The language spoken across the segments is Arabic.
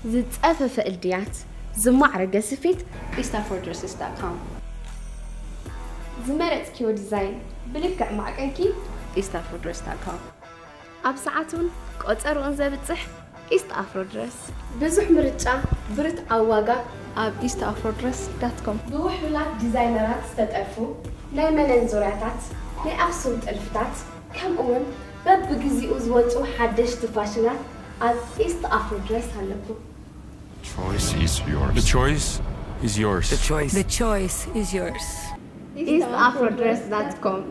زتصفف الديات زمعرق سفيت eastafordresses.com زمرت كيو ديزاين بلكع معكنكي eastafordress.com أب ساعتون قطرون زبطح إيست أفرو درس بزح مرجع برت عواقة at eastafordress.com بوحولات ديزاينرات استطرفوا لا منن زوراتات لا أخصم تألفتات كم أول باب بجزء زوجو حدش تفاشلات at East Afro Dress هلكو Choice is yours. The choice is yours. The choice is yours. eastafrodress.com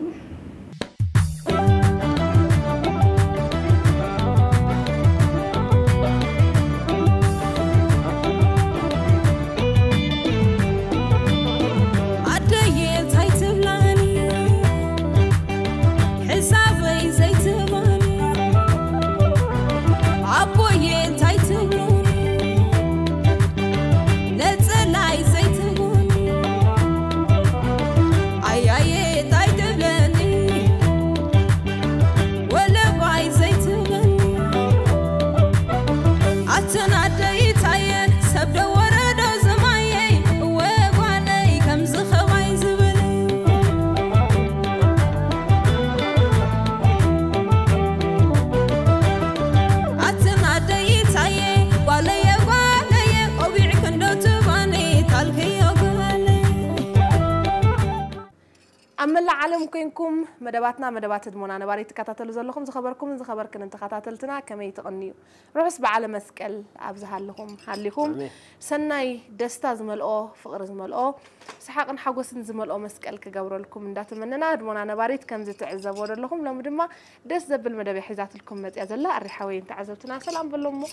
أملا عالم كينكم مدباتنا مدبات دمونا نباري تكاتاتلو زلكم زخبركم زخبركن انت كاتاتلتنا كما يتقنيو رحس بعلى مسكل أبزها لكم هالليكم سناي دستا زملقو فقر زملقو سحاقن حقوسن زملقو مسكل كجبر لكم من دات مننا دمونا نباري كم زتعذب ورد لكم لو مدما دس زبل مدبي حيزات لكم متعزلا الرحوين تعذبتنا سلام باللمو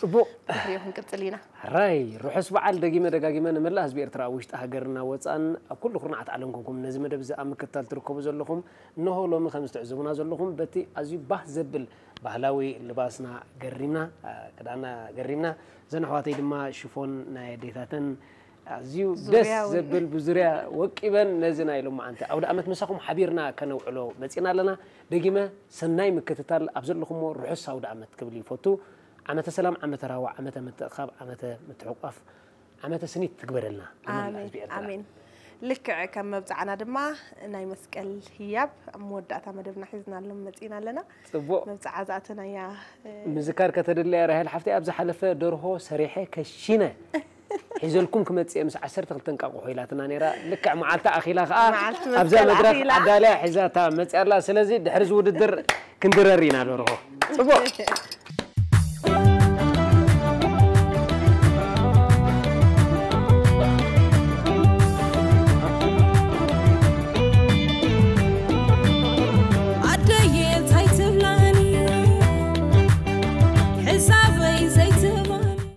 بخريهم كتلينا راي رحس بعل دقيمة دقيمة نملا هزبير تراويشت هاجرنا وصان كل خرنا تعلمكم نزم دبز أم كتال تركبوا زلهم إنه لو ما خمس تعزمنا زلهم بتي أزي به زبل بحلاوي لباسنا قرينا كدانا قرينا زين حواتي لما شوفون نايديثاتن أزيو دس زبل بزريا وكيبن نزنا يلوم أنت أو أمت مساكم حبيرنا كانوا علو بتينا لنا دقيمة سناي مكتتال أبزل لكم رحس أو أمت قبلي فوتو عمت سلام عمت راوع عمت متخاب عمت متعقف عمت سنيت تكبر لنا آمين لك كم مبزعنا دما ناي مسكل هياب مودعتا مدبنا حزنا لهم متينا لنا مبزع ذاتنا يا مذكر كتدلي راه الحفتي ابز حلفه درهو سريحه كشينه حيزلكم كمتصي مس 10 تنقاقو خيلاتنا نيرا لك معالتا اخيلا ابز مدرك عداله حزاتا مصيرلا سلازي دحرز وددر كندررينا درهو صبو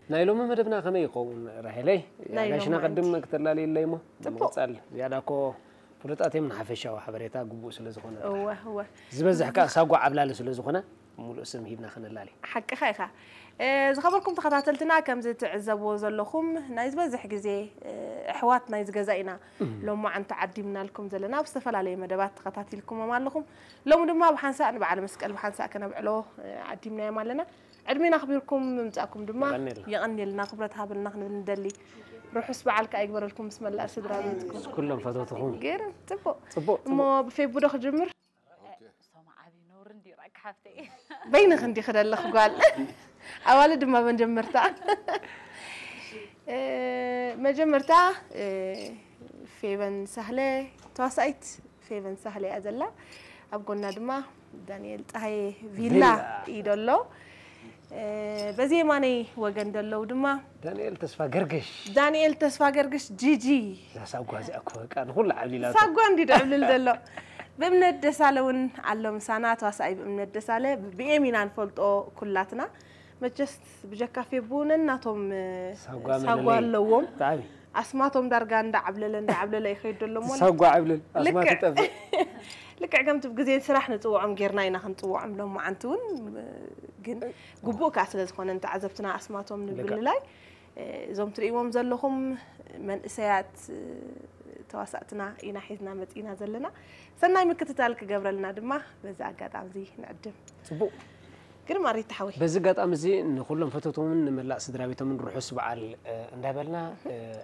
نايلوم مدبنا كما يقوم راهلي عشان قدم كتلالي اللي ما مقصل زياداكو فلطاتي من حفشه وحبريتا غبو سلازخونه هو زبزح كا ساقو عبلال سلازخونه مولو اسم هيبنا خنلالي حق خيخه زخبركم تخاتلتنا كم زي تعزبوا زلخم نايز بزح غزي احواتنا يزغزاينا لو ما انت عديمنا لكم زلنا بستفل عليه مدبات تخاتلكم مالكم لو دما بحنسا نبع مسكل بحنسا كنبعلو عديمنا مالنا عدمينا خبيركم ممتاكم دما يغني لنا خبرت هابلنا ندلي روحوا سبعلك اكبر لكم بسم الله سدرا بيتكم كلهم فاتوتهم غير تبو مو بفيبودو خجمر نور ندي راك حفتي بين خندي خدل خقال اول دما بنجمرتا ما جمرتا في بن سهله توسعت في بن سهله ازلا ابقولنا دما دانيال طهي فيلا يدلو بزي ماني وجن دلو دما دانيال تسفا قرقش جيجي لا ساقواز اكو كان كل عبليلا ساقوا ندي دعبل دلو بمن الدسالون علم سنات واسعي بمن الدساله بيمينا نفلطو كلاتنا مجست بجكا في بونناتهم ساقوا لوم تعالي اسماتهم درجه عبلل يخيدلهم ساقوا عبلل اسمات تطفي لك عقمت بجزين سرح نطوعم غيرنا ينا خنطوعم لهم معنتون جن قبوك عسل زخون انت عزبتنا اسماتهم نبللاي زوم تريوم زلهم من اسيات تواساتنا إنا حيزنا متينا زلنا سناي مكتتالك قبل لنا دما بزا قاعد عم زي نقدم صبو قر ما ريت تحوي بس قط أمزي إن كلهم فتوتهم من ملا سدرا بيتهم من روح سبع اندابلنا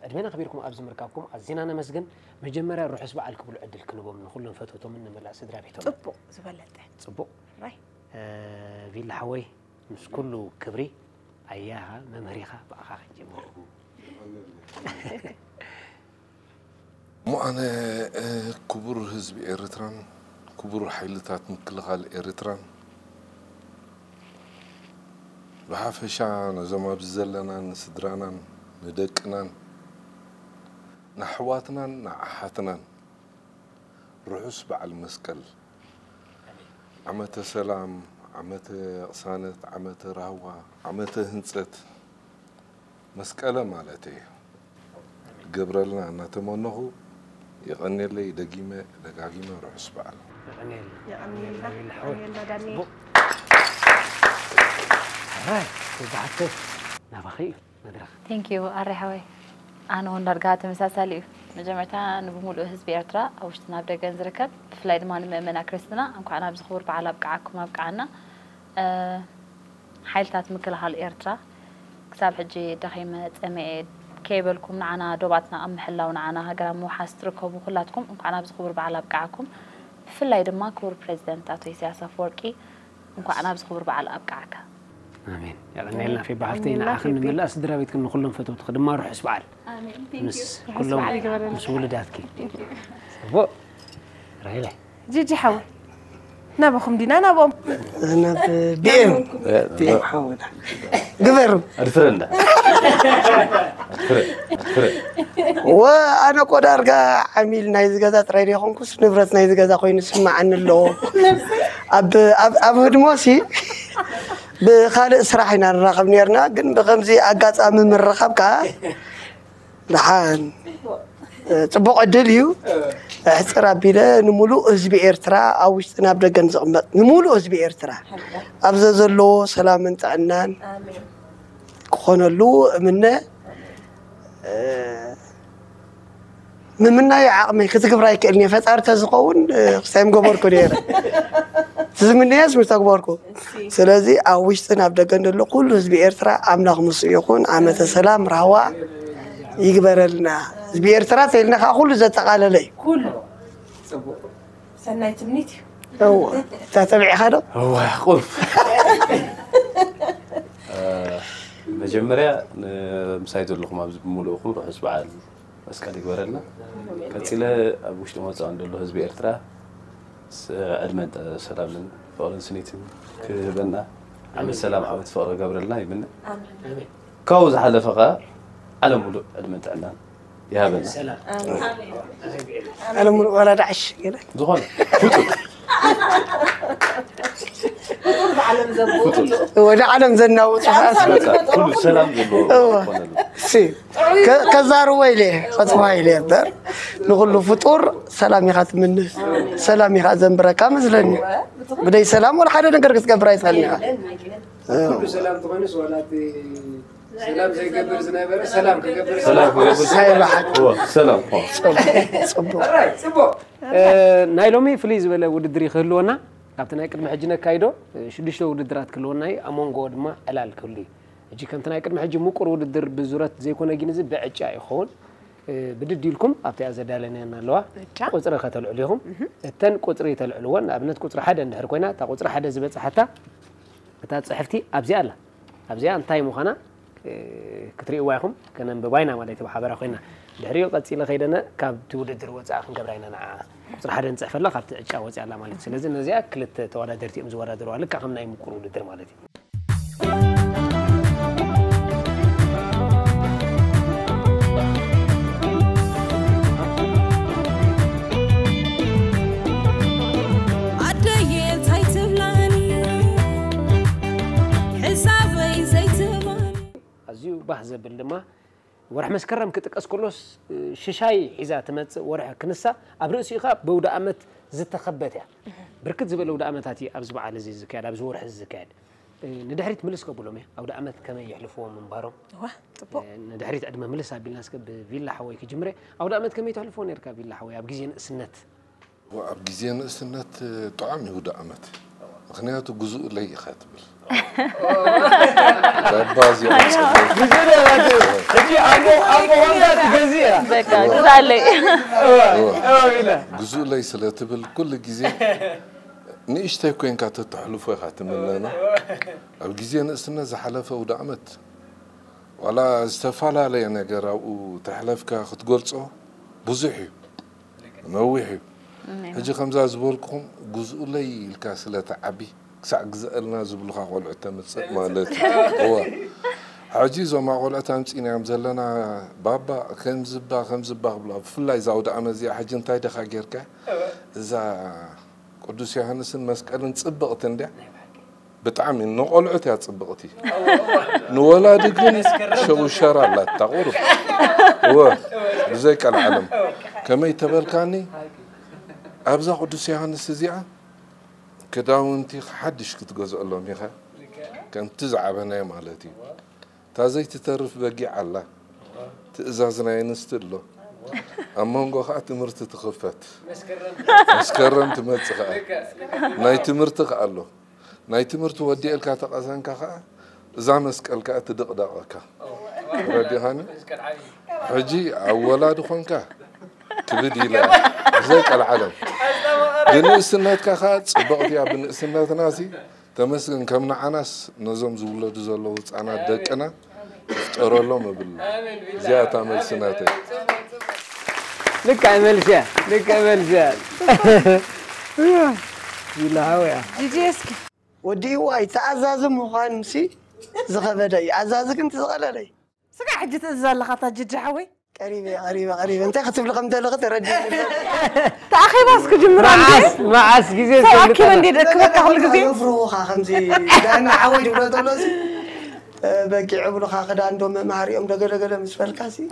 أدمنا خبيركم أبز مركبكم عزينا أنا مسجن مجمرة روح سبع الكبل عدل كنبو من كلهم فتوتهم من ملا سدرا بيتهم صبو زبلته صبو راي فيلا حوي مش كله كبري أياها ممريخة بأخاخ جمهور مو أنا كبر حزب إيرتران كبر حيلتات مكلغال إيرتران بحافشان زما بزلنا نسدرانا ندقنا نحواتنا نعحاتنا رعس بعل المسكل عمت سلام عمت قصانت عمت رهوة عمت هنصت مسكلة مالتي قبرلنا نتمنه يغني لي دقيمة رعس بعل يعني لنا داني هاي وبعدته نبخي مدرخ ثانك يو أريحوي أنا هون درجات مساسلي مجمعتها نبمولو حزب إيرترا أو شتنا بدأ نزركب فلايد ما نمنا كريستنا أنكو أنا بزخور بعلا بقعكم ما بقعنا حيلتات مكل هالإيرترا كساب حجي دخيمة أمي كيبلكم نعنا دوباتنا أم حلا ونعنا هجرا مو حاستركم وكلاتكم أنكو أنا بزخور بعلا بقعكم فلايد ما كور بريزيدنت أتوي سياسة فوركي أنكو أنا بزخور بعلا بقعك آمين يعني لنا في بعفتينا آخر من الله سدرا بيتكم كلهم فتوت خدم ما روح اسبعال آمين مس كلهم مس ولداتك بو رايله جيجي حول نابخم دينا نابهم أنا بيم حاول قبر أرفرنا وأنا قد أرجع عميل نايز جزات رأي خونكوس نبرت نايز جزات خوين اسمع عن اللو أب هدموسي بخالق سراحنا الرقم نيرنا جن بخمسي أجات أمم الرقم كا لحان تبقى عدليو احترا بلا نمولو أزبي إيرترا أو اشتنا بدا جنزقمت نمولو أزبي إيرترا أبزز اللو سلام انت عنان كون اللو منا منا يا عمي كتكب رايك إني فتار تزقون سام قبر كونيرا تزمني اسمه تكبركم سلازي أوشتنا بدا جنزلو كل أزبي إيرترا أملاق مصيقون عامة سلام رهوا يقبر لنا بيرترا تلنا كل ذات قال لي كله سنايت بنيتي هو تتبع هذا هو قلب مجمرة مسايد اللقمة بمولوكم روح اسبوع مسكال يقبر لنا كتيلا أبوش تماس عند الله حزب إيرترا أدمنت سلام من فورن سنيتين كبنا عمل سلام عبد فور قبر لنا يبنا كوز حلفقة على مولو أدمنت عنان يا بنا سلام أنا ولا دعش كده زغون ولا عالم زنا وتحاس كل سلام هو سي كزار ويله خطوا إليه بر نقول له فطور سلام يخات منه سلام يخات زنبرة كامزلني بدي سلام ولا حدا نقدر كتقبر يسألني كل سلام تغنس ولا سلام زي قبر زنابر سلام كقبر سلام صبو نايلومي فليز ولا ودري خلونا كابتن قدم حجنا كايدو شدشتو ودرات كلوناي امونغو دما علال كلي اجي كنتنا قدم حج مقر ودر بزورات زي كونه جنز بعጫ يخون بدديلكم ابتي ازدالنا لوا قصره ከተልዑ ليهم እተን ቁጥሪ ተልዑልወን ኣብነት ቁጥሪ 1 እንድሕር ኮይና ታ ቁጥሪ 1 ዝበፅሓታ እታ ጽሕፍቲ ኣብዚያ ኣላ ኣብዚያ እንታይ ምዃና كتري وايهم كنا بباينا ما لقيت بحبرة خوينا دحريو قد سيلا خيدنا كاب تولد الوزع خن قبرينا نع صراحة نصح فلا خبت أشياء وزع الله مالتي سلزم نزيا كلت توارد درتي مزورة دروا لك خم نايم كورو لدر مالتي أزيو بحزة باللما ورح مسكرم كتقص كلوس ششاي إذا تمت ورح كنسا أبرئسي خاب بودا أمت زت خبتها بركت زبل بودا أمتاتي أبزب على زي الزكاة أبزب ورح الزكاة ندحريت ملس قبلهم أو دا أمت كما يحلفون من بارم ندحريت أدم ملسها بالناس كبيلا حوي كجمرة أو دا أمت كما يحلفون يركب بيلا حوي أبجزين سنت وأبجزين سنت طعام يهودا أمت مخنياتو جزء لي خاتبل بازي هجي أبو وانت تجزيها بكا جزالي جزء لي سلاتبل كل جزء نيشتي كوين كانت تحلفه خاتم لنا أو جزء نسنا زحلفه ودعمت ولا استفعل علي أنا جرا وتحلف كأخذ قلصه بزحي نوحي هجي خمسة زبولكم جزء لي الكاسلة عبي ساق زقلنا زبلخا قلعته متصق مالتي هو عجيز وما قلعته مصيني عم زلنا بابا خمزبا بلا فلا يزاود عمزي حاجه انتي دخا غيركا اذا قدوس يوحنس مسكلن صبقت انده بطعم نقلعته يا صبقتي نولاد كن شو شرع لا تغرف هو زيك العالم كما يتبلكاني ابزا قدوس يوحنس زيعه كداونتي حدش كتجوز لهم يا خا كان تزعب انا مالتي تازي تترف بقي على تأزازنا ينستله اما نقول خاطر مرت تخفت مسكرم تمصخ ناي تمرت قالو ناي تمرت ودي الكا تقسن كخا اذا مسكل كا تدقدقك ردي هاني حجي اولاد خونكا تبدي لا زيك العالم بنسنات كخات صبقت يا بنسنات ناسي تمسكن كمنا عناس نظم زولد زلو انا دقنا افترلهم بال زيات عمل سنات لك عمل شيء يلا هويا جيجي اسكي ودي واي تعزاز مخانسي زغبدي عزازك انت زغللي سكع حجة تزال خاطر جيجي حوي قريبة انت خطف لي قمت لغت ردي تاخي باسك جمر عندي معاس جزء تاكي من دي دكبك كل جزء يفروخا خمسي انا عوج ولا طلص باقي عبلو خا عندهم ماريوم دغدغه مسفلكاسي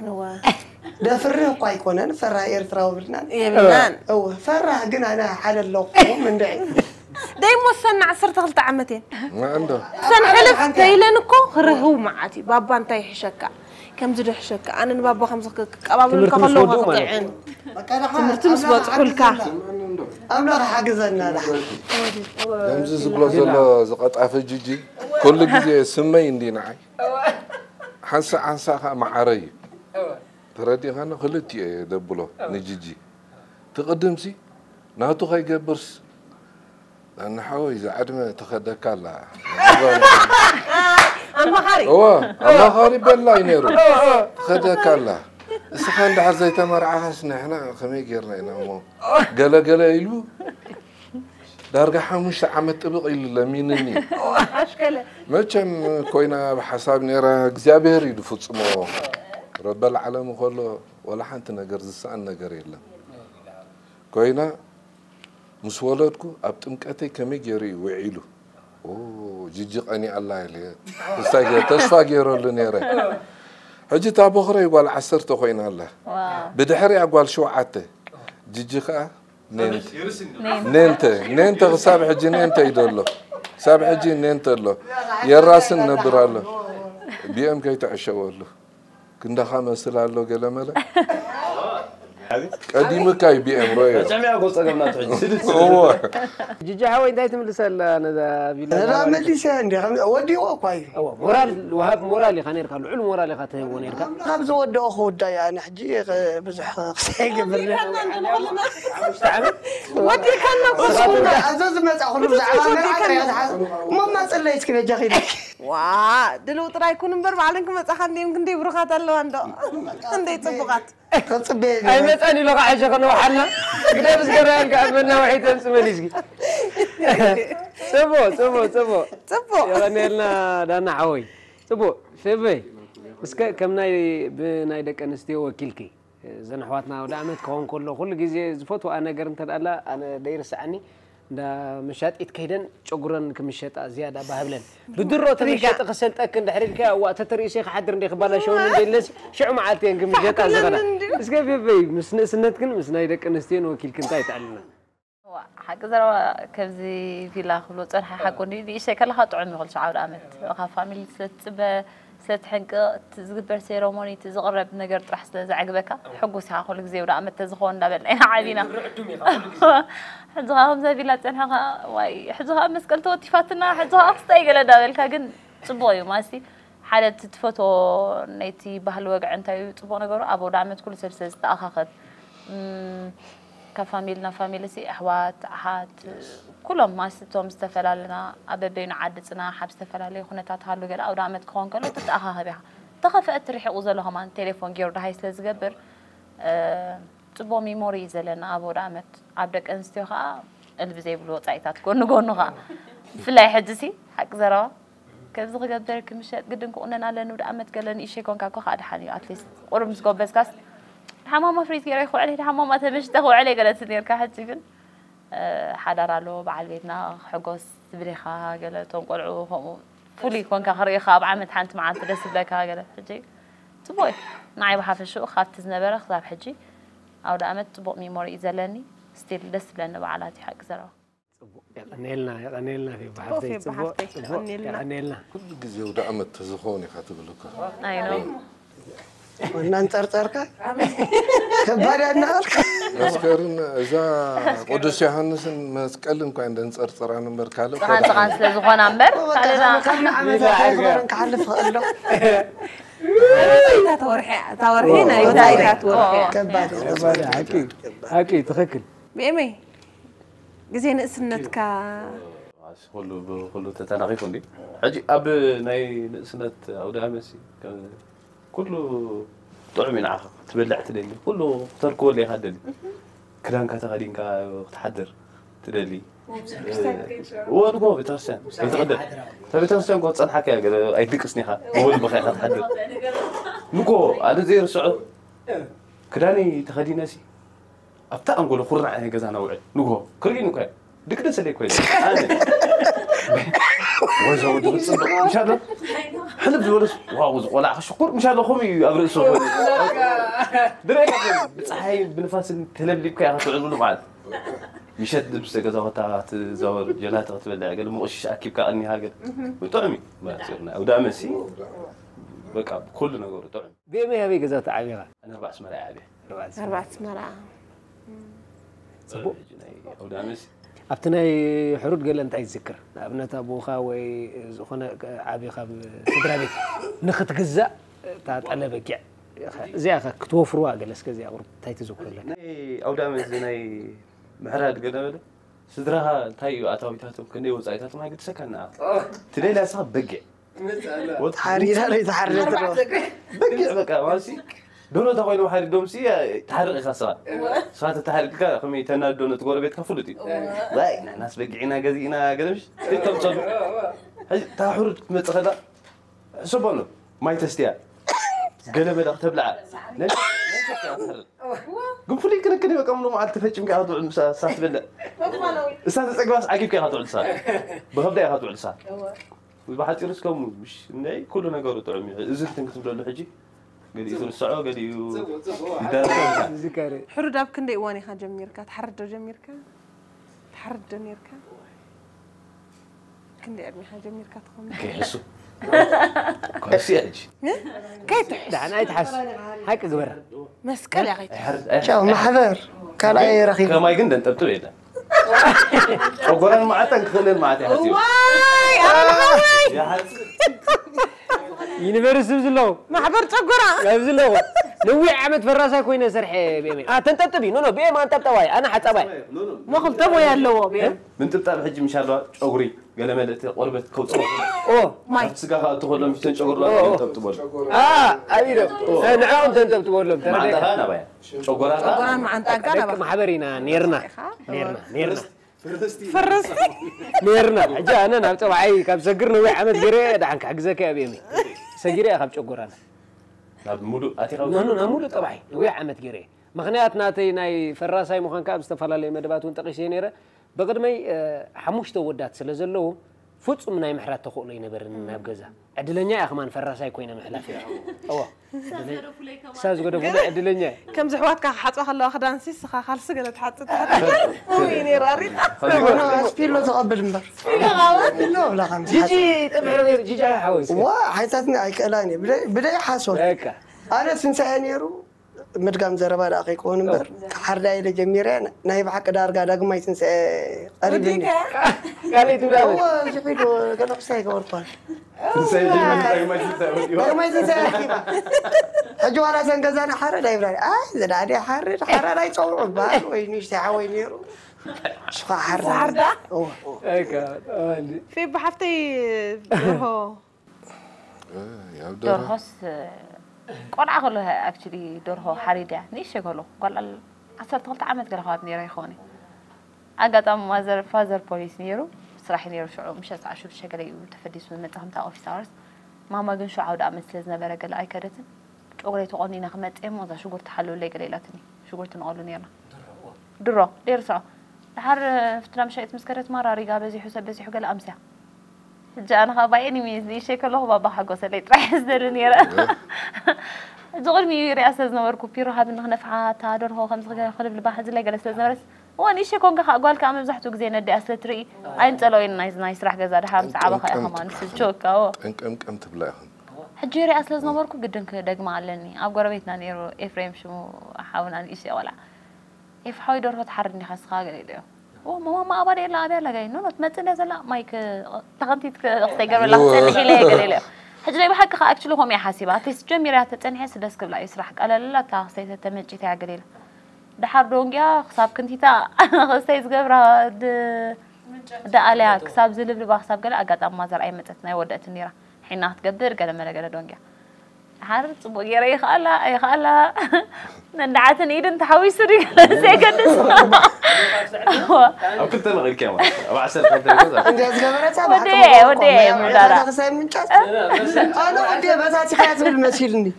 دافره قاي كونن فرا ايرتراو بلنا يبلان او فرا جن انا حل اللقوم من دعي دايما سنة 12 عامتين ما عنده سن حلف تايلنكو خرهو معاتي بابا انتي حشكا كم زد حشكا انا بابا خمسة قبابل كخلو قطعين تمرت مسبط كلكا امنا حاجزنا لا دمز زبلو زقطع فجيجي كل جزء سمي اندي نعي حنسا معري تردي خانا خلتي دبلو نجيجي تقدمسي ناتو خاي جبرس لأن حاوي إذا عدم تخدك الله أما خاري أما خاري بالله ينيرو تخدك الله السخان ده زي تمر عاسنا إحنا خمي جرنا إنه قلا يلو دارجة حمش عمت تبغى إلا مينني أشكله ما كان كوينا بحساب نيرا جزابير يدفوت سمو رب العالم وخلو ولا حنت نجرز السان نجريلا كوينا مسولدكو أبتمكتي كمي جري وعيلو جيجي قني الله يلي تستاجر تشفى جيرو لنيرا هجي تابو خري يقول عسرت خوينا الله بدحري أقول شو عته جيجي خا نينت سابع حجي نينت يدله سابع حجي نينت له يراس النبر له بيم كي تعشوا له كندا خامس له قال ملا قديم كاي بيم روي جميع قصة قبل تحجي هو جيجي حوي انت تملس انا لا مليس عندي ودي واقاي مورال وهاب مورالي خنير كان علم مورالي خاته ونير كان خبز ودو اخو دا يعني حجي بزح خسي قبل ودي كان وصول عزاز ما تاخذ زعما ما صليت كذا جاخي وا دلو طراي يكون مبر معلنكم مصخني يمكن دي بروخات الله عنده عندي طبقات تصبي اي متاني لو عايشه كنا وحنا كده بس قران قبلنا وحيد تمسمليسكي صبو يعني لنا دانا عوي صبو فيبي بس كم ناي دك انستي وكيلكي زين حواتنا ودعمت كون كل جزء زفوتو انا قرنت انا داير سعني دا مشات يتكيدن شغرن كمشات زياده بهبلن بدرو تريشات خسلتك اندحريك وقت تري شيخ حدر ندي خبالا شو ندلس شعو معالتين كمشات زغدا بس كيف بي مسنتكن مسناي دك انستين وكيل كنتاي تعلنا حق زرا كبزي في لا خلو صرح حقوني دي شي كلها طعم يقول شعور امت خا فاميلي سلتبه ስለትሕንቅ ትዝግበር ሴሬሞኒ ትዝቕረብ ነገር ጥራሕ ስለዝዓግበካ ሕጉስ ኢኻ ኩሉ ግዜ ወደ ኣመት ተዝኾን እንዳበልና ኢና ዓቢና ሕዚ ኸ ከምዚ ኣቢላ ፀንሐኻ ዋይ ሕዚ ኸ መስቀል ተወቲፋትና ሕዚ ኸ ክስታይ ገለ እንዳበልካ ግን ፅቡቕ እዩ ማለቲ ሓደ ትፈቶ ናይቲ ባህሊ ወግዒ እንታይ እዩ ፅቡቕ ነገሩ ኣብ ወደ ኣመት ኩሉ ሰብ ስለዝተኣኻኽብ ካብ ፋሚሊ ናብ ፋሚሊ ሲ ኣሕዋት ኣሓት ኩሎም ማስቶም ዝተፈላለና ኣብ በበይኑ ዓዲ ፅናሕ ኣብ ዝተፈላለዩ ኩነታት ሃሉ ገለ ኣብ ወደ ኣመት ክኾን ከሎ ትተኣኻኽብ ኢኻ ተኸፍአት ትሪሒቑ ዘሎ ኸማን ቴሌፎን ገይሩ ድሃይ ስለዝገብር ፅቡቕ ሚሞሪ እዩ ዘለና ኣብ ወደ ኣመት ኣብ ደቂ ኣንስትዮ ከዓ እልቢ ዘይብሉ ወፃኢታት ጎኑ ጎኑ ከዓ ብፍላይ ሕጂ ሲ ሓቂ ዘረባ كذا غير كمشات قدم كنا على نود أمد قالني إيش يكون كاكو خاد حني أتليست قرب مسكوب بس كاس حمام فريز كيرا يخو عليه حمام ما تمش تخو عليه قالت سنير كحد تقول حدا رالو بعليتنا حقوس بريخا قالت تنقلعوا فولي كون كخريخا بعمد حنت مع تدرس بك قالت حجي تبوي معي بحاف الشو خافت زنبرة خذاب حجي أو دا أمد تبوق ميموري زلني ستيل دس لأنه بعلاتي حق زرا نيلنا في بحثي نيلنا كل جزء وده أمد تزخوني خاطب لك أيوه ونان ترتركا كبار أنا مسكرن إذا قدس يوحنس مسكلم كان عندنا ترتر أنا مركالو طبعا سلزخون عمر كنا عمل عمر كحلف الله تورحينا يوتايتا تورحي كبار أكيد تخكل بإمي جزين سنتك كله تتناقف عندي حجي أب ناي سنة أو ده مسي كله طعمين عاقب تبلع تدلي كله تركوا لي هذا كلام كتغادين كتحضر تدلي ونقول بترسم يتقدر فبترسم قلت صنحك يا قال أي بيكسني ها هو اللي بخير تحضر نقول أنا زي رسول كلاني تغادين ناسي أبتأ نقول خرنا على جزانا وعد نقول كرجين نقول دك ده سليك كويس وزود بتصدق مش هذا حلب زورس واو ولا شكر مش هذا خمي أبرز صوب دريك بتصحي بنفاس تلبلي بكي أخذ علمه بعد يشد بس كذا قطعات زور جلات قتبل قال مش أكيد كأني هاجر وطعمي ما تصيرنا أو دامسي بقى كلنا نقول طعم بيمي هذي كذا تعبيرة أنا 4 سمرة عادي 4 سمرة أو دامسي أبتناي حرود قال أنت عايز ذكر أبناء أبوخا وزخنا عبي خاب سدرابي نخت جزء تعال بكيع زي أخا كتوفروا جلس كذي أو تايت زوج لك أو دامسي ناي محرد قدامه سدرها تاي أتاوي تاتم كني وزايتاتم هاي قد سكننا تلاقي لا صاب بقى حريرة لا يتحرر بقى بقى ماشي دونو تقولي واحد دومسي تحرق خاصة صارت تحرق كذا خمي تنا دونو تقول بيت كفلتي لا ناس بقينا جزينا قدمش تكتب صبر تحرر متخدا سبحانه ما يتستيع قلب بدأ تبلع ليش قم فلي كنا بقى منو ما تفهم كي هذا المسا ساعة بلا ساعة تقواس عجيب كي هذا الإنسان بهبدا هذا الإنسان وبحث يرسكم مش ناي كلنا قالوا طعمي إذا تنكتب له حجي قال يقول السعو قال يو ذكري حرود أب كندي واني خا جميركا تحرد جميركا تحرد جميركا كندي أرمي خا جميركا تقوم كيحسوا كويس يعجي كيف تحس ده أنا يتحس هيك زورة مسكال يا أخي شو محضر كان أي رخيص كما يقول أنت بتقول إيه وقرن معتك خلين معتي حسيو واي أنا يا حس يونيفرس بزلو ما حضرت أقرأ بزلو نوي عمد فراسة كوينة سرحة بيمي تنتبه نو بيم أنت بتواي أنا حتباي ما قلت أبوي اللو بيم من تبتع الحج مش الله أغري قال مالت قربت كوت أوه ماي سجاها تقول لهم يستنش أغرى أنت بتقول أبيرو أنا أنت بتقول لهم ما عندها أنا بيا أقرأ ما أنت أقرأ ما حبرينا نيرنا فرستي نيرنا حاجة أنا نبتة وعي كاب سجرنا وعي عمد جري دعنك حق زكاة بيمي سجري أخاب شقرنا مولو أتيرا مولو طبعي وعي عمد جري مغنياتنا تيناي فراساي مخان كاب استفلا لي مدبات ونتقشي نيرة بقد ماي حموش تودات سلازلو فوت من أي محرات تقول لي نبرنا بجزء عدلني يا أخي ما نفرساي كوينا محلافي أوه ساز قدر فلي عدلني كم زحوات كحط خلوا أخدان سيس خالص قلت حط ويني راري أنا سبيلو تقبل مبر لا لا خمس جيجي تبعي جيجي حويس وحياتنا أي كلاني بدأ يحاسون أنا سنسانيرو مدقام زربا داقي كون مبر حردا إلى جميرين نايب حق دار قاعد ما يسنس قريبني قال يتودا هو جبيدو قال بسايق ورطان سيجي ما يسنس حجو على سنقزان حردا يبراني زد عادي حردا يصوروا البال وينيش تعاوينيرو شفا حردا في بحفتي درهو درهوس قال عقله actually درهو حريدة نيش يقوله قال عصر طلت عمد قال خوات نيري خوني أقدم مازر فازر بوليس نيرو صراحة نيرو شعور مش أسعى شوف شكله وتفديس من متهم تاع أوفيسارز ما قن شو عود أمس لزنا برا قال أي كرتن أقولي تقولني نخمت إم وذا شو قلت حلو لي قليلاتني شو قلت نقوله نيرنا درو دير ساعة حر فتنا مشيت مسكرت مرة رجع بزي حساب بزي حقل أمسها جانا خبايني ميزني شكله هو بابا حقه سليت راح يصدرني يرى تقول مي رئاسة نوركو بيرو هذا إنه نفعها تادر هو خمس خلف البحث اللي جلس نورس وأنا إيش يكون قال كامل زحتو زين الدي أسلتري أنت لو نايس راح جزار حام ساعة بخير كمان في الشوكة أو إنك تبلاهم حجي رئاسة نوركو جدا كدق معلني أبغى بيتنا نيرو إفريم شو أحاول أن إيش ولا يفحوي دور تحرني خاص خاجل اليوم ما أبغى إلا أبغى لقى إنه تمثل هذا لا مايك تغنتي تختار ولا تسأل لي قليله حجري بحق أكشلو هم يحاسبات تجميرات تنحي سدسك بلا يسرح قال لا تاخسي تمجي تاع قليله دحر دونجا حساب كنتي تا خسيت قبره د عليها حساب زلب لبا حساب قال أقطع ما زرعي متتنا ودأت النيرة حين تقدر قال ما قال دونجا حر صبوا يري خالا ندعتني إذا أنت حوي سري سيكدس أو كنت أنا غير كمان أو عسل كذا ودي مدارا أنا ودي بس أتخيل بالمسيرني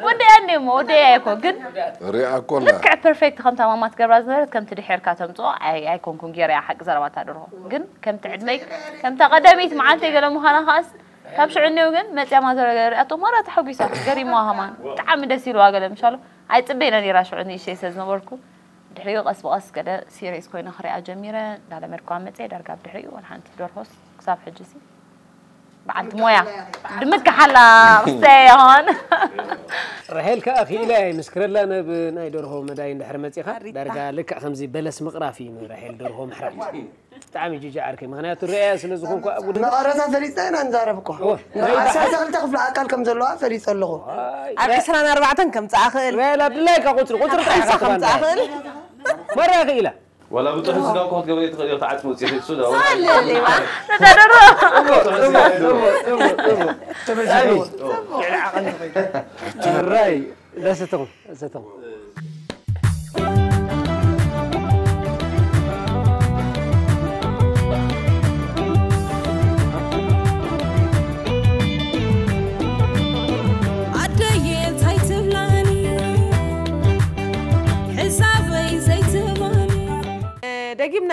ودي أني ودي أكو جد ريا كلها لك بيرفكت خمسة ما تقرأ زرت كم تدي حركات مطوع أي كون جيري حق زربات هذا جن كم تعدمك كم تقدميت معانتي قالوا مهانا خاص كم شعنيه وجن ما تعمل زر أتو مرة تحبيسه قري ما همان تعمد أسير واقل إن شاء الله هاي تبين أني راش عني شيء سزنا بركو دحريو قص كده سيريس كوين أخرى جميلة على مركو عم تسير درجة دحريو والحين تدور هوس كساب حجسي بعد مويا دمك حلا سيهون رحيل كأخي إلهي مسكر لنا بناي دورهم مداين دحرمتي خا درجة لك خمسي بلس مقرافي من رحيل دورهم محرج تعمي جيجي عاركي مهنات الرئاسة لزخون كو أبو ما أرسل فريسين أنزاربكو أساسا قلت أخف لأكل كم زلوا فريس اللغو أكسرنا 4 كم تعاخل لا بالله كقطر كم تعاخل مرة غيلة ولا بتروح السودان كنت قبل يتغير تعات موت يخلي السودان صلي ما تدرو الرأي لا ستهم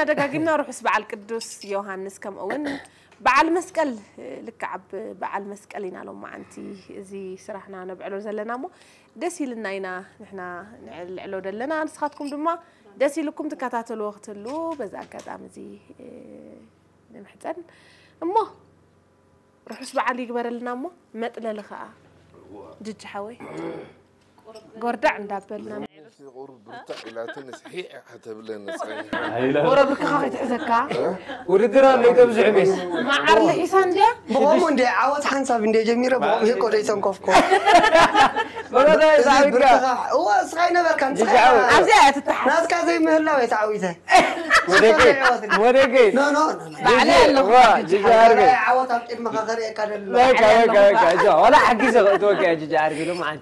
دقيمنا روح اسبع القدوس يوحنس كم أون بعل مسكل لك عب بعل مسكلين لهم معنتي زي سرحنا نبعلو زلنا مو دسي لنا نحنا نعلو دلنا نسخاتكم دما دسي لكم تكاتاتلو وقت له بزا كدام زي نمحتن أمه روح اسبع اللي يقبر لنا مو متلا لخاء جج حوي قردع ندابلنا غرب لا تنس هي حتى بلنا صحيح وربك خايت عزكا وردنا اللي تبزع بس ما عرل إيسان ده بقوم عندي عوض حنساب عندي جميرة بقوم هيك ولا يسنكوفكو ولا يزعلك هو صغيرنا بركان عزيزي تتحس ناس كذي مهلا ويتعويزه وديكي لا بعليه اللغة جيجارك عوض أبكي مغاري كان لك ولا حكي سوتوك جيجارك لو معك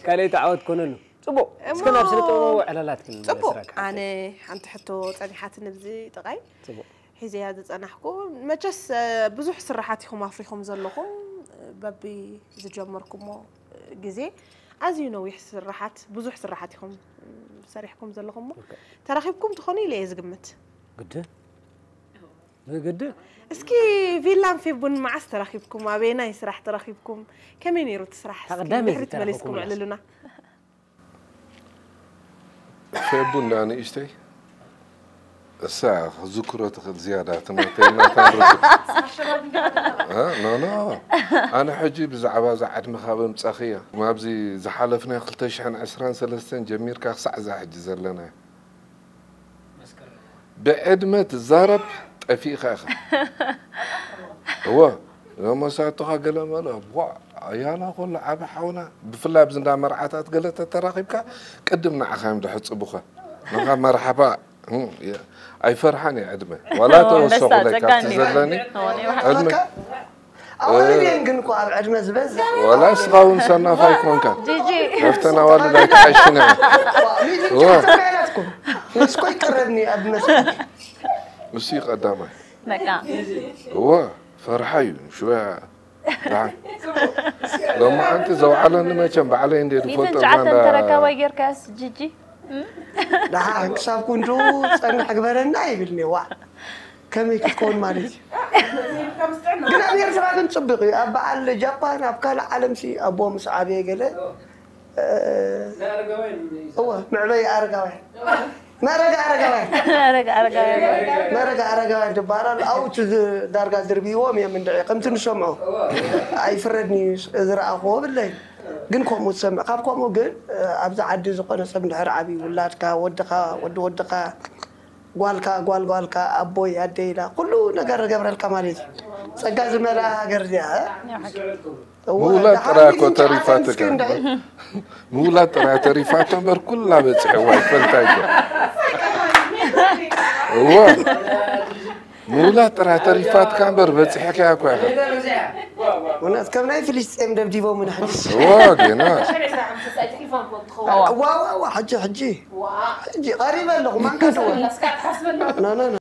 كان يتعود كونن صبو سكنا بسرطو علالات كن صبو أنا أنت حتى صنيحات نبزي تغاي صبو حيزي هذا صنحكو ما جس بزح سرحاتكم أفريقهم زلهم ببي زجمركم جزء as you know يحسر راحت بزح سرحاتكم سريحكم زلهم تراخيبكم تخوني ليه زقمت قد بجد اسكي فيلان في بن معس تراخيبكم أبينا يسرح تراخيبكم كمين يرو تسرح تقدامي تمليسكم على لنا في بن يعني إيش تي الساعة ذكرت زيادة تماتين تعرف لا أنا حجي بزعبا زعد مخابم تسخية ما بزي زحلفنا خلتش عن 23 جمير كاخ ساعة زحج زلنا بعدمة الزرب طفيخ أخا هو لما ساعتها قال ماله بوا يانا قول عب حونا بفلا بزندا مرعاتات قالت تراقبك قدمنا عخام دحت صبخه نغا مرحبا اي فرحاني عدمه ولا توسق لك تزلني عدمه أول دين كنكو أب عدمه زبز ولا سقاون سنا فايكون كان جيجي افتنا والدك عايشنا مسكو يقربني أب مسكو موسيقى قدامي مكان هو فرحي شويه تعال لما أنت زوعلنا ما كان بعلي عندي الفوتو إذا جعلت أنت ركوا يركاس جيجي لا كسب كنتو أنا حقبرنا يبلني وا كم يكون مالي قلنا بير سبعة نصبغي أبا على اليابان أبكى العالم شيء أبوه مسعابي قال هو معبي أرجعين ما رجع أرجعين دبارة أو تز درجة دربي ومية من دقيقة قمت نسمعه أي فردني إذا أخوه بالله جنكم مسمع قابكم وجن أبز عدي زقنا سمن عربي ولادك ودك قالك أبوي أدينا كله نجار جبر الكمالي سجاز ملا جرجع مولا ترى كتريفاتك مولا ترى تريفات أمر كلها بتسوي فلتاجة هو مولا ترى تريفات كامبر بتحكي أكو وناس كمان فلسطين دبديبو من حدث هو جينا واو حجي قريبا له ما كانوا لا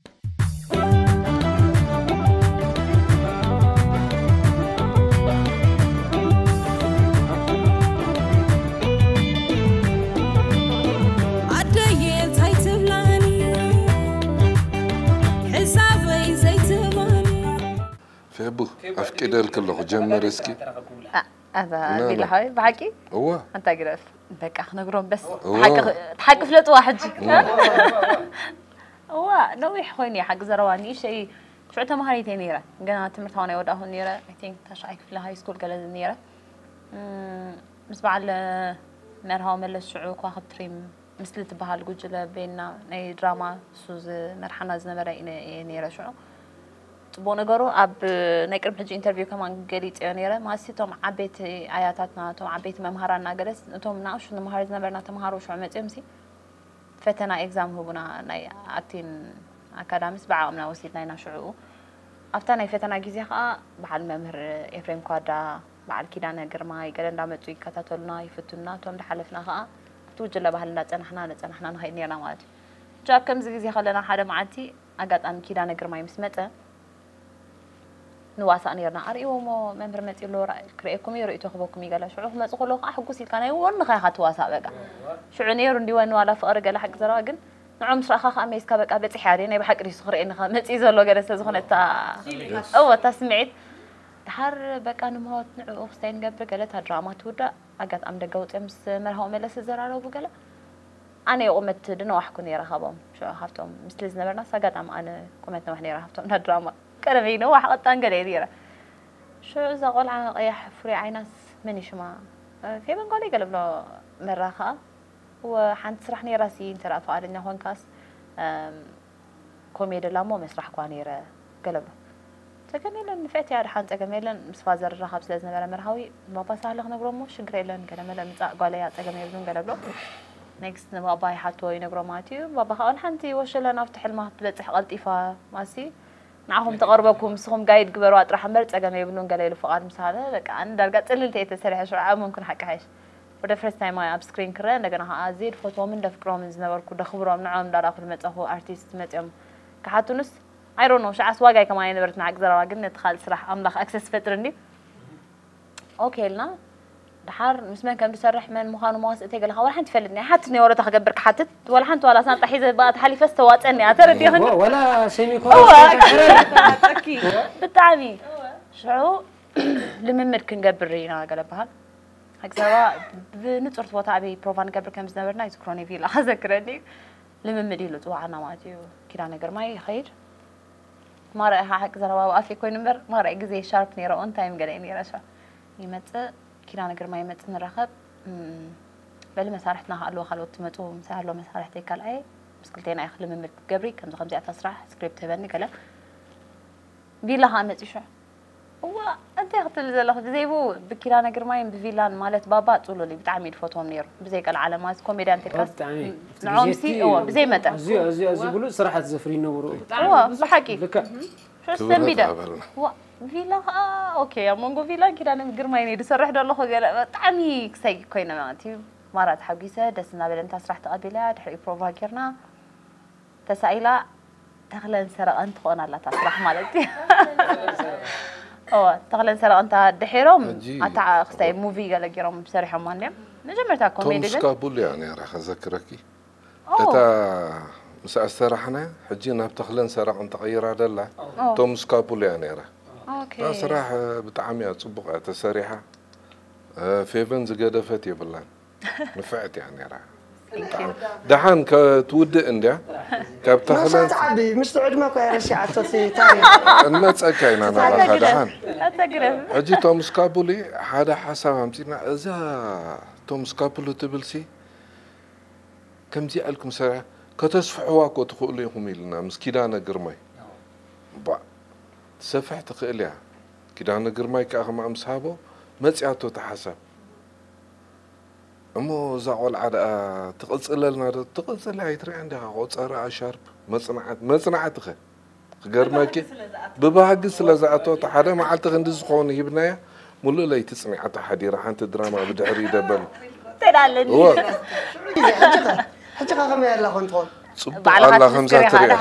فيبو أفكر الكل جمر اسكي هذا بيلا هاي بحكي هو أنت قرف بك أخنا قرون بس تحق فلت واحد هو نويح خويني حق زرواني شيء شو عتها مهاري تنيرة قلنا تمرت هوني وده نيرة I think تشعيك في الهاي سكول قلنا نيرة مسبع مرهم اللي الشعوك واخد تريم مثل تبها الجوجلة بيننا ني دراما سوز مرحنا زنبرة نيرة شو بون نقرو أب نقرب حجي انترفيو كمان قريت يعني ما سيتهم عبيت آياتنا توم عبيت ممهرنا جلس توم ناقش إنه مهارة نبرنا تمهارو شو عملت أمسي فتنا إكزام هو بنا ناي عتين أكاديميس بعمنا وسيتنا نشعو أفتنا فتنا جزية بعد ممهر إفريم كوادا بعد كده أنا جرماي قلنا دامتوي كتاتولنا يفتنا توم دحلفنا توجل بهالنا تنحنا نهاي نيرنا واجد جاب كم زي خلنا حدا معتي أقعد أنا كده أنا جرماي مسمته نواسا نيرنا أريو مو ممبر متيلو كريكم يرو تخبوكم يقال شو ما تقولوا أحقوسي كان يوون خا تواسا بقى شو عنيرو ديوان ولا فقر قال حق زراقن نعم سرا خا أميس كبك أبتي حاري نبي حق ريس خري إن خا متيزو لو جلس زخنة تا تسمعت تحر بقى نموت نعو أفستين قبل قالت هالدراما تودا أقعد أم دقوت أمس مرهم ملس زرارو بقلا أنا قمت دنا أحكي نيرا خبام شو حفتهم مثل زنبرنا سقط أنا قمت نوح نيرا حفتهم هالدراما كرمينه واحد تانجل يديره شو إذا قال عن أيح فري عيناس مني شما في من قالي قلب له مرة وحنت سرحني راسي ترى فارنا هون كاس كوميدي لامو مسرح قانيرة قلب له تكمل نفعتي على حنت تكمل مسفازر الرخاب سلزنا بلا مرهوي ما بسهل خنا برمو شجريلن كلام لا قالي تكمل بدون قلب له next نبغى باي حتى ينقرماتي بابا خان حنتي وش لنا نفتح المهد بتح قلتيفا ماسي معهم تقربكم سهم قايد قبروا أطرح مرت أجمع يبنون قليل فقار مساعدة لك عن درجة اللي تيتسرح شرعة ممكن حكي هايش for the first time I up screen كرن لقنا هازيد فوتو من دفكرهم من زنبر كده خبرهم نعم دار آخر مت هو artist مت يوم كحاتونس I don't know شو عسواجي كمان نبرت نعك زرا قلنا ندخل سرح أملاخ access فترني أوكي لنا دحار مسمن كان بيسرح من مخانو مواسق تيجي ولا حنت فلني حتى ورا تخبرك حتت ولا حنت ولا سنة حيزة بقى تحلي فستوات أني أتردي هن ولا سيمي كون أكيد بالتعبي شعو لمن كن قبرينا قلبها هكذا بنتصرف وتعبي بروفان قبر كم زنبرنا يذكروني فيه لا ذكرني لمن مديلو توعنا ماتيو كده نقر ماي خير ما رأيها هكذا وافي كوي نمبر ما رأي جزي شارب نيرا اون تايم قريني رشا يمت كده نقر ماي مت نرخب بل مسارحتنا هالو خلوت تمتو مسارلو مسارحتي كالعي مسكلتين اي خلي من قبري كم خمسة تسرح سكريبت بني كلا بيلا هامت شو هو انت قتل زلخ زيبو بكيرانا قرماين بفيلان مالت بابا تقولوا لي بتعميد فوتو منير بزيك العلامات كوميديان تكاس نعومسي هو بزي متى زي بقولوا صراحه زفرين نورو هو بحكي شو السمي ده هو فيلا اوكي يا مونغو فيلا كيرانا قرماين يسرح دو الله قال طعمي كسي كوينه ماتي مرات حبيسه دسنا بل انت صراحه تقابلها دحري بروفا كيرنا تسائلا تغلن سرق انت قونا لا تصرح مالتي تغلن سرق أنت دحيرهم أتع خسي موفي قال جيرهم بسرحة مالهم نجمرتها كوميدي توم سكابول يعني راح أذكركي تا مساء سرحنا حجينا بتغلن سرق أنت غير هذا لا توم سكابول يعني راح أوكي صراحة بتعمي أتصبغ تسريحة في بنز قدفت يبلان نفعت يعني راح دحان كتود إنديا كبتخلص ما تعبي مستعد ما كوي رشيعة تصي تاني الناس أكينا أنا راح دحان أتقرب أجي توم سكابولي هذا حسب همتينا إذا توم سكابولو تبلسي كم جي لكم سرعة كتصفحوا وتقولوا لهم لنا مسكينا قرمي با سفح تقليها كيدانا قرمي كأخم أمسحابه مسياتو تحسب أمو زعول عدا تقصل لنا تقصل هاي تري عندها قصر شارب مصنعت خ قرماكي بباقي سلازعتو تحدا ما عاد تغند زخون يبنايا مولو لا تصنع تحدي راح انت دراما بدعري دبل تلالني حتى كم يلا كنترول على 5 تري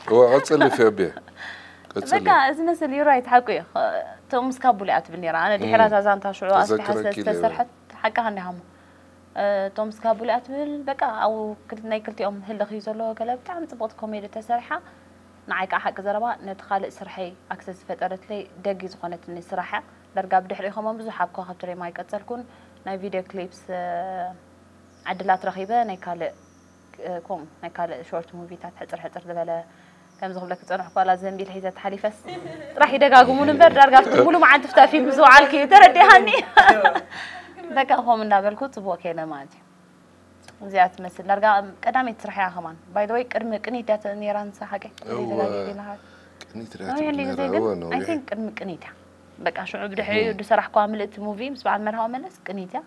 هو قصل في ابي بقى إذا نسل يرايت حقي توم سكابولي أتبني أنا دي حرات أزان تشعو أصلي حاسة تسرحت حقها نهم توم سكابولي أتبل بقى أو كلتنا كلتي يوم هلا خيزولو قال بتعمل تبغى كوميدي تسرحة نعيك حق زربا ندخل سرحي أكسس فترت لي دقي زخنت إني سرحة درجة بدحري خمام بزو حبكو خبطري ما يكتسلكون ناي فيديو كليبس عدلات رخيبة نيكال كوم نيكال شورت موفي تحت حتر دبلا كم زغب لك تصنع قال لازم بالحيزة تحليفس راح يدقاقمون نبر درجة تقولوا ما عاد تفتافي بزو عالكي تردي هني ذاك هو من دابل كنت بو كينا مادي زيادة مثل درجة قدامي تسرحي يا خمان باي ذا واي قنيتات نيران صحكي قنيتات نيران I think قنيتها بقى شعوب دحري دسرح كاملة موفي بس بعد مرة ملس قنيتها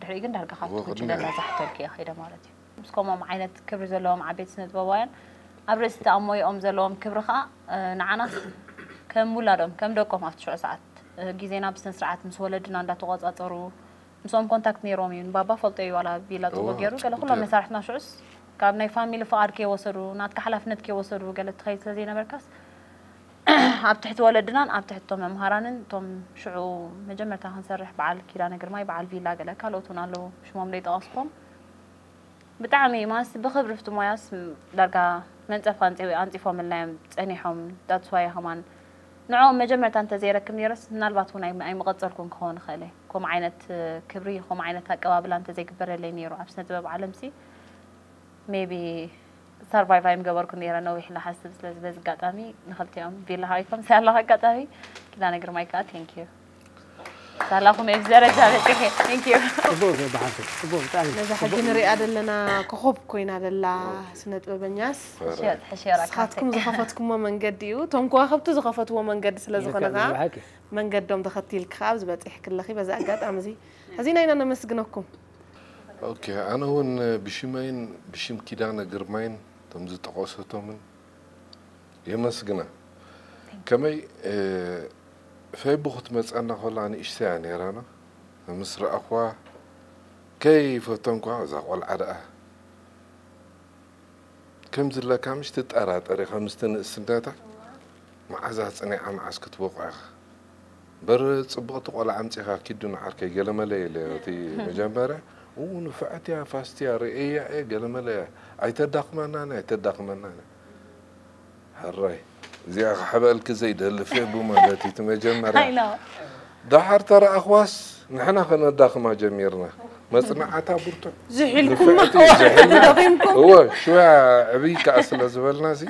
دحري قن درجة خاطر كذا لا زحتك يا خير مالتي بس كم عينة كبر زلهم عبيت سند باباين أبرز تأموي أم زلهم كبرخاء نعنا كم ولادهم كم دوكم أفتش ساعات جيزينا بس نسرعت مسولدنا عند توغز أطرو مسوم كونتاكت نيرومين بابا فلتي ولا بيلا توغيرو قال كلهم مسارحنا شوس كابناي فاميلي فار كي وصلوا ناتك حلفنت كي وصلوا قالت تخيل زينا مركز أبتحت ولدنا أبتحت توم مهرانن توم شعو مجمرتها هنسرح بعال كيرانا قرماي بعال فيلا قال كالوتونا له شو ممريت أصفهم بتعمي ماس بخبرفتو ماس درجة من تفانتي أنتي فهم اللام تأنيهم داتسواي همان نعم مجمرت أنت زيرك ميرس نالبات هنا أي مغطر كون كون خالي كم عينة كبري كم عينة قوابل أنت زي كبر اللي نيرو أبسنا تباب عالمسي maybe survive أيام قبر كون نيرا نوي حلا حسب بس قطامي نخلت يوم بيلا هايكم سهلا قطامي كده أنا قرمايكا thank you سهلاكم إفزارة جابتك thank you تبوه بعد تعال نزا حجين رئاد لنا كخوب كوين هذا لا سنة ببنياس حشيرك سخاتكم زخفتكم ومن قديو توم كوا خبتو زخفت ومن قد سلازخنا من قدهم دخلتي الكخابز بتحكي لخي بزاقات أمزي هزينا إننا مسجنكم اوكي انا هون بشيمين بشيم كيدانا قرمين تمزي تقوسته من يمسجنا كمي في بخت مسألة خلا أنا إيش ثاني رانا مصر أخوة كيف تنقع زغول عرقة كم زلا كامش تتقرأ تاريخ 5 سنين مع زات أنا عم عسكت بوقع بر صبغت ولا عمتها كيدون عركي قال ملي تي مجمرة ونفعتها فاستيا رئية قال ملي أي تدقمنا أنا تدقمنا أنا هالراي زي حبل كزيد اللي في بوما التي تمجمرة دحر ترى أخواس نحنا خلنا داخل جميرنا مصنعتها برتو زحلكم هو شو عبيك أصل زبالنا زي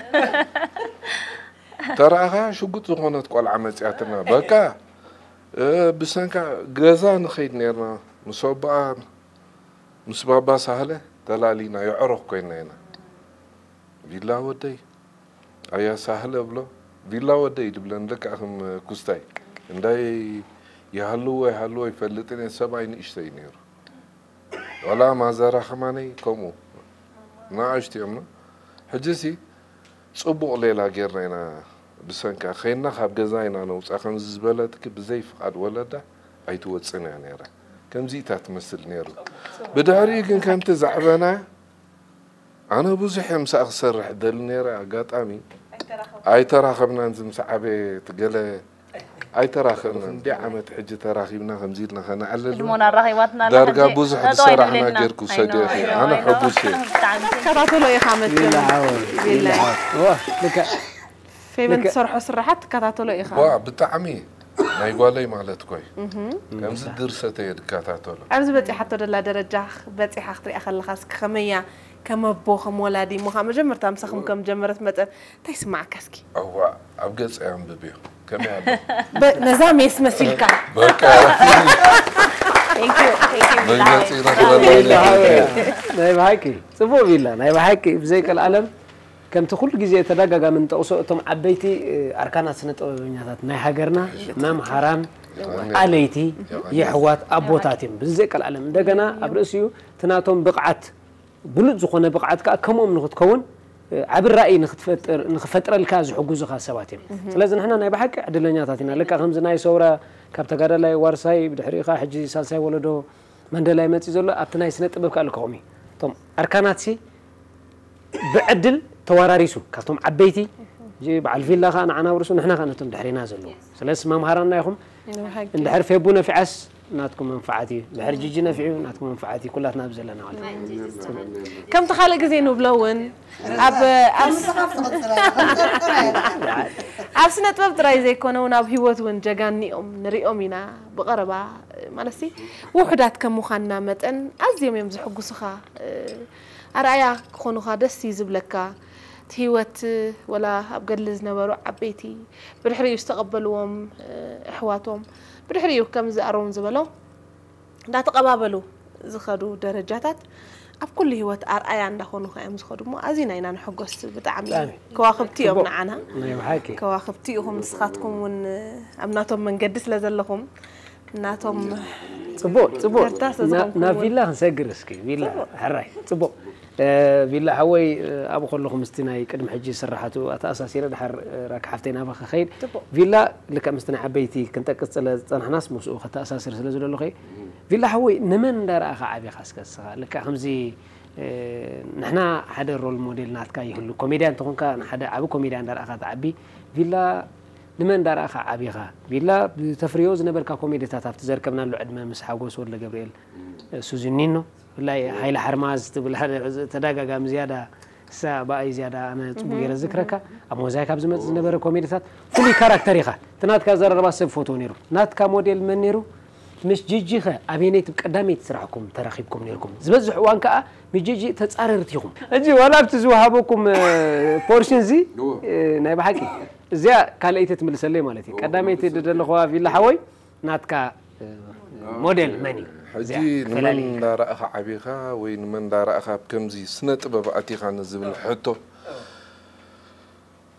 ترى أخا شو قلت هون تقول عملتنا بكا بسنكا جزا نخيد نيرنا مسبابا سهلة دلالينا يعرف كوينينا فيلا ودي أيا سهلة بلو فيلا ودي دبلن لك أخم كوستاي عندي يهلو يفلتني سبعين إشتي نير ولا ما زار خماني كومو ناقشتي أمنا حجسي صبوا ليلا غيرنا بسنكا خينا خاب جزاينا أنا وسأخن زبالتك بزي فقد ولده أيتوتصنع نيرا كم زيتها تمثل نيرو بداري كنت زعبنا أنا بوزح يمسأخ سرح دل نيرا قاطعمي أي تراخبنا نزم سعبي تقله أي تراخبنا دي عمت حج تراخيبنا خمزيلنا خنا على المونا راهيواتنا درجة بوزح بصراحة غيركو صديقي أنا حبو شيء كتاتلو يا خامد بالله لك في بنت صرحو صرحت كتاتلو يا خامد وا بتعمي ناي قالي مالت كوي كم درسته يدكاتاتلو أمس بتي حتى دلا درجة بتي حختري أخل خاص خمية كم بوخم ولادي مخام جمرت أمسخم كم جمرت متى تسمع كاسكي هو أبجز أيام ببيو كم يعني نظام اسمه سلكا بكا ناي بحكي صبوا بالله ناي بحكي بزيك العالم كم تقول جزء تدقق من تقصتم عبيتي أركانات سنة أوبنياتات ناي هاجرنا نام حرام عليتي يحوات أبوتاتهم بزيك العالم دقنا أبرسيو تناتهم بقعت بلد زخونة بقعت كمهم نختكون عبر رأي نخفتر الكاز حجوز خاصواتهم لازم إحنا نبي حكي عدلنياتنا لك خمس ناي صورة كابتجار لا ورساي بدحريقة حجي سالساي ولده من دلاي متزول أبتناي سنة بك القومي طم أركاناتي بعدل تواراريسو كاتم عبيتي جيب على الفيلا خان عنا ورسون إحنا خانتهم دحرينا زلوا سلس ما مهارنا ياهم إن دحر في أبونا في عس ناتكم منفعتي دحر جيجنا في عيون ناتكم منفعتي كلها تنابز لنا كم تخلق زينو بلون عبسنا طبب تراي زي كونونا بهيوت ونجاني نريؤمنا بقربة مالسي وحدات كم مخنا متن أزيم يمزحوا قصخا أرأيا كونو خادسي زبلكا تهيوت ولا أبقلز نبرو عبيتي برحريو استقبلوهم إحواتهم برحريو كم زأرون زبلو لا تقبابلو زخدو درجاتات أب كل هيوت أرأيا عند خونو خايم زخدو مو أزينا إنا نحقوس بتعمل كواخبتي أمنا عنها كواخبتي هم نسخاتكم ون أمناتهم من قدس لزلهم ناتهم صبو نافيلا نسجرسكي فيلا حراي صبو فيلا حوي أبو خلهم استناي كلم حجي سرحته أتأساسي لدحر راك حفتين أبغى خير فيلا لك مستنى عبيتي كنت قصة أنا ناس مسؤول أتأساسي رسالة له خير فيلا حوي نمن دار أخا عبي خاص كسر لك خمزي نحنا حدا الرول موديل ناتكاي هلو كوميديان تكون كان حدا أبو كوميديان دار أخا تعبي فيلا نمن دار أخا عبي خا فيلا بتفريوز نبرك كوميدي تاتف تزركبنا له عدمه مسحاقوس ولا جبريل سوزنينو لا هاي حرماز تقول هذا تداقق زيادة سابا زيادة أنا تبغى ذكرك أما زايك أبز مت نبرة كوميديات كل كاركتريخة تنات كذا رباس فوتو نيرو نات كموديل من نيرو مش جيجي خا أبيني تقدمي تسرعكم تراخيبكم نيركم زبز حوان كأ مجيجي تتصاررتيهم أجي ولا بتزوهابكم بورشن زي نايب حكي زي كاليت تمل سليم مالتي قدامي تدل خوا في الحوي نات كا موديل ماني حجي من دار أخا عبيخا وين من دار أخا بكمزي سنة ببعتي خان الزبل حتو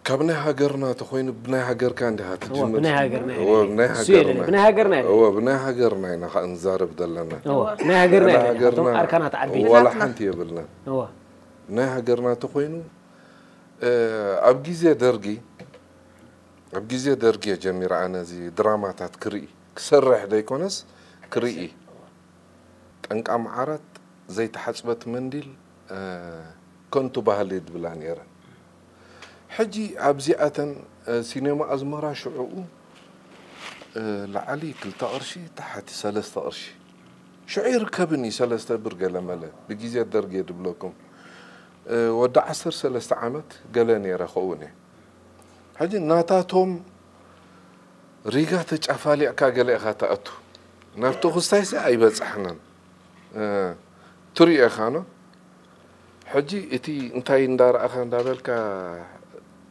كابني هاجرنا تخوين بني هاجر كان ده هتجمع بني هاجرنا هو بني هاجرنا هنا خان زارب دلنا هو بني هاجرنا أركانات عبيد ولا حنتي يبلنا هو بني هاجرنا تخوينو أبجيزي درجي جميل أنا زي دراما تذكري كسرح ديكونس كريئي أنك أم عرض زي تحسبت منديل كنت بهاليد بلانيرا حجي عبزيئة سينما أزمرا شعوء لعلي كلتا قرشي تحت 3 قرشي شعير كبني 3 برجل ملا بجيزة درجة دبلوكم ودع 13 عامت قالني رخوني هذه ناتاتهم ريقة تجعفالي أكاقلي أخاتأتو نفتو خستايسي أي بس احنا تري أخانو حجي إتي انتاي ندار أخان دابلك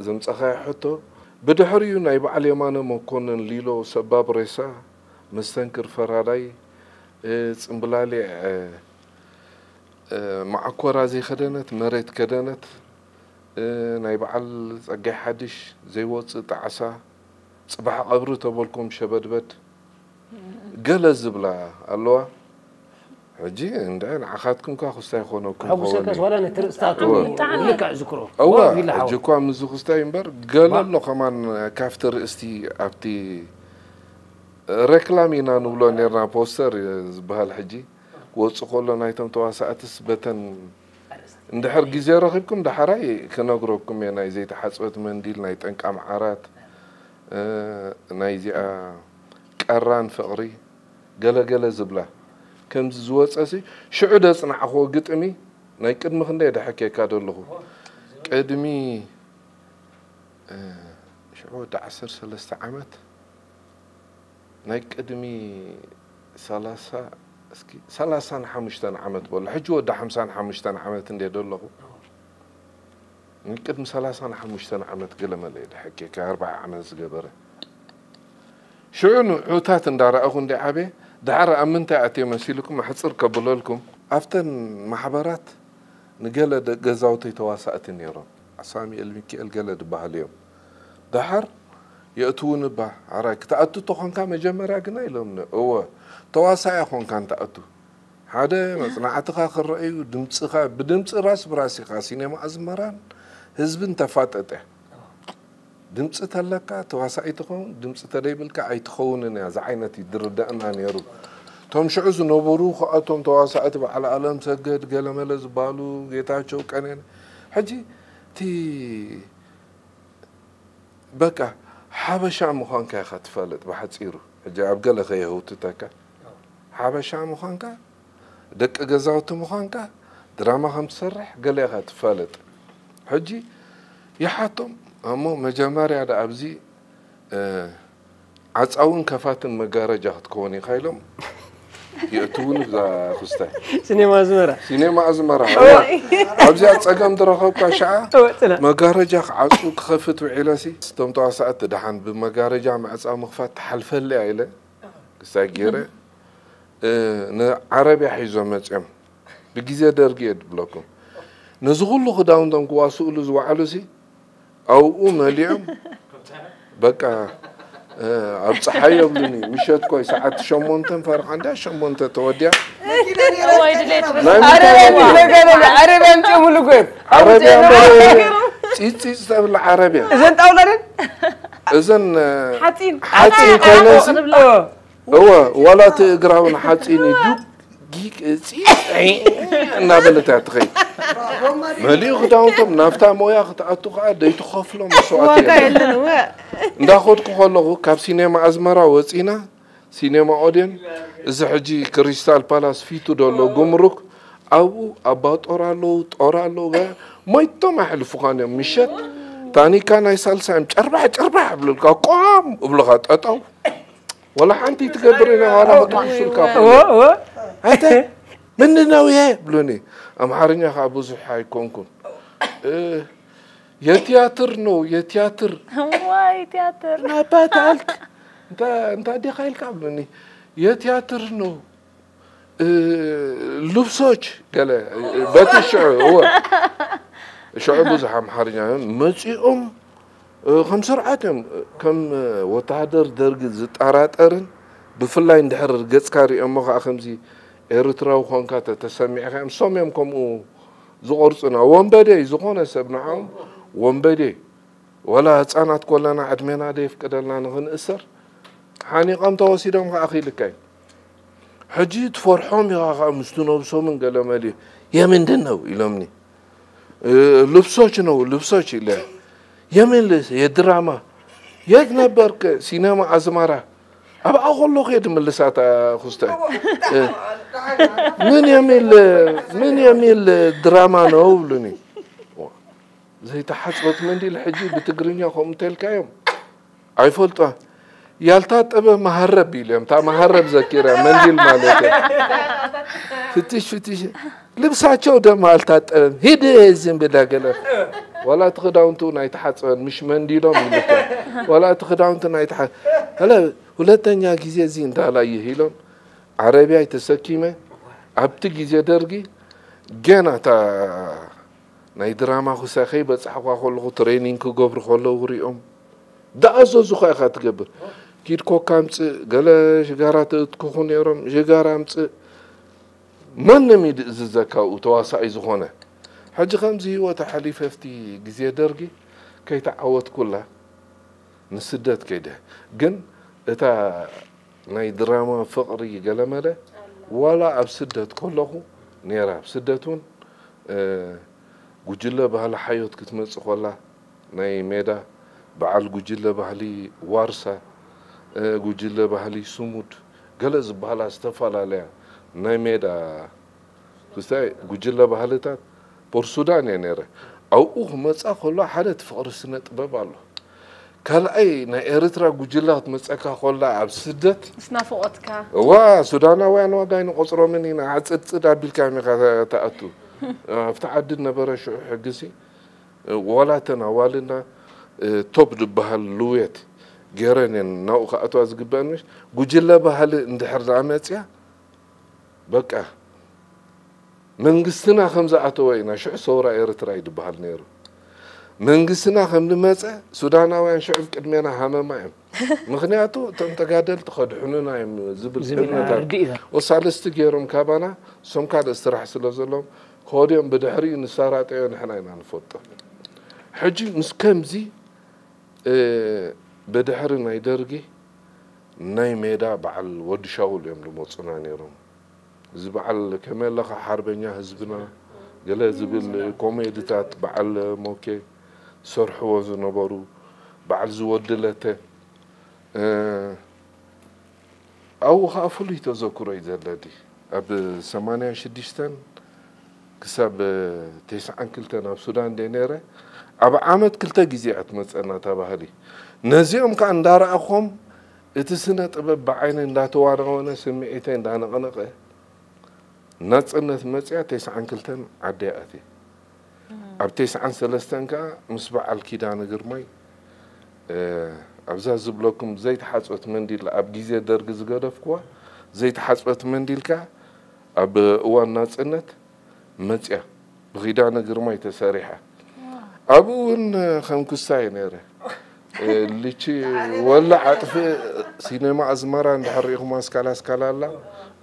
زمت أخاي حطو بدحريو نايب علي مانا مكون ليلو سباب ريسا مستنكر فراداي تنبلالي مع كورا زي خدنت مريت كدنت نايب على أجي حدش زي وص تعسا صباح قبر تبولكم شبدبد قال الزبلة الله حجي عندنا عخاتكم كاخستاي خونوكم أبو سكس ولا نترستاتو لك ذكره أوه جوكوا من زخستاي مبر قال له كمان كافتر استي أبتي ركلامينا نقولون نرنا بوستر بهالحجي وصقولنا نايتم تواسعات سبتن ندحر جزيرة رخيبكم دحراي كنقربكم يا ناي زي تحسبت منديل نايت أنك عمعرات ناي زي قران فقري قال زبلة كم زوج أسي شعود أصنع أخو قطمي ناي قدم خندي دحكي كادو له قدمي شعود 13 عامت ناي قدمي 35 عامت ولا حجو ودا 55 عامت ندي دولو نقدم 35 عامت قلم لي دحكي ك4 عامت زغبره شعون عوتات اندار اخو ندي عبي دعر امنتا اتي مسيلكم حصر كبلولكم افتن محبرات نقلد غزاوتي تواسات نيرو اسامي الميكيل قلد بهاليوم دحر يأتون با عراك تأتو تخون كام جمرة قنا لهم هو تواسع يخون كان تأتو هذا مثلا عتقا الرأي ودمتقا بدمت راس براسي خاسيني ما أزمران حزب تفاتته دمت تلقى تواسع يتخون دمت تريبلك أي تخون يا زعينتي دردنا نيرو توم شعوز نبورو خاتهم تواسعت على علم سجد قال ملز بالو يتاچو كانين حجي تي بقى حبشا مخانكا خاتفالت بحصيرو جاب قال خيه وتتاكا حبشا مخانكا دق غزاوت مخانكا دراما خم تسرح قال يا خاتفالت حجي يحاتم امو مجامري هذا ابزي عصاون كفاتن مغارجا تكوني خايلهم يأتون ذا خستاي سينما أزمرة أبزي أتسقم درخوك شعة مغارجا عصو خفت وعلاسي استمتع ساعات دحان بمغارجا مع عصا مخفات حلف اللي عيلة ساقيرة عربي حيزو مجم بجيزة درجيت بلوكم نزغلو خداون دم قواسو لزو علوسي أو اليوم بقى أبصحي يبلني مشيت كويس ساعات شمونتن فرق عندها شمونتن توديها عربي أنت ملوكين عربي تيجي تقول عربي إذن تقولين إذن حاتين كويس هو ولا تقرأون حاتين يدوب جيك نابلة تخيل مالي خداونتم نافتا مويا خطأتو قاعد يتخاف لهم سواتين نداخد كخلو كاب سينما أزمرا وصينا سينما أودين إذا حجي كريستال بالاس فيتو دولو جمرك أو أبات أورالو ما يتم حلف خانة مشت تاني كان يسال سام أربعة بلقى قام بلغات أتاو ولا حنتي تقبرنا ولا بتوصل الكافة هذا مننا وياه بلوني أم حرني خابو زحاي كونكم يا تياتر نو يا تياتر واي تياتر ما باتالك انت دي خايل كابلني يا تياتر نو لبسوش قال بات الشعب هو شعب زحام حرني مصيهم خمس سرعاتهم كم وتعدر درج زطاراترن بفلاي اندحر ገጽካሪ እሞኻ ከምዚ ኤርትራው ኾንካ ተሰሚዕኻ ሶምዮም ከምኡ ዝቆርጽና ወንበዴ ዝኾነ ሰብ ንዓም ወንበዴ ወላ ህፃናት ኮለና ዕድሜና ደይፍቀደልና ንኽንእሰር ሓኒቆም ተወሲዶም ከዓ ኺልካይ ሕጂ ትፈርሖም ኢኻ ከዓ ምስቱ ነብሶምን ገለመሊ የምንድን ነው ኢሎምኒ ልብሶች ኢለ የምን የድራማ የት ነበርክ ሲኔማ አዝመራ أبا أقول له خير من لسات خستي من يميل دراما نقولني زي تحسبت من دي الحجي بتقرنيا خم تلك يوم عيفولته يالتات أبا مهرب بيلهم تا مهرب ذكيرة منديل مالك فتش لبسات شو ده مالتات هيدا زين بدا كلا ولا تخدعونتو نايتحسبن مش منديلهم ملك ولا تخدعونتو نايتح هلا ولا تانيا جزء زين ده لا يهيلون عربية تسكيمة عبت جزء درجي جانا تا ناي دراما خساخي بس حقا خلقو ترينينج كجبر خلقو وريهم ده أزوز خا تجبر كيد كو كامس قال شجارات تكون يرم شجارامس من نميد الزكاة وتواصع يزخونه حاجة خمسة هو تحليف فتي جزء درجي كي تعود كلها نسدت كده جن إتا ناي دراما فقري قال ماله ولا أبسدت كله نيرا بسدتون جوجلا بهلا حيوت كتمس ولا ناي ميدا بعل جوجلا بهلي وارسا جوجلا بهلي سمود جلز بهلا استفال عليه ناي ميدا كستاي جوجلا بهلتات بورسودان ينيره أو مس أخلا حالة فقر السنة ببالله كلا أي نإيرترا جوجلات مسأكا خلا عبسدت سنافقتك سودانا وين وقاين قصروا مني عصت بالكامل تأتو افتعدنا برا شو حقسي ولا تناولنا توب بهاللويت جيران ناو خاطو ازغبانش جوجلا بهال اندحر زعمتيا بقى منغستنا خمسه اتوينا شو صوره ايرترا يدبهال نيرو منغستنا خم نمصه سوداناوያን شعب قدمنا حمامايم مخنياتو تنتقادل تخدحنا يم زبل وسالست جيرم كابانا سم كاد استراح سلازلهم خوديهم بدحري نسارات ايون حناينا نفوت حجي مسكمزي بدحري ناي درجي ناي ميدا بعل ود شاول يوم لموصنا نيرم زبعل كمال لخ حربنيا حزبنا قال زبل كوميديتات بعل موكي سرحوا زنبرو بعل زودلته او خافلي تذكر يزلدي اب 86 كسب 9 كلتنا بسودان دينيره ابا عامت كلتا غزيات مصنا تباهلي نزيهم كان دارأخم اتسنه طبب بعين انداتوارونه سمعيته اندانقنقه نصنت مصيا 9 كلتن عدياتي اب 9 3 كا مسبع الكيدان غرمي ابزاز بلوكم زيت حصوت منديل اب غزي درغ زغدفكوا زيت حصوت منديل كا اب وان نصنت مصيا بغيدان غرمي تسريحه ابون خمكساي نيره ليشي ولا عطف سينما ازمرا ندحريكم اسكالا لا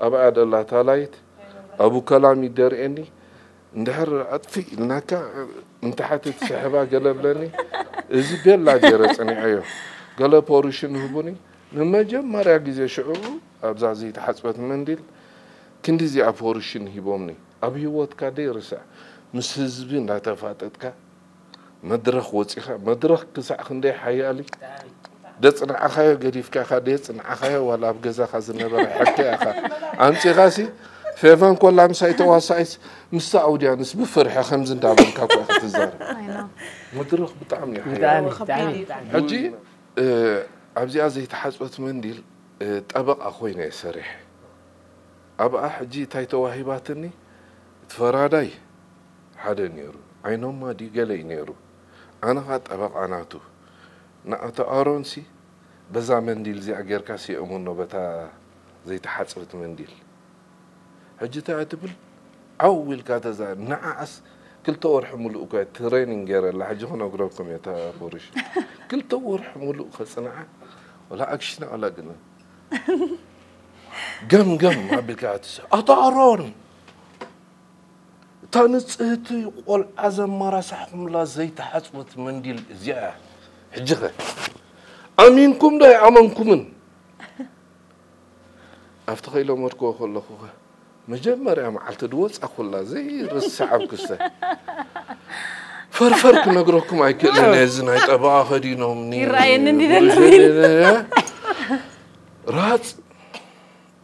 ابا ادلا تالايت ابو كلام يدرئني ندحر اطفي لناكا انت حتى تسحبا قلبلني ازي بيلا جرصني ايو قال بورشن هبوني لمجمريا غزي شعور ابزازي تحصبت منديل كندزي ابورشن هبومني ابي وات كاديرسا مس حزبي ناتفاتتكا مدرخ وصيخه مدرخ كسع خندي حيالي دصنا اخايا غديفكا خديصنا اخايا ولا بغزا خزنبر حكي اخا انت غاسي فيفان كلام سايتو واسايس مسعوديا نس بفرحه خمز ندابن كاكو اختزار مدرخ بطعم يا حي حجي ابزي ازي تحصبت منديل طبق اخوينا يسرح ابا حجي تايتو واهباتني تفراداي حدا نيرو عينهم ما دي قالي نيرو انا هات طبق اناتو ناتا ارونسي بزا منديل زي اجر كاسي امونو بتا زي تحصبت منديل حجتها تبل اول كاتزا نعس كل تور حملو كا تريننج غير لا حاجه هنا غروكم يا تفورش كل تور حملو خصنعه ولا اكشن ولا قنا قم بالكاتس اطارون تنصت يقول ازم مراسحكم لا زي تحصبت منديل زيا حجخه امينكم ده امنكم افتخيلو مركو خلخو مجمريا معلت دوص اخولا زي رسعب كسه فرفرك نغركم ايكلنا زنا يطبا خدينهم ني يراين ندي رات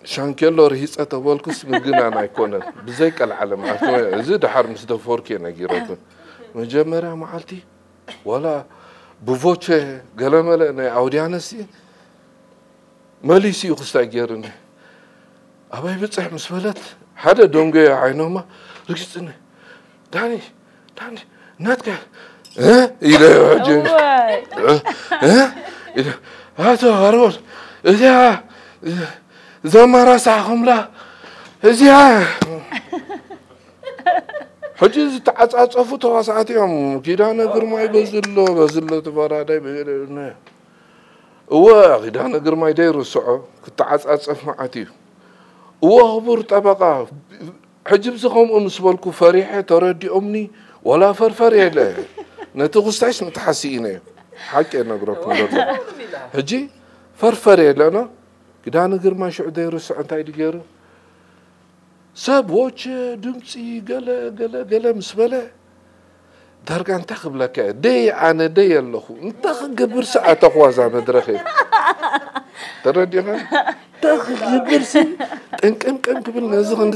شانكيلو رهيصة تبولكس مجنان أيكونن بزيك العالم عارفة زيد حرمس دفوركي نجيركم مجمرة معلتي ولا بفوتشة قلمة أنا أوديانسي ماليسي خستاجرني أبي بتصح مسفلت حدا دونجي عينهما ركزتني داني ناتك إلى وجه إلى هاتو هرول إذا زما راسعهم لا إذا حجز تعصفوا تواصعاتهم كده أنا قرماي بزلو تفرادي بيرنا هو كده أنا قرماي دايرو السعو كنت عصف معاتي هو خبر طبقة حجب زخم أمسبالكو فريحة تردي أمني ولا فرفرية له نتغستعش نتحسينه حكي أنا قرأكم الله هجي فرفرية لنا كده أنا قرماي شو دايرو السعو انتاي ديجيرو ساب وجه دمسي قلا مسبلة درجة انت خبلك دي أنا دي اللخو انت قبر ساعة تخوازا مدرخي ترى دي غان تخبر ساعة انك قبل نزغ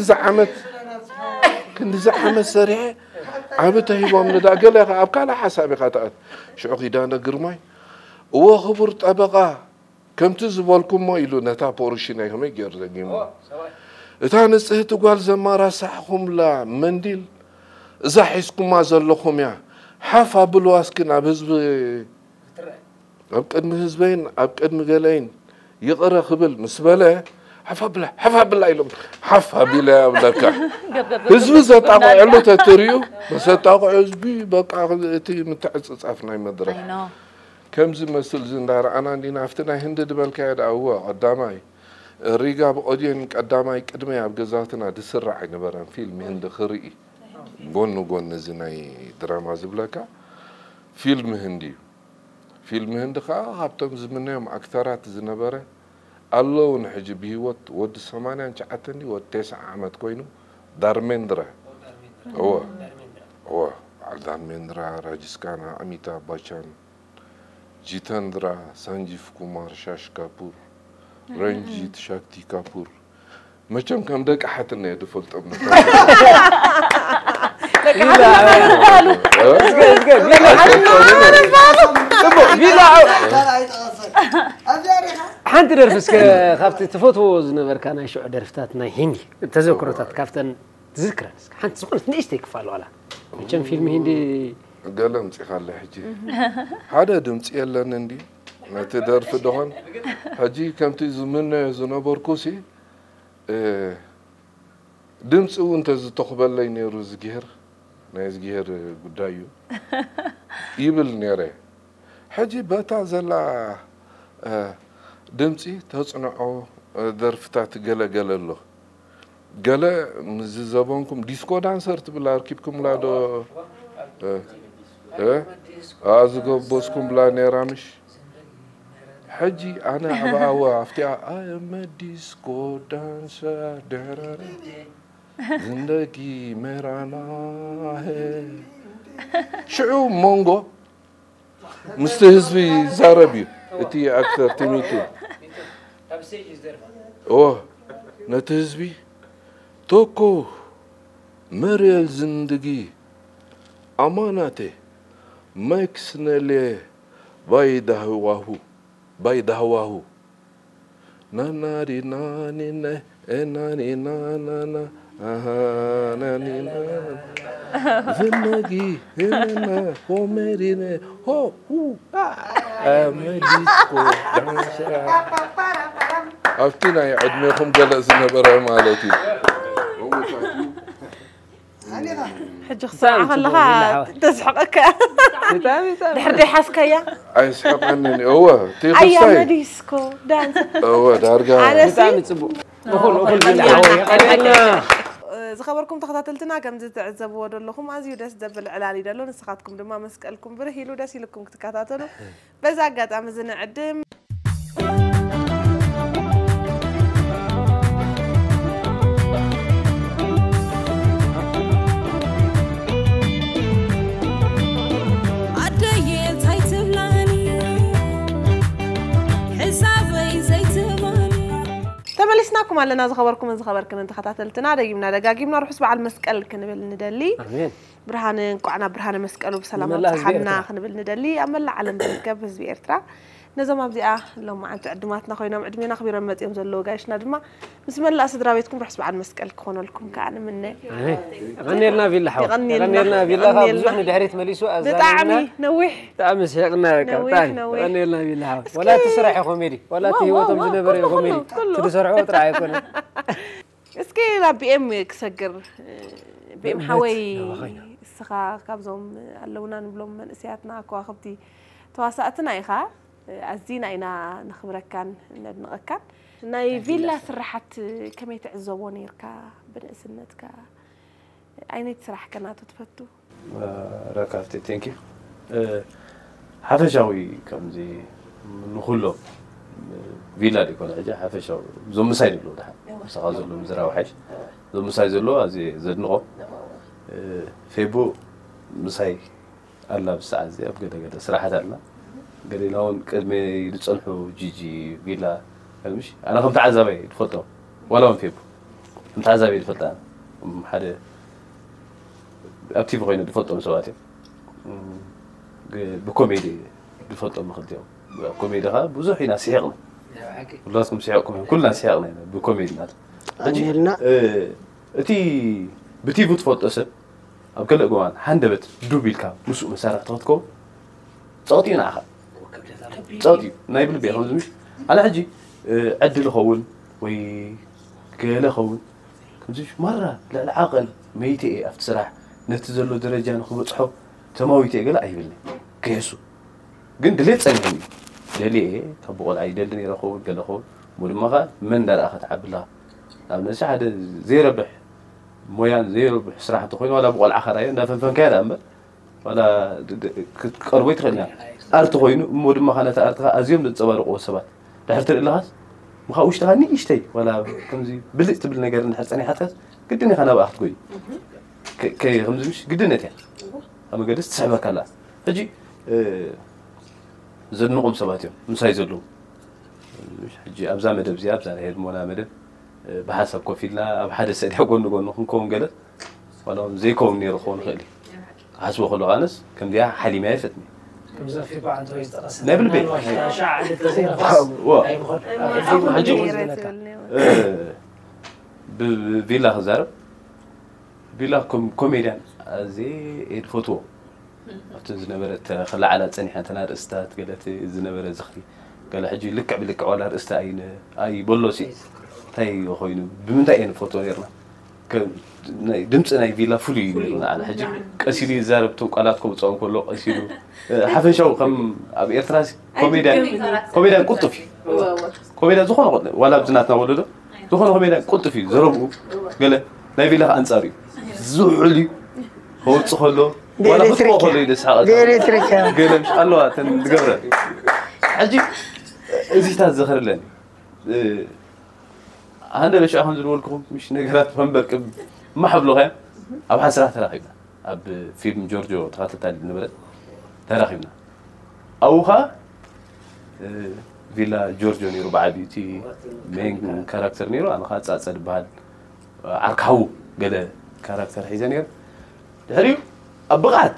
كن زعمت سريع عبته يبغى من دا قال لك أبقى على حسابي قطعت شو قيدانا قرماي هو خبرت أبقى كم تزبالكم ما يلو نتا بورشينا هم يجر زقيم إذا نسيت قال زمارة صحهم لا منديل زحيسكم ما زلكم يا حفا بالواسكن أبهزب أبقد مهزبين أبقد مقالين يقرأ قبل مسبلة حفا بالله يلوم حفا بالله أبلك هزب زتاقع علو تتريو بس زتاقع هزبي بقى تي متعصص عفنا مدرك كم زي مسل زندار أنا عندي نافتنا هند دبل كاد أو قدامي ريجا بأودين قدامي قدمي أبجزاتنا دسرع نبران فيلم هند خريقي قون زناي دراما زبلكا فيلم هند خا هابتم زمنهم أكثرات زنبرة الله ونحجب بيوت ود 8 انشعتني ود 9 عامات كوينو دارمندرا هو دارمندرا راجسكانا أميتاب باتشان جيتاندرا سانجيف كومار شاش كابور رنجيت شاكتي كابور ما كم دك حتى يدفلت ابن حنت درفس خافت تفوتو زنبر كان شو درفتاتنا هندي تذكرتات كافتن تذكر حنت سقلت نيش تكفال ولا كم فيلم هندي قالهم تخلى حجي هذا دمت يلا نندي ما تدرف دهون حجي كم تزمن زنبر كوسي دمت وانت تقبل لي نيروز جهر ناس جهر قدايو يبل نيره حجي بتا زلا دمتي تصنعوا درفتات قلا له قلا مززبونكم ديسكو دانسر تبلا ركبكم لا دو ازغو بوسكم بلا نيرامش حجي انا ابا افتي ام ديسكو دانسر دراري زندگي مرانا شعو مونغو مستهزبي زاربي اتي اكثر تيميتو نتهزبي توكو مريل زندگي اماناتي ماكس نلي بايده هواهو ناناري ناني ناني نانا ناني نانا زندگي هنا هو ميرينه هو مديسكو دانسا أفتنا يا عدميكم جلسنا برا مالتي حج خسارة خلها تسحقك دحردي حاسكيا أيسحق عني هو أي مديسكو دانسا هو دارجا زخبركم تخطاتلتنا كم تعذبوا دلكم أزيو داس دبل علالي دلو نسخاتكم دما مسكالكم برهيلو داس يلكم تكاتاتلو بزاقات عمزن عدم عدايل تايتبلاني حسابي زي تباني كم على خبركم من خبركم أنت خطاتلتنا دقيمنا دقاقيمنا نروح سبع المسكال كنبل ندلي آمين برهان قعنا برهان مسكالو بسلامة صحنا كنبل ندلي أما العالم بركب حزب إرترا نزم أبدأ لو ما أنت عدماتنا خوينا معدمينا خبيرا مت يوم زلوا جايشنا دما بسم الله أسدرا بيتكم رح سبع المسكال كون لكم كأنا منه غني لنا في اللحظة غني لنا في اللحظة بزحنا دحريت مليسو بطعمي نوح تعمس شيقنا كتاني غني لنا في اللحظة ولا تسرح يا خميري ولا تهوتم جنبر يا خميري تسرحوا وترعى يكون اسكي لا بي ام كسجر بي ام حوي السخا كابزوم اللونا نبلوم من اسياتنا كواخبتي تواصاتنا إخا أزينا إنا نخبرك كان ندنقك ناي فيلا سرحت كم يتعزوون يركا بنقسنتك أين تسرح كنا تتفتو ركعتي تانكي حفشاوي كم زي نخلو فيلا دي كل حاجة حفشاوي زوم مسايد له ده سغازو له مزرعة وحش زوم مسايد له زي زدنقو فيبو مساي الله بساعة زي أبغى ده سرحت لنا قال لون كلمة يتصلحوا جيجي فيلا مش أنا كنت عزبي الفوتو ولا من فيبو كنت عزبي الفوتو حدا أكتيف غير الفوتو مسواتي بكوميدي الفوتو مخديهم كوميدي ها بزوج ناس يعقنا لازم سيعقكم كل ناس يعقنا بكوميدي ناس أجيلنا أتي بتيفوت فوتو أسد أو كل أجوان حندبت دوبيلكا مسوق مسارع تغطكو صوتي ناخذ صوتي نايب البيت هم زمش أنا حجي عدل خون وي كلا خون كمزيش مرة لا العقل ميتي أفتسرح نتزلوا درجة نخبط صحب تماويتي قال أي بالله كيسو قلت ليه تسألني دليل كبقول عيد دلني رخون قال خون مولمها من دار أخذ عبلا أنا ساعد زي ربح مويان زي ربح صراحة تخوين ولا بقول عخرية نفهم كذا أما ولا قربيت خلنا أرتخوين مولمها أنا تأرتها أزيم لتصبر قوسبات دحرت الإلهاس مخاوش تغني إشتي ولا كمزي بلت تبلنا قال نحس حتى قدني خنا بأخذ قوي كي خمس مش قدنا تيا أما قدست سحبك الله تجي زدنا قوم سباتيهم مساي زلوا مش حجي أبزا مدب زي أبزا هيد مونا مدب بحسب كوفيلنا بحدث سيد حقول نكون قلت ولا زي كون نيرخون خلي حسب خلو غانس كم ديها حليمة يفتني في بعض ويسترس نبل بيت شاعة لتزير بفيلا خزارب فيلا كوميديان زي الفوتو زنبرت خلى على تسنيحة تنار استات قالت زنبرت زخري قال حجي لك بلك على استا اي بولوسي تاي خوينو بمنتاين الفوتو نيرنا دمصنا فيلا فولي نيرنا على حجي قسيلي زاربتو قالاتكم تصون كله قسيلو حفشاو كم اب ارتراس كوميديان قطفي كوميديان زخون ولا بزناتنا ولدو زخون كوميديان قطفي زربو قال لا فيلا انصاري زحلي هو تصخلو ولا بتروح خلي يدسحق بيريتريكا قال مش الله تنقبر عجيب ازي تذكر لنا هذا باش اخذ لكم مش نقرات فنبرك ما حبلوها اب حسرات تراخيبنا اب فيلم جورجو تقاتلت النبرت تراخيبنا اوها فيلا جورجو نيرو بعبيتي مين كاركتر نيرو انا خاص اصد بهال عركاو قال كاركتر حيزنير دحريو بقعت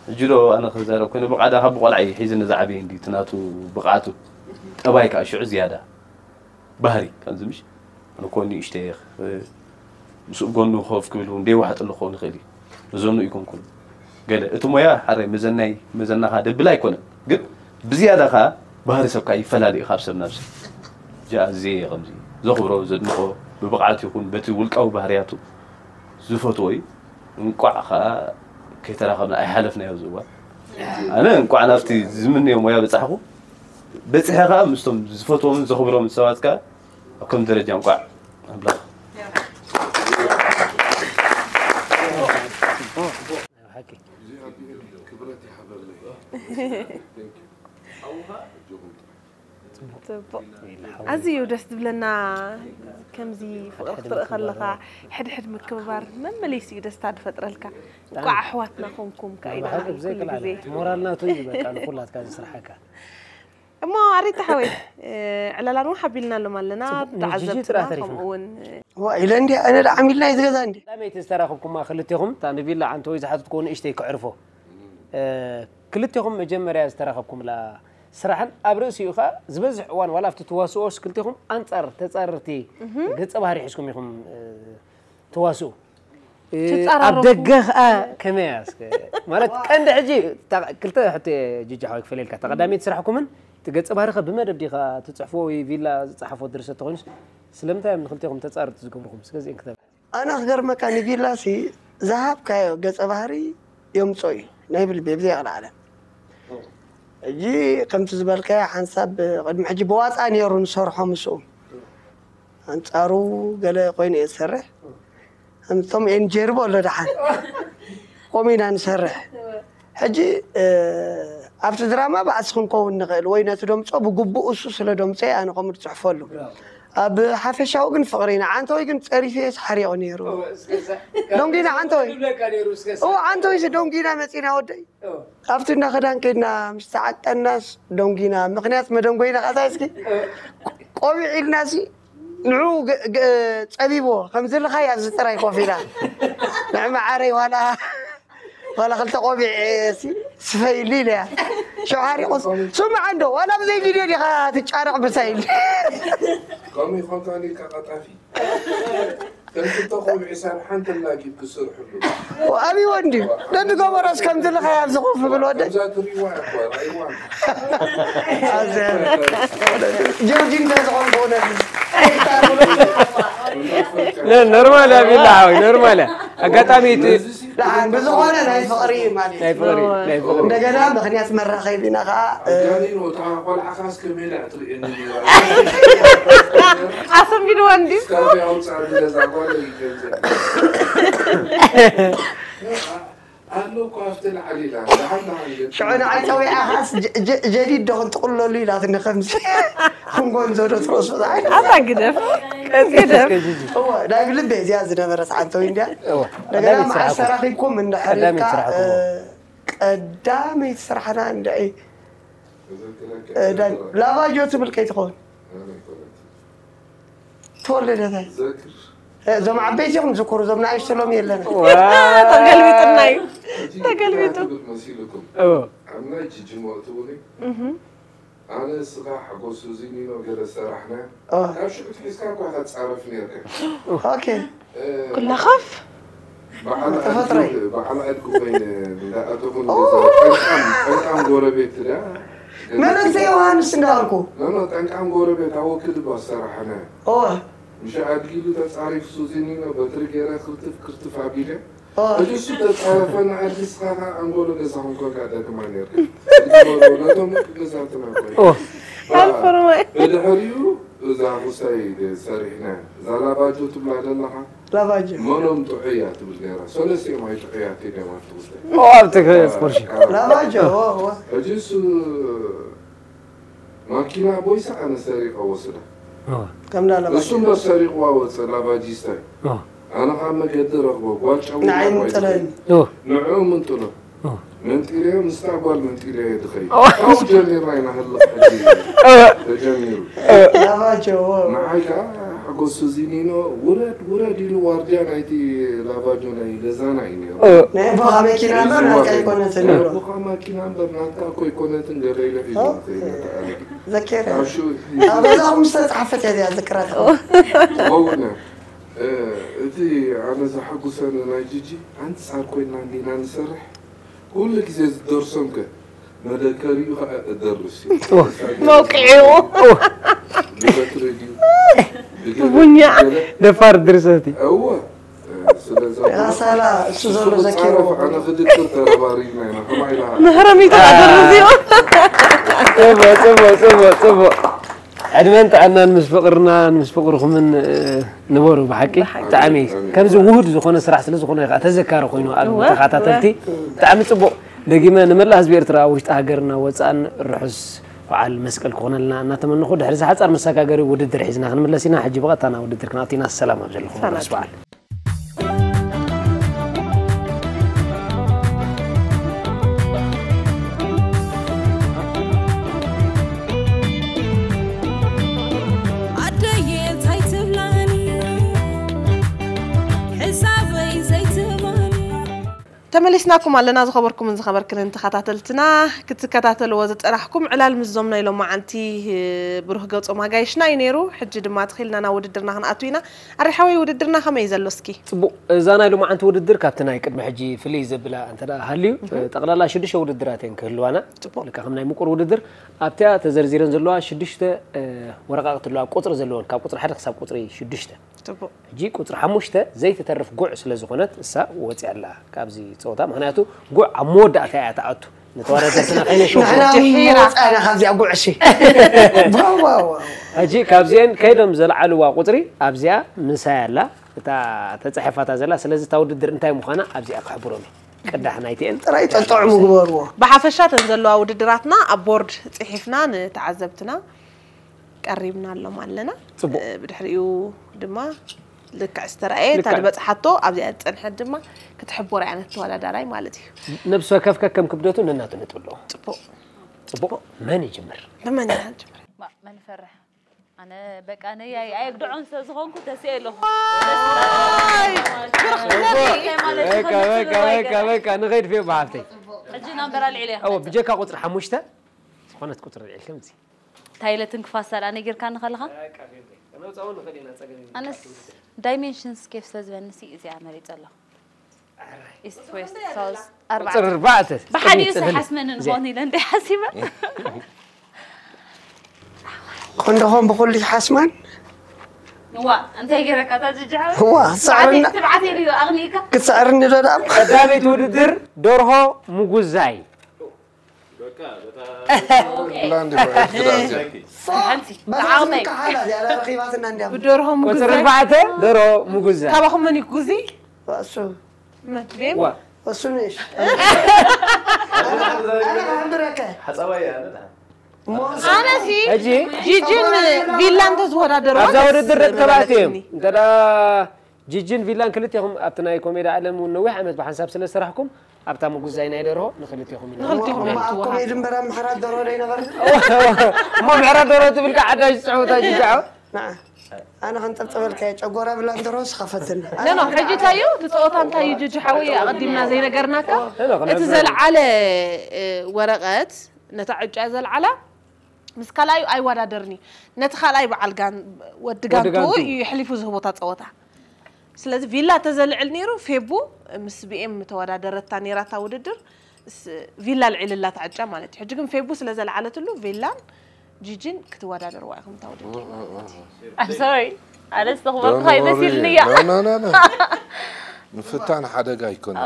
جلو أنا خزارة كنا بقعد أخذ قلعي حيزن زعبي عندي تناتو بقعته أبايك أشعر زيادة بهري كان زمش أنا كوني إشتيخ مسوق قلنا خوف كلهم دي واحد اللي خون خلي بزونو يكون كل قال أنتم يا حري مزنا هذا بلا يكون قل بزيادة خا بهري سبكاي فلالي خاف سب نفسي جاء زي غمزي زخبرو زدنقو ببقعته يكون بتي ولك أو بهرياته زفتوي نقع خا كي تراخبنا أي حلفنا يا زوا أنا نقع نفتي زمني يوم ويا بتصحوا بتصحى مستم زفتوا من زخبروا من سواتك كم درجة نقع بلا أزيو دست بلنا كم زي فقر خلقة حد مكبر ما مليسي دست هاد فترة لك قاع حواتنا خومكم كأيضا زي كل عام مورالنا توي بقى على كلها كذا صراحة ما عريت حوي على مو حبيلنا له مالنا تعذبتنا خمون وإلى أنا عامل لا يتغذى عندي لا ميتستراخبكم ما خلتيهم تاني فيلا عن تويز حتى تكون إيشتي كعرفه كلتيهم مجمرة استراخبكم لا صراحة أبرز يوخا زبز وان ولا فتتواسوش كلتيهم أنصر تصرتي قصة بهاري حسكم يخم تواسو أبدقه كمياس مالت كند حجي كلتا حتى جيجي حوالك في ليلك تقدامي تسرحكم من تقص بهاري بما دبديخا تصحفوا فيلا تصحفوا درسة تغنش سلمتها من خلتيهم تصرت تزقبركم سكزي كتاب أنا غير مكان فيلا سي ذهب كايو قص بهاري يوم صوي نايبل بيبدي على العالم جي قمت زبالك حنساب قد محجي بواص أنا يرون صرحهم مسؤول أنتارو قال قوين يسرح أنتم ينجربوا ولا دحين قومين نسرح حجي أبت دراما بعد سخن كون نقل وين تدوم صوب وجبوا أسس لدوم سي أنا قمت تحفله أب حفشة وجن فقرينا عنتوي كنت تعرفي حري عنيرو دوم جينا عنتوي أو عنتوي سدوم جينا مسينا ودي أبت نخدان كنا مستعد الناس دوم جينا مقناس ما دوم جينا أساسي قوي الناسي نعو أبيبو خمس الخيال ستراي كوفيلا نعم عاري ولا خلت قوي سفيلي له شو عاري قص ثم عنده ولا بزي فيديو دي تشارع بسيل قومي خلطاني كقطافي كنت تقوم عسان حنت اللاقي بكسر حلو وأبي وندي لأن قوم راس كم تل خيال زقوف بالواد جات ريوان ريوان جوجين تزعم بونا لا نورمال يا بالله نورمال أقطعمي لا بزغونا لا فقري مالي لا فقري دجنا بخنيات مرة خيبنا خا جاني وتعقل عخاس كميل عطري إني عصم بين واندي كافي أو صار لزعقل يجلس أهلو كافت العليلة شعنا عيسوي أخاس جديد دخل تقول له لي لازم نخمس خنقون زود تروس ضاي أنا قدف هو لا يقول لي زيادة نبرس عن توين ده لكن مع الصراحة يكون من حريقة قدامي الصراحة عند إيه لا ما جوت بالكيت خون تولد هذا زم عبيتهم ذكروا زم نعيش سلام يلنا تقلبي تناي تقلبي تن مسيلكم عمنا يجي موتوني أنا صراحة حقو سوزيني وقال سرحنا كيف شو بتحس كأنك واحد تعرفني أوكي كلها خف بعد أدكو بين لا أتوقع أنت عم غربت لا ما نسي وان سنالكو لا أنت عم غربت هو كده بسرحنا مش عادي تعرف سوزيني وبترجع كرتف عبيلة أجلس تتعرفنا على الصراحة أنقول لك زعما كل قاعدة كمان يركب لا تمك نزعتنا كويس الفرماي بدحريو زعما سعيد سريحنا زعما باجو تبلع لنا لا باجو منهم تعيات بالغيرة سلسي ما يتعياتي كمان توصل أبتك فرشي لا باجو هو أجلس ماكينة بويسة أنا سريق وصله كم لا باجو السمر سريق وصل لا باجيستاي أنا عم أقدر أخبر والش أول نعم تلين نعم من طلب من تيري مستقبل من تيري دخيل أو جميل رأينا هلا جميل لا باجو معاك حقو سوزينينو ورد الوارديان عيتي لا باجو ناي لزانا عيني نعم بقى ماكينة ما كاي كنا تنور بقى ماكينة برناتا كوي كنا تنجري له في ذكرها هذا مستحفت هذه ذكرتها هونا دي أنا زحقو سنة نايجيجي عند صار كوينا عندنا نسرح كل كيس درسهم كه مدكاري أدرس موقعه بنيا دفار درستي أوه يا سلام سوزون ذكره أنا خدت تربارينا أنا كم عيلها مهرمي تقدر سبوا عدنا أنت عنا نمسفقركم من نبورو بحكي تعمي كان زوجود زخونة سرح سلسلة زخونة أتذكر خوينو أبو تخاطرتي تعمي سبوا دقيمة نمر هزبير ترى وش أهجرنا وتسأن الرحس وعلى مسكال خونا لنا نتمنى خد حرز حتى المساكا جري ودد رحزنا خلنا ملسينا حجي بقى أنا ودد ركنا أعطينا السلامة بجل خونا سبحان تملسناكم على زخبركم من زخبركن انت خاتلتنا كتكاتل وزت راحكم علال مزومنا يلو ما انتي بروح قوص ما جايشنا ينيرو حج دما تخيلنا وددرنا خناتوينا اريحوي وددرنا خمي زلوسكي صبو زانا يلو ما انت وددر كابتناي قدم حجي فلي زبلا انت هاليو تقلالا شدش وددراتين كهلوانا لك خمناي مقر وددر ابتيا تزرزيرن زلوا شدشته ورقاقت لو قطر زلون كاب قطر حد حساب قطري شدشته تبو جي قطر حمشته زيت تترف قع سلازخونت اسا وصي الله كابزي صوتا معناته قع عمود اتاعتو نتواردتنا خلينا نشوف جحيرة انا خابزي اقول عشي واو اجي كابزين كيدم زلعلوا قطري ابزيا مسايلا تا تصحفاتا زلا سلازي تاوددر انتاي مخانا ابزيا اخبرومي قداحنا ايتين رايت الطعم غبروا بحفشات نزلوا وددراتنا ابورد صحيفنا نتعذبتنا قريبنا لهم علنا بدحريو دما لك استرأيت هذا بتصحتو ابزي تصنحد دما كتحبوا رعنا التوالداراي مالتي نفسه كفكه كم كبدته نناتو نطلو طبو من يجمر بمن يجمر ما نفرح انا بقى انا يا يقدعون زغونكو تسيلو هيك انا غير في بعضتي اجي نمبر عليه او بجيكا قطر حموشته خونت قطر العيل كمتي تايلتن كفاسل انا غير كان خلخه انا تصاون خلينا تصغني انا دايمنشنز كيف سزبنسي ازي عملي صلاه ايست ويست ساوث أربعة بحديث حسمن نغوني لندي حسيبه كندهم بقول حسمان هو انت غيرك اتجعوا هو سعرنا تبعتي لي اغنيك كسعرني دام قدامي توددر دورهو مغزاي بلاندي بقى تعاوني بدورهم مغزاي أربعة دورو مغزاي تابعهم من يغزي واسو ما تبين واسونيش انا بركه حصوايا انا سي اجي جيجين فيلان تزورادروا ابزاور الدرت كباتيم انتدا جيجين فيلان كلتيهم ابتناي كوميدي عالم ونوح عمت بحساب سلا سراحكم ابتا مغزاينا يدرو نخليتيهم كوميدي مبرا محرات درو لي نبر ما محرات درو تبلك عداش صعوتا جيجاو نعم انا هنطبطبل كاي ጨጎራ ብላ እንደሮስ خفتنا لا حجي تايو تطوطان تايو جيجي حوي قدمنا زي نغرناكا اتزلعل ورقات نتعجع زلعله مسكالايو اي ودادرني نتخالاي بعلغان ودغانتو يحلفوا زهبوتا صوتا سلاذ فيلا تزلعل نيرو فيبو مس بي ام تودادرتا نيراتا وددر فيلا العللا تعجا مالتي حجكم فيبو سلازلعلتلو فيلان جيجين كتودادر وايكم تاوددر I'm sorry انا استغفرت هاي بس النيه لا مفتان حدا يكون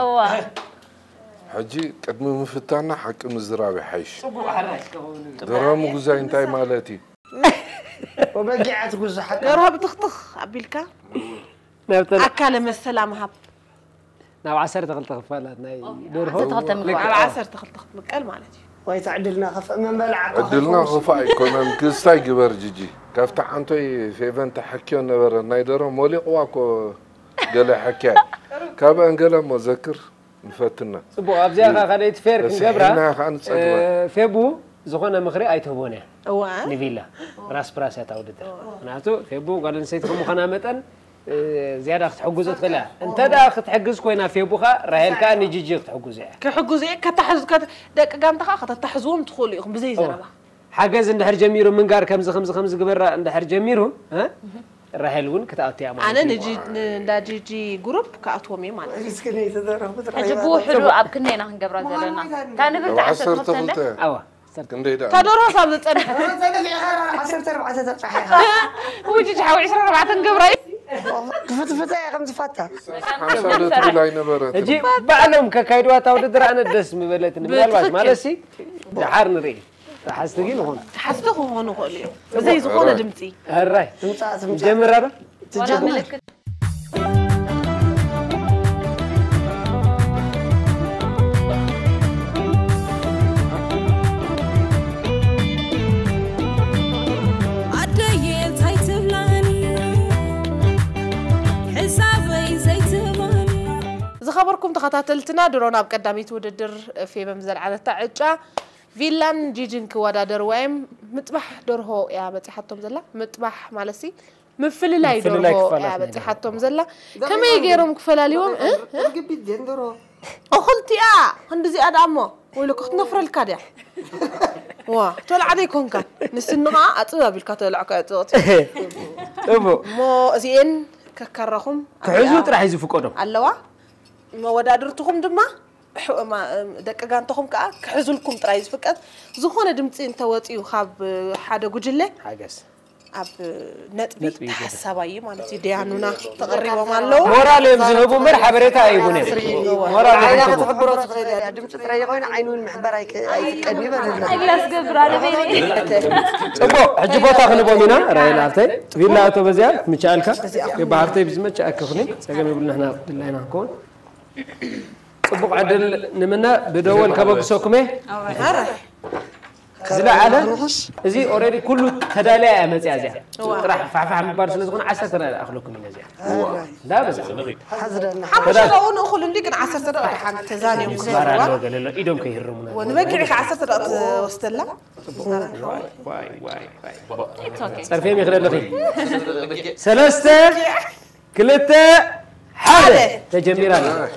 حجي قدم مفتانا حق مزراوي حيش درام غزاي انتاي مالتي وبقعت غزا حق درها بتخطخ عبيلكا اكل السلام هب ناو 10 تخلطخ فالات ناي دورهو على 10 تخلطخ مقال مالتي واي تعدلنا خف من بلع عدلنا خفا يكون كستاي جبر جيجي كافتا حنتي في ايفنت حكيو نبر ناي درو مولي قواكو قال حكاي كابا انقل مذكر نفتنا صبو ابزيا خديت فير كنغبرا فيبو زخونه مخري ايتهبونه نيفيلا راس براس يتاودد ناتو فيبو قال نسيتكم خنا متن زياده تحجزو تخلا انت دا تحجز كوينا فيبوخا راهل كان جيجي تحجزي كحجزي كتحز دق قامتخا كتحزوم تخوليكم بزي زربا حجز اندحر جميرو من غار كمز قبر اندحر جميرو ها راهلون كتاوتيا مالتي انا نجي نداجي جروب كاتومي مالتي مسكني تدرو اجبو حلو ابكنينا نغبرا زلنا تاني بنت 10 تخلطه اوا كنديدا تدورو صاب تصنح 10 4 تصحيح وجي حوي 10 4 نغبرا فتفتا يا خمس فتا حصلت لاي نبرت اجي بعلم ككايدوا تاوددر انا دس مبلت نبالواش مالسي دحار نري تحستقين هون تحستقوا هون خولي زي زخونه دمتي هراي جمرره تجمل زخبركم تخاتلتنا درونا بقدامي توددر في بمزل على تعجا فيلان جيجين كوادادر وايم مطبح درهو يا بتحطم زلا مطبح مالسي مفللاي درهو يا بتحطم زلا كما يغيرهم كفلاليوم قبي دندرو أخلتي هندزي أدامه ويلك نفر الكاديا وا طلع عليكم كان نسنها أتوه بالكاتل عكاتوت مو زين ككرهم كحزوت راح يزفقوا اللوا ما ودادرتكم دما ما دققانتكم كحزلكم طراي زفقت زخونه دمصي انتوطيو خاب حدا غجله حاجس اب نطبي حساباي مالتي ديانونا تقريبا مالو مورال يمزهبو مرحبا ريتا ايبوني مورال عينا تخبروا تخيل دمص طراي يقول عينون محبر اي قدي بلنا اجلاس قبر على بيني صبو حجبوتا خنبو مينا راي لابتي فيلا تو بزياد مشالكا يبارتي بزمچ اكخني سغم يقول نحنا بالله نكون صبق عدل نمنا بدول كبقسوكمه زلا على زي اوريدي كله تدالي امصيازيا راح فعفع مبار سلازكون 10 سنه اخلكم من زيا لا بس حزرنا حبشون اخل نديك 10 دقائق حق تزاني مزارع قال له ايدهم كيهرمونا ونبقعك 10 دقائق وستلا واي صرفي مخلل لخي ثلاثه كلته حاله تجميران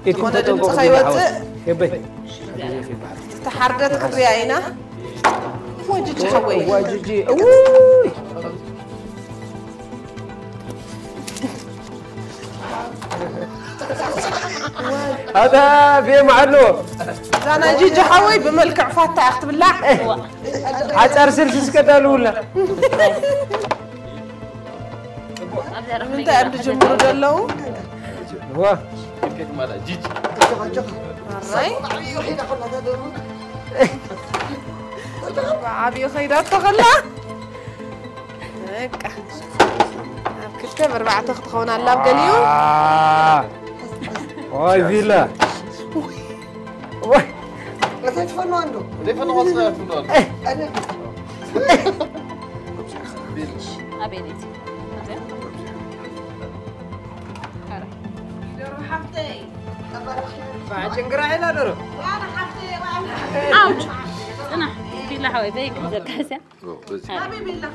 وانا دمت خيوت يبي تحردت كبرياينا واجي حوي واجي هذا في معلو انا جيجي حوي بملكع فاتح اخت بالله عصر سلسس كدالولا انت عند جمهور دلو هو كيف مالا جيجي عابي خيرات تغلى هيك كنت بربع تخطخون على بقليو واي فيلا واي لا تتفنوا عنده ليه فنو وصلنا فنو انا ابيني فاجنقرا الى درو اوت انا بالله حوي بيك زكاسه حبيبي الله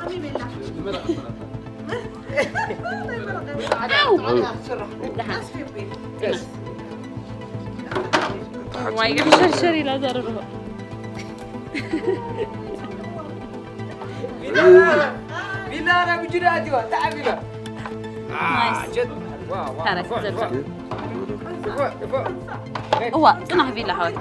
واي شرشري لا ضرره بلا انا بجرادي تعبيلا جد واو هو صنع بالله حوي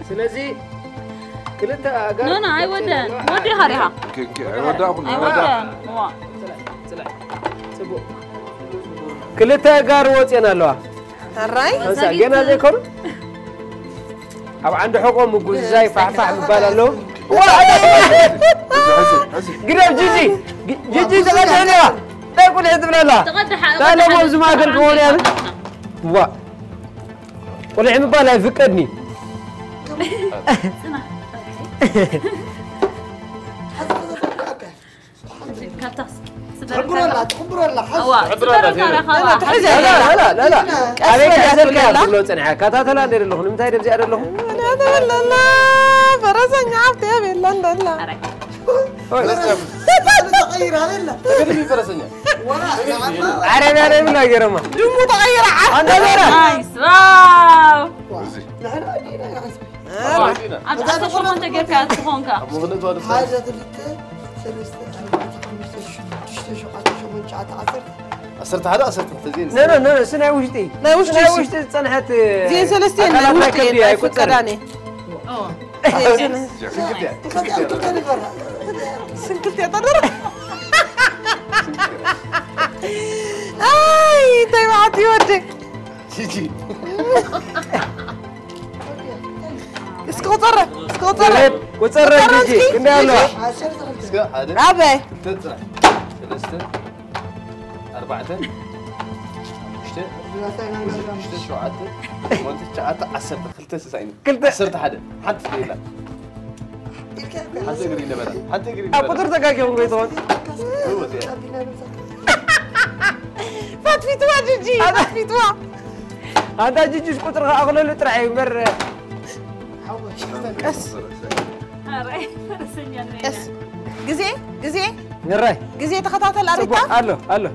سلازي كلتا اقار نو اي ودن ودي هاريها كلتا اقار وصينا لوا الراي هسا جنا زي كون اب عنده حقوق مغزاي فعفع مبالالو قرب جيجي تغدى تاكل عند بلا تغدى لا لا مو زما قال قول يا وا ولا عم بالا يفقدني تخبر ولا لا عليك حسب كيف لو صنعها كاتاتلا ندير لهم متى يدب زياده لهم لا فرسني عفت يا بالله لا تغير هذا تقدمي فرسنيا عربي لا يرمى دمو تغير عند غيره نايس واو عم تشوف انت كيف كانت تخونك حاجه أصرت هذا أصرت تزين لا سنة وجدي لا وجدي صنحت زين سلسلتين وجدي كنت كراني سنكلت يا طرر اي طيب عطي ودك جيجي اسكوتر جيجي كنا له رابع ثلاثة أربعة شتى شو عدت وانت شعات عسرت خلت ساين كلت عسرت حدا حد ليلا حد يقري لنا حد يقري لنا قدرت اقاك يوم قيتون هو زين فات في توا جيجي فات في توا هذا جيجي قدر اغلى اللي ترعي مر بس جزي نراي جزي تخطاطل أريتا الو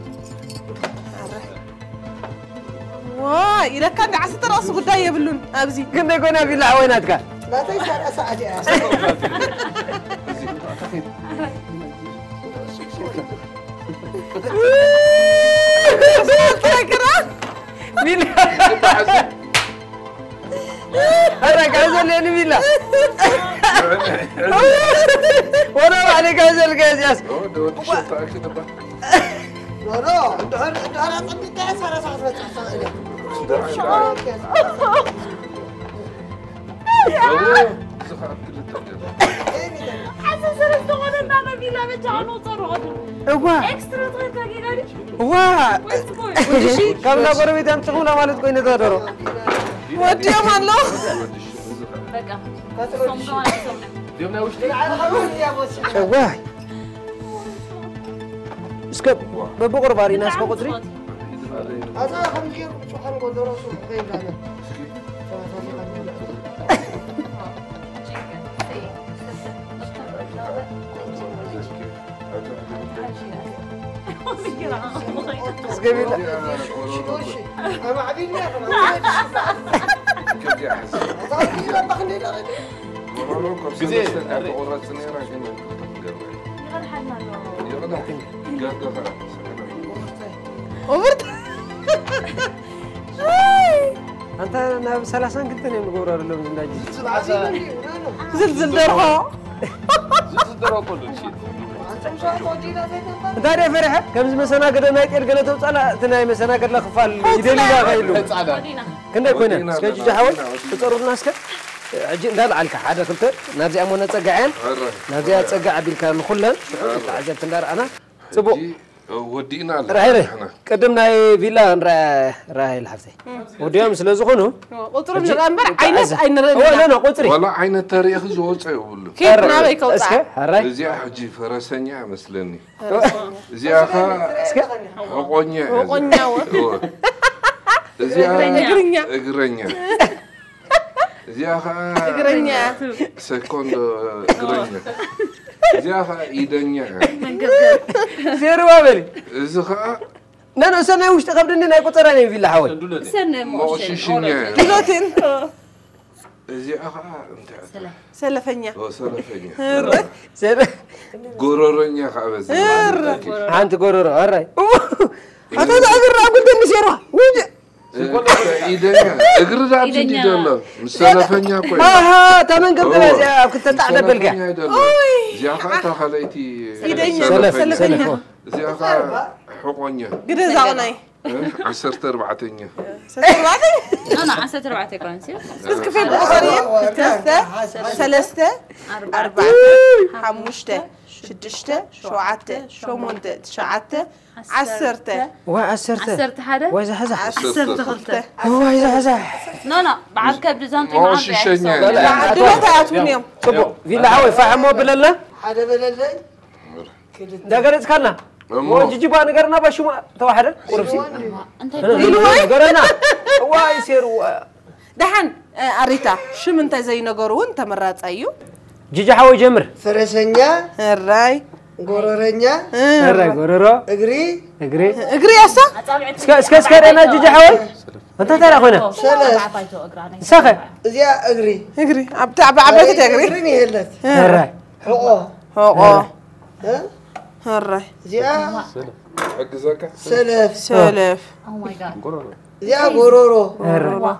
واي إذا كان عسى رأس قداي يبلون أبزي كنا يقولنا بالله ويناتك لا تيسر أسعد يا مين أنا كازل يعني مين وانا عليك كازل كازياس لا دهر أصدق كاسر أسعد كم نبر بيتام تقولنا مالت كوين تدرو ودي يوم الله شواي اسكب ببقر باري ناس بقدري هذا خمجير شو حنقول دراسو غير لنا اسكبي أنا عبيني أنت أنا سلاسان قلت لي نقول ولا من داجي زلزل درها داري فرحة كم مسنا قد ما يقدر قلته وصلا تناي مسنا قد لا خفال يدلي لا غيلو كنا كنا سكج جحول تصرف الناس كده عجين دال عليك حدا كنت نابزي أمونا تجعين نابزي أتجع بالكلام كلن عجبت ندار أنا سبو ودينا راهي قدمنا فيلا راهي الحفتي وديهم سلازخونو قطر من الأنبر عينت عين لا لا قطري ولا عين التاريخ زوج يقول كيف نابيك وصع هراي زي حجي فرسنيا مثلني زي أخا حقونيا زي أغرنيا زي أخا أغرنيا سكوند أغرنيا زي أخا إيدنيا سيرو بابلي زي أخا نانو سنة وش تقبلني ناي قطراني في الحول سنة موشيشينيا دلوتين زي أخا سلفنيا سلفنيا غورورنيا خابز أنت غورور هراي هذا أغر أقول تني سيروا وجه إيدنيا أغر ده أبسط يدله مسلفنيا كوي تمن قبل يا كنت تعرف بالك زي أخا تخليتي سلفنيا زي أخا حقونيا قد زاوناي 10 4 أنا 10 4 كونسي بس كيف بقرين 3 4 5 6 7 8 9 10 10 حدا وإذا حزح 10 خلطة وإذا حزح لا بعد كبد زانتي ما موشيشينيا دلوقتي أتونيهم شوفوا في العوي فهموا بالله هذا بلدي ده قريت كنا وجيجي بقى نقرنا بشو ما توحدة قربسي أنت قرنا واي يصير دحن أريتا شو من تزين نجارون تمرات أيو جيجي حاول جمر فرسنيا الراي غورورنيا الراي غورورو اجري اجري أسا سكا أنا جيجي حاول أنت ترى هنا سخة زيا اجري عبيت تجري اجريني هلت الراي هو الراي زيا حق سلف Oh my god زيا غورورو الراي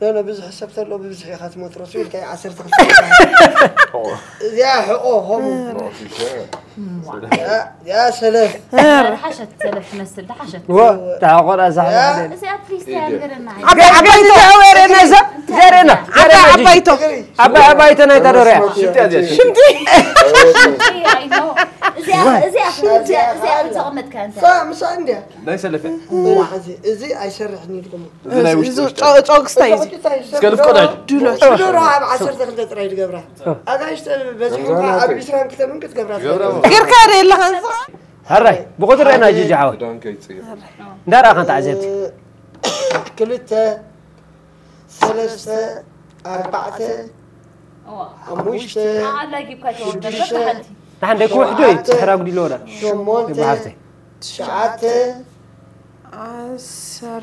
لا بزح حسبت له بزح خاتم رسول كاي 10 يا حقوهم يا سلف حشت سلف تمثل ده حشت تعال أزعل بس أبليس تعملنا عبايته أورينا زارنا عبايته عبايته أنا تدوري شمتي زي تغمد كانت فمش عندي لا يسلفه زي أيشرحني لكم زو تشوكستايز سكلف قدع دولار 10 دقيقة تريد قبره هذا يشتغل بزحمة أبي يسران كتير ممكن قبره غير كاري اللي هنص هراي بقدر أنا جيجي حاول دان كيتصير دار أخنت عزيزتي كلتا 3 4 أموشت لا يجيب كاتو نحن ديك وحدة تحرق دي لورا شمونت تسعة عشرة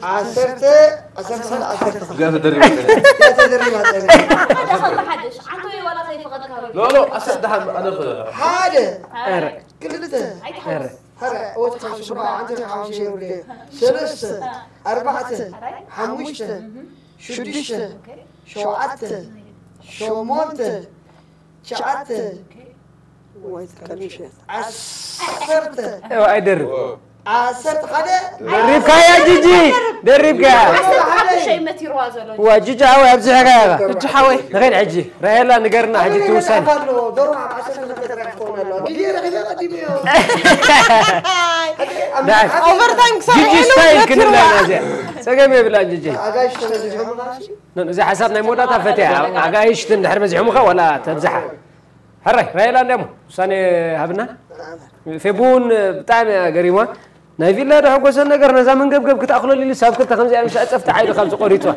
لا تدري لا تدري ما تدري ما حدش عنده ولا خايف غد كهرباء لا أسد أنا هذا كلته هذا وتخش شباب عندك حوالي شيء ولا ثلاثة أربعة خمسة شدشة شوعة شومونت تسعة عشرة ايوه ادرب عشرة هذا دربك يا جيجي دربك هذا شيء متي روازلو وجيجي حاوي ابزي حاجه جيجي حاوي غير عجي ريلا نقرنا حاجه توسان اوفر تايم جيجي ستايل كنا نازع سقمي بلا جيجي زي حسابنا مودات فتيها عقايش تنحر مزحمخه ولا تمزحها هري ريلا ندمو ساني هبنا فيبون بتاع قريمه نايفي لا ده حقوس النجار نزام من قبل كتأخلوا لي لسه كنت خمسة يعني مش أتفت عيد خمسة قريتوا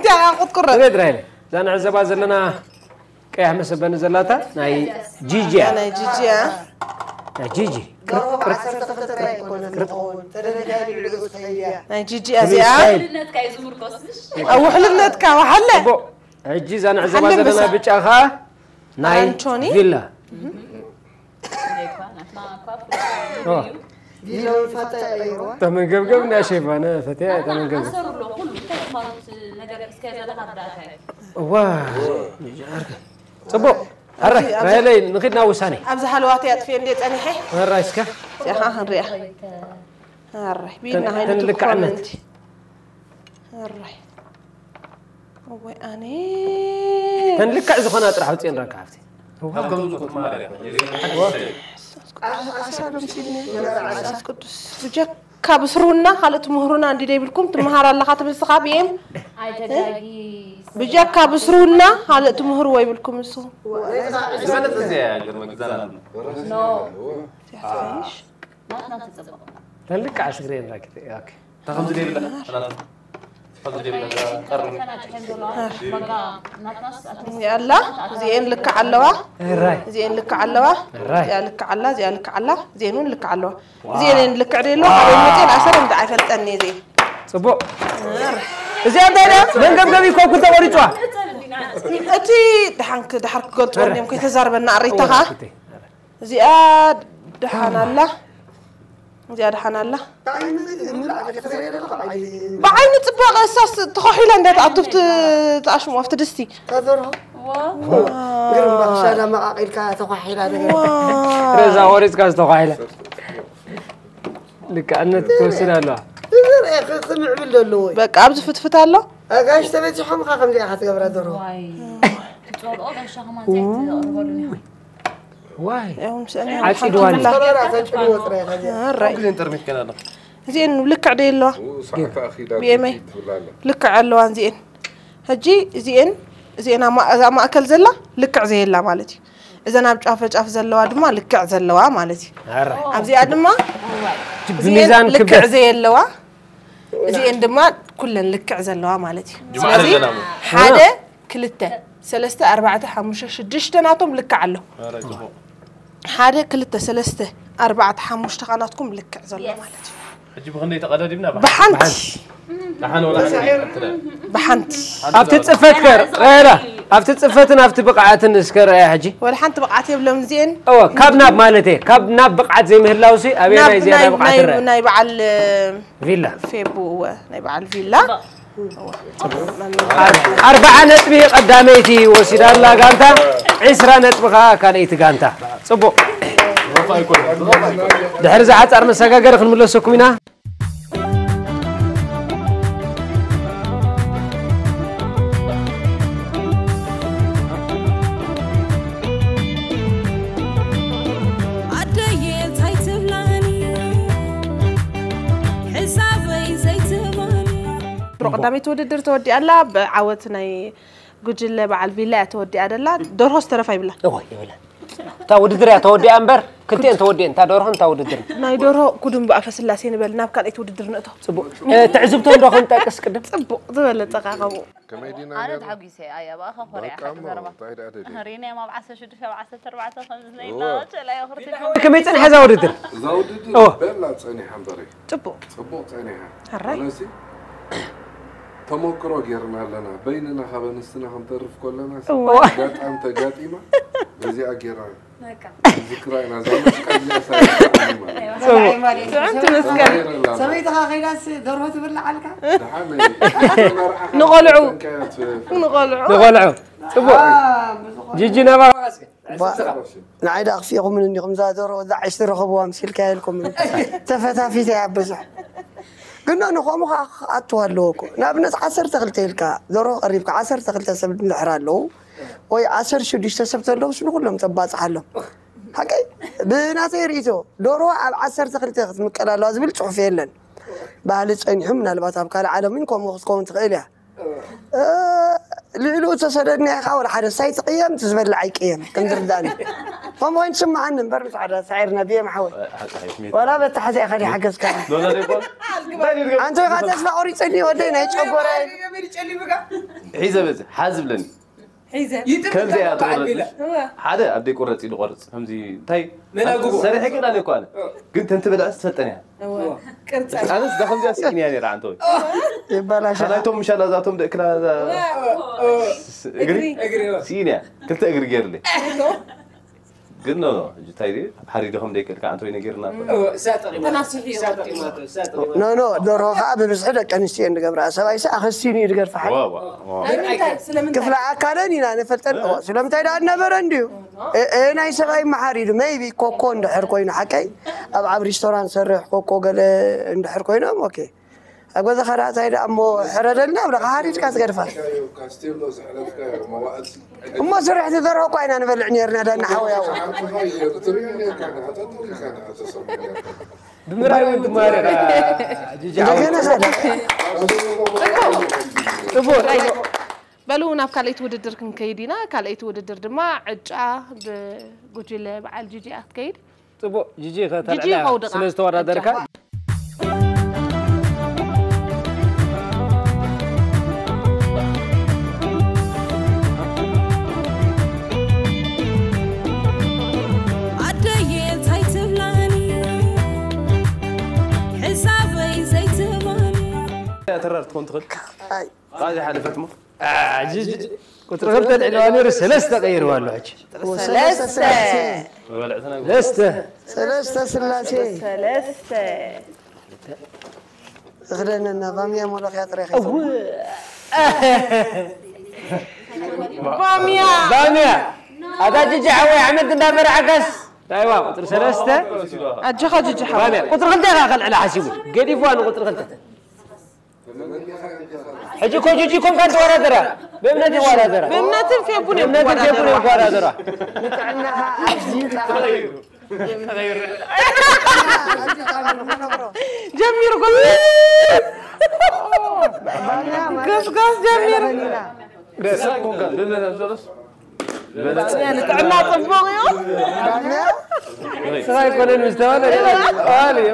تعال خد كرة غير رهينة زان عزبا زلنا كيح مسبة نزلاتا ناي جيجي أنا جيجي جيجي ناي جيجي أزياء أو حلنت كا وحلة عجي زان عزبا زلنا بيتشاخا ناي فيلا فيلا الفتاة أيوة تمن قبل ناشف أنا فتاة تمن قبل واه صبو هرّي رأيلي نقدنا وساني أبز حلواتي أطفي عندي أنا حي هرّيسك ها هنريح هرّي بينا هاي تنلك عنت هرّي هو أنا تنلك إذا خنا أطرح وتين ركعتي بجا كابسرونا حالة مهرونا عندي دايبلكم تمهار الله خاطب السخابين بجا كابسرونا حالة مهر ويبلكم السو زمان تزيا نو تنلك عسكرين راكتي اوكي تاخذ لي بلا يلا زين لك علوا راي زين لك علوا زين لك علا زين لك علا زينون لك علوا زين لك عديلو حبيبتي العسل مدعي فلتني زين صبو زين داينا من قبل يكون كنت وريتوا أتي دحرك قلت ورني ممكن تزاربنا عريتها زياد دحان الله زياد حان الله بعين تبغى أساس تخوحي لندات عطفت تعشم وافت دستي تذرها قرن بخشالة ما عقل كا تخوحي لندات رزا وريس كاس تخوحي لك أنت توصلها له يا أخي سمع بالله بقى أبز فتفت الله أقاش تبي حم خم زي حتى قبل درو واي يوم سألني عاد دوالي الانترنت كان زين لك عديلو بيمي لك علوان زين هجي زين ما أكل زلا لك زيلا مالتي إذا أنا بجاف زلوا دما لك زلوا مالتي أبزي أدما بميزان لك زيلوا زين دما كلن لك زلوا مالتي حدا كلته ثلاثة أربعة خمسة شدشة ناتهم لك علو حدا كلته ثلاثة أربعة خمسة قناتكم لك زلوا مالتي أجيب غني تقدر يبنا بحنت لحن ولا بحنت أفتتصفتكر غيره أفتتصفتنا أفتبقعات النسكر يا حجي ولا حنت بقعتي بلون زين أوه كابناب مالتي كابناب بقعت زي مهلاوسي أبي ناي زيادة بقعت الرأي نايب على فيلا فيبو نايب على الفيلا 4 نتبه قداميتي وسيد الله قانتا 10 نتبخا كانيت قانتا صبو دحر زعات أرمساقا قرخ نملسكم هنا قدامي توددر تودي الله بعوتناي جوجل بعل فيلا تودي أدلا دور هوس ترى فايبلا أوه يبلا تا وددر يا تودي أمبر كنت أنت ودي أنت دورهم تا وددر نايدورو كودم بقفس اللاسين بل ناب كان يتوددر نقطه صبو تعزبتهم دخون تاكس قدم صبو زبل تقاقبو كميدينا أنا تحقيسي أيا بقى خفري هرينا ما بعسى شو دفع بعسى تربعة خمس سنين لا لا يا أخرتي كم يتن حزا وددر زوددر بلا تصني حنبري صبو تصنيها هراي تموكرو غيرنا لنا بيننا خبنستنا حنطرف كلنا قات أنت قاتيما بزي أجيرا ذكرينا زمان قلنا أنت مسكين سميتها خيلاس دورها تبلع عليك نغلعو جيجي نبا نعيد أخفيكم من إنكم زادور وذا عشر خبوا مسيل كايلكم تفتا في تعبزح قلنا نخوم أتوالوكو نابنس 10 تغلتيلك دورو قريبك 10 تغلت سبت الحرالو وي 10 شديش تسبت له شنو كلهم تباص حلهم حكي بناتي ريتو دورو 10 تغلت مقلا لازم الصحف يلن ባህሊ ጸኒሑ ምናልባት ኣብ ካልእ ዓለምን ከምኡ ክትከውን ትኽእል እያ ልዕሉ ተሰደድና ኢኻ ወላ ሓደ ሳይ ትቕየም ትዝበልዕ ኣይቅየም ከምዝርዳእኒ ከምኡ ኮይኑ ትስማዓኒ እምበር ብፃዕዳ ሳዒርና ብየ ማሕወል ወላ በታሕቲ ኢኻ ዲ ሓገዝካ ኣንተ ኢኻ ተስፋ ቆሪፀኒ ወደይ ናይ ጨጎራ ሒዘ በዚ ሓዝብለኒ كم زي أتقرص هذا أبدي قرص إلى قرص هم زي تاي سريع كده أنا كوان كنت أنت بدأت تفتني أنا دخل جالس يعني رعنتوي بلاش أنا توم مش على ذاتهم ده كلا أجري سينيا كنت أجري جرلي قلنا جتايدي حريدهم ديك كعنتوي نجرنا نو دورها خاب بس حدا كان يستين دقبر سباي سأخسيني دقر فحل كفلا عكارني أنا فلتن سلام تايدا أنا برنديو أنا يسباي محاريد مايبي كوكون دحر كوين حكي أبغى ريستوران سرح كوكو قال دحر كوينهم أوكي أقول ذا خلاص هيدا أمو حردنا ولا حاريد كاس قرفة وما سرح تذرها كوين أنا بالعنيرنا ده نحوي أول دمراي ودمار جيجي بلونا بكاليت وددر كن كيدينا كاليت وددر دما عجا بجوجيله بعل جيجي أتكيد طبو جيجي خطر سلسة ورا دركا ترى تكون تغل هذه حالة فتمة جيجي كنت غلطت العنواني رسلسة غير والله سلسة غرنا نظاميا ولا خاطر يا بامية هذا جيجي حوي عمد دابر عكس ايوه قطر سلسة أجخا جيجي حوي بامية قطر غلطة غاقل على حسيبه قديفوان قطر غلطة حجيكم جيجيكم كانت ورا درا بمنتي ورا درا بمنتي في بني ورا درا نتعناها جميل قص جميل يعني تعنا طبوغ يوم سواء يكون المستوى عالي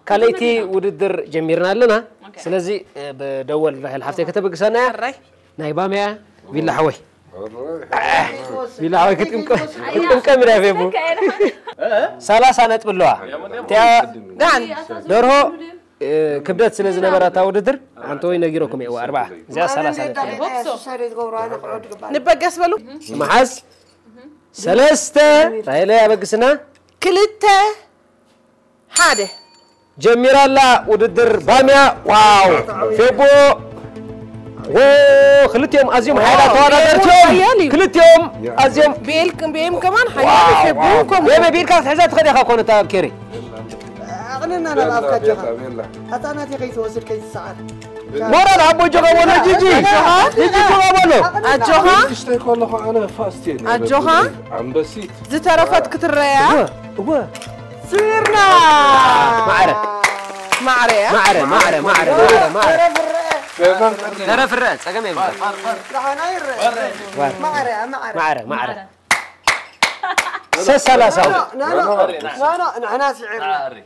كاليتي وددر جميرنا لنا سلازي بدول الحفتة كتبك سنة ناي بامية بيلا حوي بيلا حوي كتم كاميرا في بو سالا سنة باللوها تيا دورو كبدت سلازي نبراتا وددر عنتوي نجيروكم يو 4 زي سالا سنة نبقى قسبلو محس سلسته رايلة بقسنا كلته حاده جميرا لا وددر باميا واو فيبو خلتيهم ازيم حيلا توادرتهم خلتيهم ازيم بيم كمان حيالي فيبوكم بيم بيلك حزات تخدي اخا كونتا كيري اغننا انا افكا جها حتى انا تي قيت وصل كيس ساعات مورال عبو جوغا ولا جيجي جيجي جوغا بولو أجوها اشتيك والله أنا فاستين أجوها عم بسيط زترفت كتريا هو سيرنا معرة ترى في الرأس أقام يبقى معرة سلسلة سوا لا أنا سعير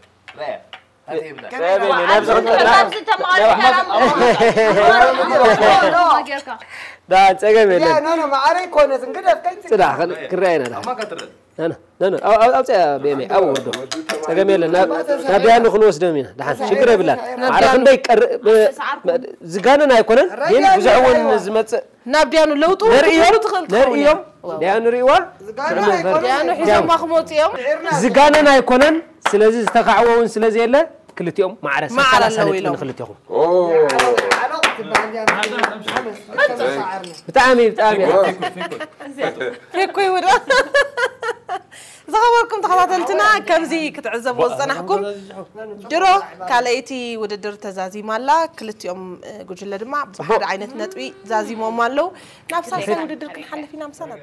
ده تسقم لا أنا معري كونس نقدر كنت صدق كرينا ده أنا أو بيمي أو ورده تسقم يلا نبيانو خلوص دمينا ده شكرا بالله عارف عندك زجانا يكونن ين بزعون زمت نبيانو لو طول نريهم ديانو ريوا ديانو حزام مخموط يوم زجانا يكونن سلازي استقعوون سلازي يلا كلتيهم معرس سنة خلتيهم بتعامي فيكوي ودا زغوركم تخاطلتنا كمزي كتعزبوا صنحكم جرو كاليتي وددر تزازي مالا كلتيهم قجله دما بحد عينت نطبي زازي مو مالو نفس السنه وددر كنحلفينا مسنه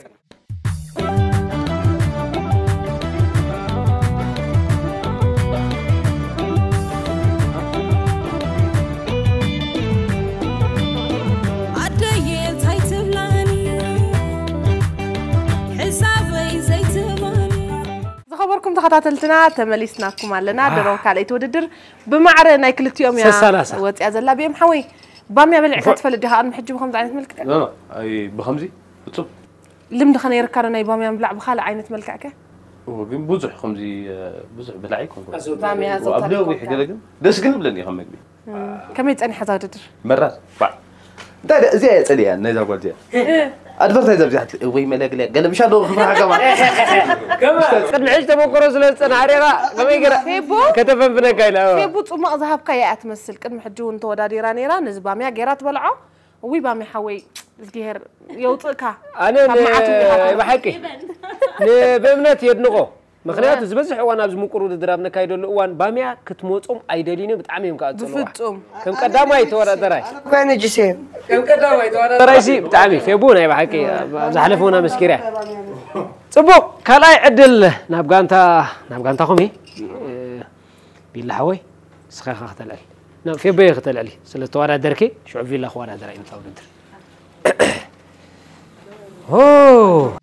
خبركم تخاطلتنا تمليسناكم علنا درو كاليت وددر بمعرة ناي كلتيوم يا وطيا زلا بيم حوي باميا بلعفت فلدها ان محجب بخمس عينت ملكك لا اي بخمسي بتصب لم دخنا يركر ناي باميا بلع بخال عينت ملكك وبين بوزح خمسي بوزح بلعيكم باميا زوطا وابدو يحقلكم دس كن بلني خمك بي كم يتاني حزا وددر مرات بعد ده زي صليا نيزا قلتي ادفرتايزر بزحت وي ملك لا قال مش هذا خبره كمان قد عشت بكره سلسنا عريرا كما يقرا فيبو كتفن بنا كايلا فيبو صما ذهب كيا تمثل قد محجو انت وداديرا نيرا نزباميا غيرات بلعو وي بامي حوي الجهر يوطكا انا بحكي بامنات يدنقو مخنيات زبزح وانا بزمقرو درابنا كايدلو وان باميا كتموصم ايدلينو بطعم يمكاصلوا بفطوم كم قداماي تورادراي كان جسيم كم قداماي تورادراي سي بطعمي فيبونا بحكي زحلفونا مسكيريا صبوق كلاي عدل نابغانتا خمي بالله حوي سخا ختلال نعم في بي ختلالي سلا تورادركي شعب في الله خوارا دراي انت ودر اوه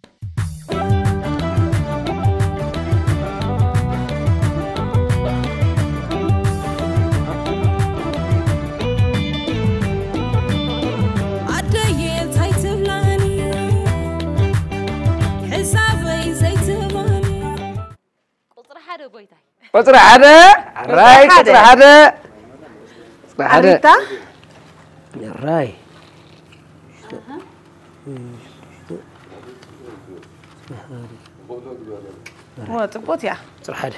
قطر حدا راي قطر حدا حدا راي هو طبوت يا قطر حدا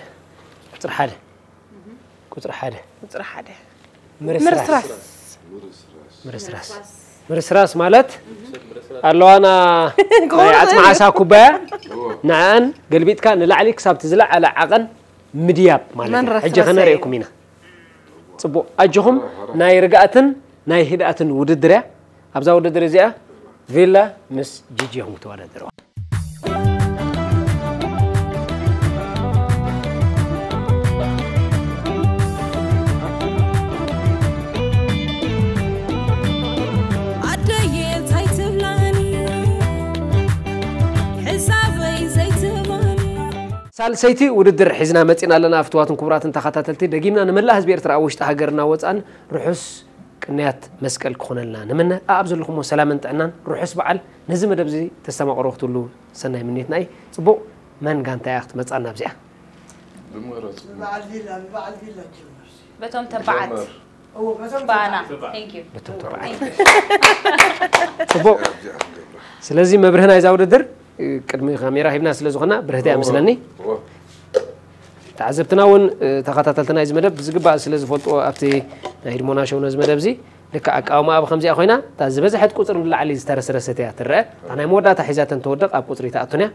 مرسراس مالت قالو انا عصم عسا كوبايا نعن قلبيت كان لعليك سابت زلع على عقن مدياب مالت حجي خنا ريكم هنا صبو اجهم ناي رقاتن ناي هداتن وددريا ابزا وددري زيا فيلا مس جيجيهم توددروا سالسيتي وددر حزنا مصينا لنا افتواتن كبراتن تخاتاتلتي دغيمنا نملا حزب ارترا وشت هاجرنا وصان رحس قنيات مسقل كخونلنا نمنا ابزلكم سلام انتنان رحس بعل نزي مدبزي تسمع قروختلو سناي منيتناي صبو من غانتا ياخت مصانا بزيا بعد فيلا بتوم تبعت بانا ثانك يو بتوم تبعت صبو سلازي مبرهنا اذا وددر قدمي كاميرا هبنا سلازخنا برهتي امسلني تعذبتنا ون تخاتاتلتنا از مدب زغبا سلازفلطو ابتي هيدمونا شو نز مدب زي لك اقاوما اب خمسي اخوينا تازبزحت قطر لعلي استرسرستيا ترى انا موداتا حيزاتن تودق اب قطري تاعتنيا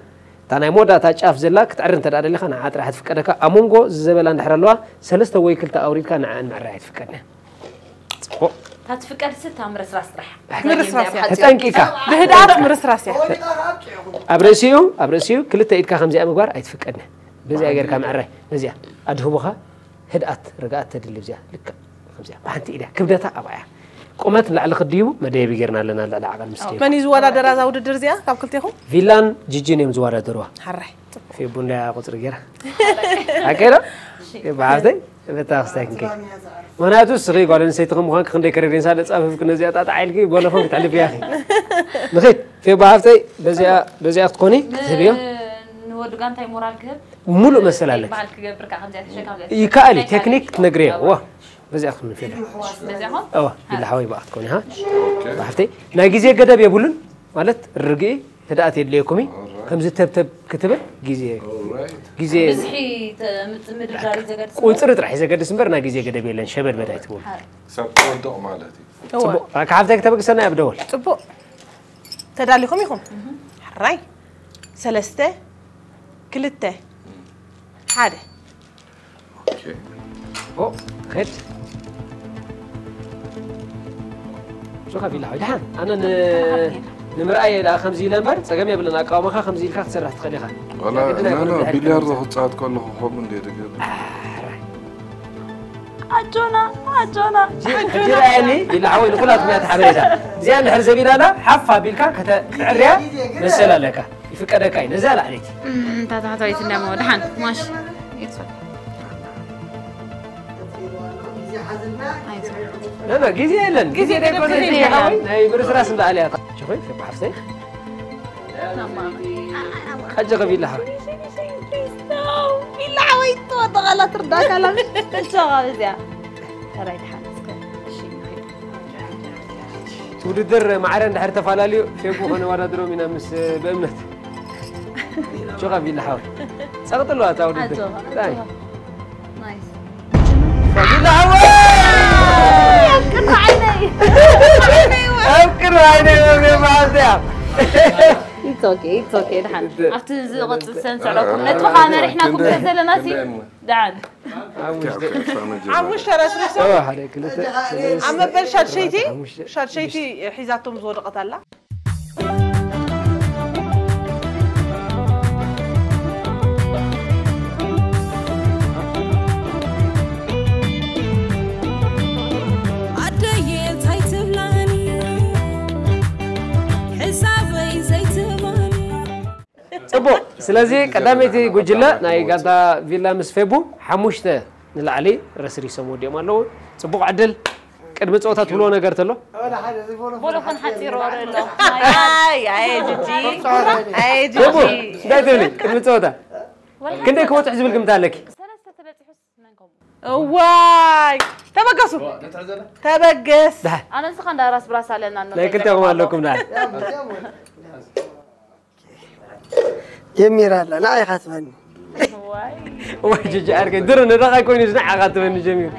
تانا موداتا ጫፍ ዘላክ تعرن تدادلي خنا عاد راح تفقدك امونغو زبل اندحرلوا ثلاثه ወይ ክልተ አውሪድካ ንዓን ምዕራይ ትፍቀድና تفكر ستة مرس راس راح مرس راس تنقيك بهدات مرس راس أبرسيو كل تأيد كخمسة أمبار أيتفكرنا بزي أجر كام عرّي بزي أدهمها هدأت رجعت تدلي بزي لك خمسة ما حنتي إله كبدتها أبغى قمت لعل خديو ما ده بيجرنا لنا لا عقل مستير من يزوار درازة ود درزيا كم قلتيهم فيلان جيجين يمزوار دروا حرّي في بنيا قطر جرا أكيد بعدين بتاعستك كي ما أنا أتوسري قال إن سيتكم مخان خندي كريرين سالت أفهم كنا زيادة تعالكي ولا فهم تعلي يا أخي نخيت في بعدين بزي أتقوني تبيه نودو كان تاي مورال كذب ملو مسألة لك يكالي تكنيك نجريه واه بزي أخذ من فيها بزي هون بالله حوي بعض كوني ها بعرفتي ناجيزي قدام يقولون مالت الرجي هدأت يدليكمي كم زت تب كتبه جيزي بزحي مدرجاري زقد وتصرت راح إذا قد سمبر ناجيزي قدام يلين شبل بدأت تقول سبتون دو مالتي صبو راك عارفتك تبغى سنة أبدول صبو تداليكم يخم حرّي سلسته كلته حاده اوكي أو خير شو خافي لا حاجة أنا نمرأي لا 50 لمبر سجمي بلنا قامخا 50 كاخ سرح تخليها ولا أنا بليار ده صعد كله خو من دي دقيقة أجونا جرا يعني إلا حاول كلها تبيع حبيبها زين هرزبينا لا حفا بالكا كتعريا مسألة لك يفكر كاين نزال عليك أنت تعطيت النمو دحين ماشي يتفضل لا جيزي إلن جيزي ده يكون جيزي هاي برس راس من عليها شوفي في بحثي أجا قبيل لها بالله عويت وضغلت رداك على شغال زين ترى دحين تودر معرن دحر تفعلالي في أبو خنا وانا درو من أمس بأمنت شو قبيل لها سقط له أتاودر نايس قبيل لها أفكر عيني ما أستيعب It's okay دحين أفتح زغط السنس علىكم نتوقع رحنا كم كذا ناسي دعان عموش ترى سرسة عليك عم بل شاد شيتي حيزاتهم زود قتلا صبو سلازي قداميتي غجلا ناي غدا فيلا مسفبو حموشته نلعلي رسري سمو ديما لو صبو عدل قدم صوتات بلو ነገር ተሎ بولو كان حتير ورلو اي جيجي دايتلي قدم صوتا كنت كوت حزب القمتالك ثلاثه تبعحس منكم واي تبقسوا تبقس انا سخن دراس براس علينا انه لا كنت اقول لكم لا جميل هلا لا يخاطبني وجج ارك درن دقا كون يزنع خاطبني جميل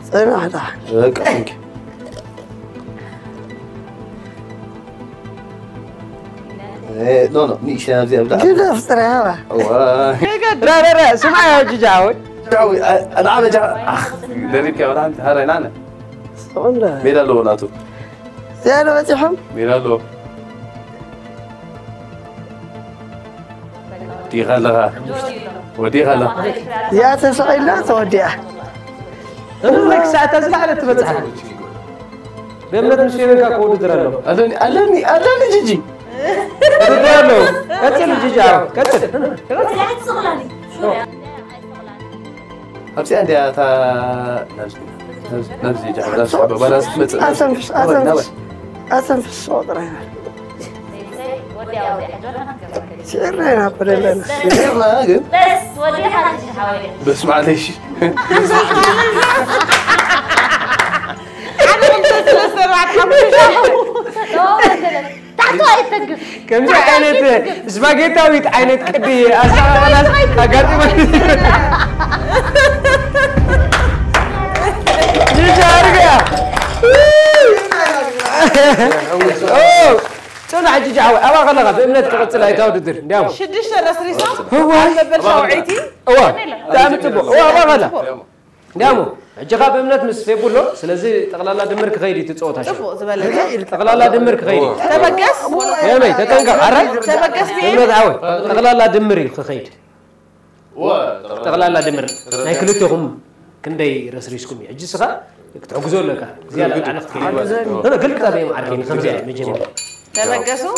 سمع هذا نو نيش انا زي ابدا كده افطر هوا لا سمع يا ججاوي انا عم اجا دريك يا ولد هرينا انا والله ميرا لو ناتو زين بتحم ميرا لو دي غلا ودي غلا يا تسعي لا توديها لك ساعة زعلت تبصح بمنت مسيرك اقول درالو ألاني جيجي درالو كتل جيجا كتل لا تسغلاني أبسي عندي تا نفسي جاهز نفسي حبة بلا أسم في الصوت رهنا سيرنا بدلنا بس ودي حاجة حوالي بس معليش كم جاء عينت سباجيتا عينت كدي أقدر ما جارجا أوه شلون حجي جاوي أبغى غلقة بإمنة تقتل هاي تاود الدر دام شدش الرسريسة هو بل شوعيتي هو دام تبو هو أبغى غلا دامو جغا بأمنات مسفي بولو سلازي تقلالا دمر كخيدي تتصوت هاشي تقلالا دمر كخيدي تبقس يا مي تتنقع عرق تبقس بأمنات عوي تقلالا دمري كخيدي تقلالا دمر ناي كلتهم كندي رسريسكم يجي سخا تعجزوا لك زيادة عن اختي أنا قلت أبي معركين خمسة مجمع تبقسوا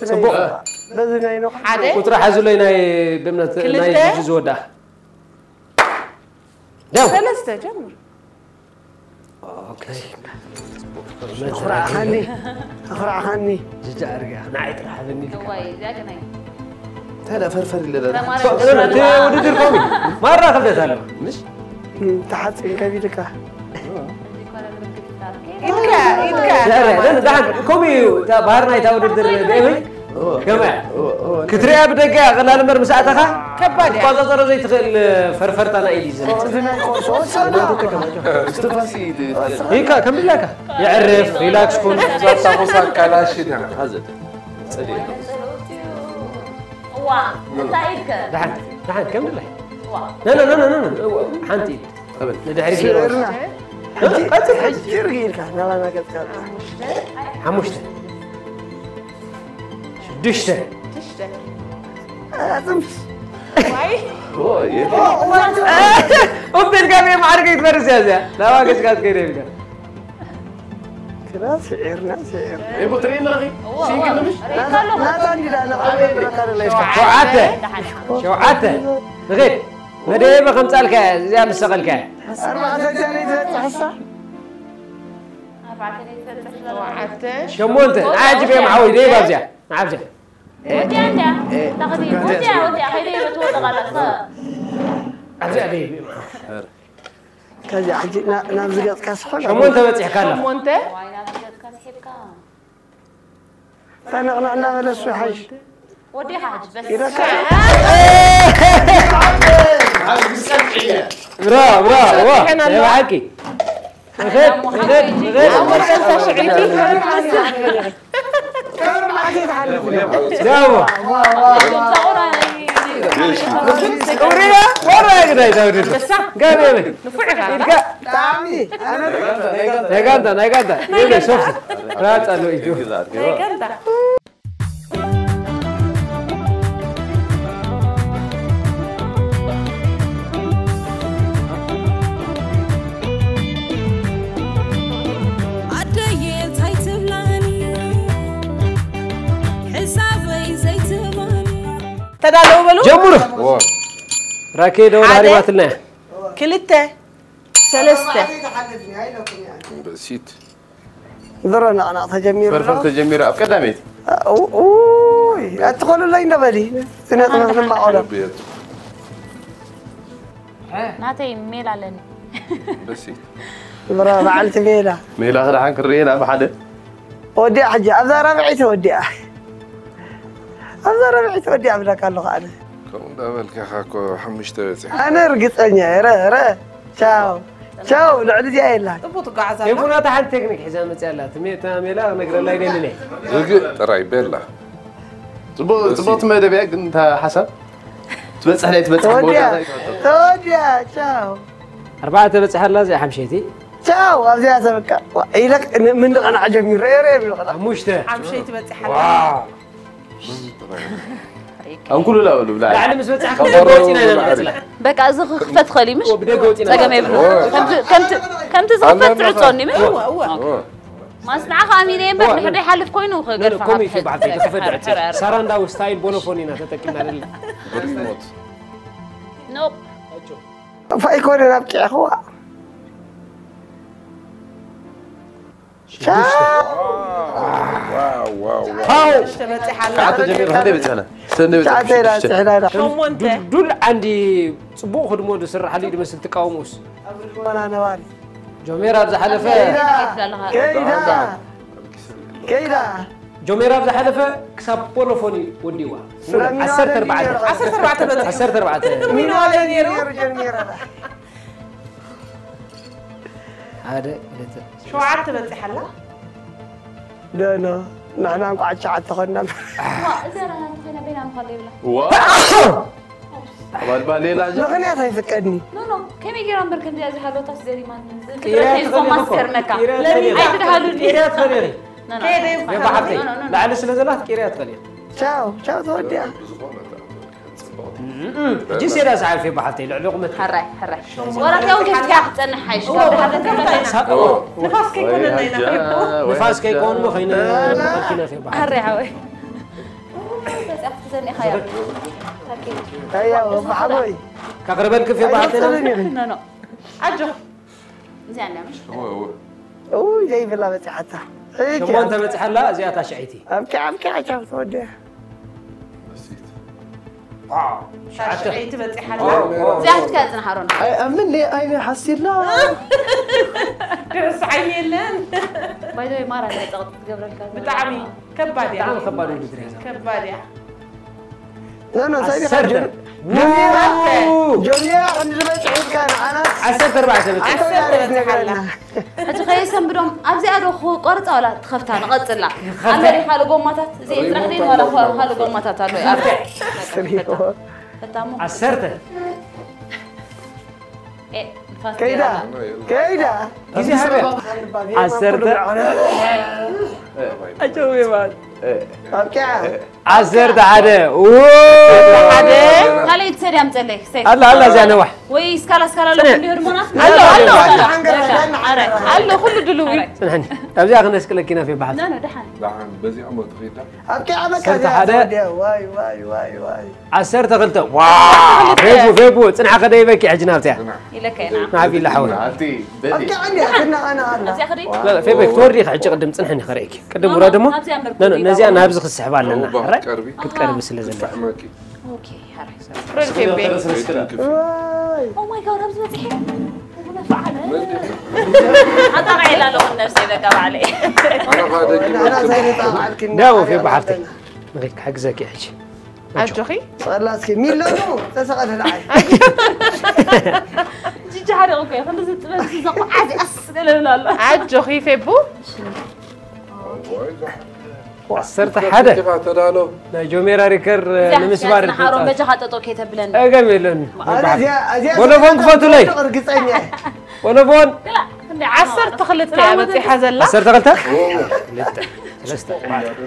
صبوح لازم ينو عادي وتروح عزولي ناي بأمنات ناي جزء وده ثلاثة جمر اوكي أخرع خاني جيت ارجع نعيد حبني واي ذاك ناي هذا فرفر اللي ده انا ودير قومي مره خدت انا مش تحت كبيرك إيدك لا ضحك كومي بحرنا يتاودر دايما جماعه كتريا بدقه غلا نمر مساعتها كبادة قاصصر زي تخيل فرفرت انا ايدي زين هيك كمل لك يعرف ريلاكس كون ዛታ ሙሳ ካላሽና هذا صديق وا انت ايدك دحين كمل لك لا حنتي قبل ندحري شعرنا حجي رجيلك لا ما قد حموشته شدشته تمس وبدت قامي معركة يتفرس يا زين لا ما قلت قاعد كيري بك كذا سعرنا سعر ايه بطريقنا اخي شيء كنا مش لا تاني لا انا قبل مكان اللي شوعته غير مديبه خمسة لك زي مستقل كا 4 جنيه تحسه شمو انت عاجب يا معوي دي بابجا عبجا ودي انت تاخذي ودي خليه بتوضع غلط عبجا دي كذا حجي نازقت كاس حلو شمو انت بتحكي كلا شمو انت فانا انا ولا شو حاج ودي حاج بس برافو يا معاكي غير أول جلسة شعيتي برافو وريا ورا كده يدور قال يا بي تعمي انا نايغاندا يلا شوف رات قالوا يجوا نايغاندا تدالو بلو جمرو راكي دول هاريبات لنا كلته ثلاثة بسيت ضرنا انا تجمير فرفر تجمير اب قداميت اوي ادخلوا لي نبلي سنه ما اقول ناتي ميل علن بسيت برا بعلت ميلا غير حق الرينا ما حدا ودي حاجه اذا ربعي تودي هذا ربعي تودي عبدك الله انا كون دابلك خاكو حمشت انا رقصني را تشاو لعدي ايلا ضبط قاعزه يبونا تحت تكنيك حزام متسالات ميتا ميلا نقرا لا يدني رق تراي بيلا تبوت ما دبيك انت حسب تبصح لي تبصح تودي تشاو 4 تبصح لا زي حمشيتي تشاو ابزي اسمك ايلك من انا عجبني ريري بالغلط موشته عمشيت بتصح واو أم كله لا ولا لا يعني مش بتصح قوتينا انا بقى ازغ خفت خلي مش وبدا قوتينا سقم يبلو كم تزغفت تعصوني مش هو ما اسمعك امينين بس نحن يحلف كوينو خير كومي في بعض تخفت ساراندا وستايل بونوفونينا تتكلم على نوب فايكون نبكي يا اخوة واو قعدت جميل هذا بتحنا استنى شمو انت دول عندي صبوح خدمو دو سرح لي مثل تقاوموس انا نواري جوميرا بزحلفه كيدا جوميرا بزحلفه كساب بولوفوني وديوا 10 مين ولا نيرو هذا شو عرفت بتصح هلا لا نحن نقعد ساعات تخدنا اذا انا بينا مخلي له أبغى بالي لا لا خليها تفكرني نو كم يجرام بركن دي هالو تصدري ما كيرات ماستر مكا أي تدهالو دي كيرات خليني كده في بحرتي لا على سلازلات كيرات خليني شاو توديها جي سيرا ساعة في بحرتي لقمة حراي ورا يوم كيف كاح تنحيش نفاس كيكون لنا نفاس كيكون مخينا مخينا في بحرتي حراي عوي بس أختزني خيال ايوه بحبوي كقربلك في بحرتنا نو عجو زين لا مش اوه جاي بالله بس حتى شو انت متحلا زيادة شعيتي ابكي عشان توديها شعيتي بس حلا زيادة كذا نحرون أمن لي أين حسيت لا بس عيلان بايدوي مرة تغط قبل الكذا بتعمي كبادي تعال خبرني بدري كبادي لا سيدي سردة جونيا عندي بس كان انا عسرت 4 سنوات حتى خيسن بدهم أبزي أروح قرط ولا تخفتها نقص لا أنا خالو قوماتات زي ترخدين ولا خالو قوماتات هلو أرجع عسرت إيه كيدا كيزي هذا عسرت أجوي بعد ابكي عسرت عادة هذا خلي يتصير يا متلك سيف الله زين واحد ويسكالا لو كل هرمونات هلو كله دلوي سنحني أبزي أخذ نسكلك هنا في بحث لا دحن دعم بزي عمر تغيدا ابكي عمك سرت حدا واي عسرت غلطة واو فيبو تنحى خدا يبكي عجنا بتاع يلك نعم ما في إلا حول عادي ابكي عندي انا أبزي أخذي لا فيبك توري حج قدم تنحني خريك قدم ورا دمو لا نزي أنا أبزخ السحب على لنا كنت قرب سلزل فحماكي أوكي هري رجع بيه أو ماي جاد أبزي بتحي حضر عيلة لو النفسي ذكر عليه انا زي طالعك داو في بحرتي مغيك حق زكي حج عجوخي صار لاسك مين لونو تسقط العين جيجي حري أوكي خلنا زت زق عادي لا عجوخي فيبو عسرت حدا لا جوميرا ريكر نمسبار نحارون بجا خططو كيتا بلن أجملن ازيا بولوفون كفاتو لي ارقصني بولوفون لا عسرت خلت يا بنتي حزلا عسرت غلطة لسه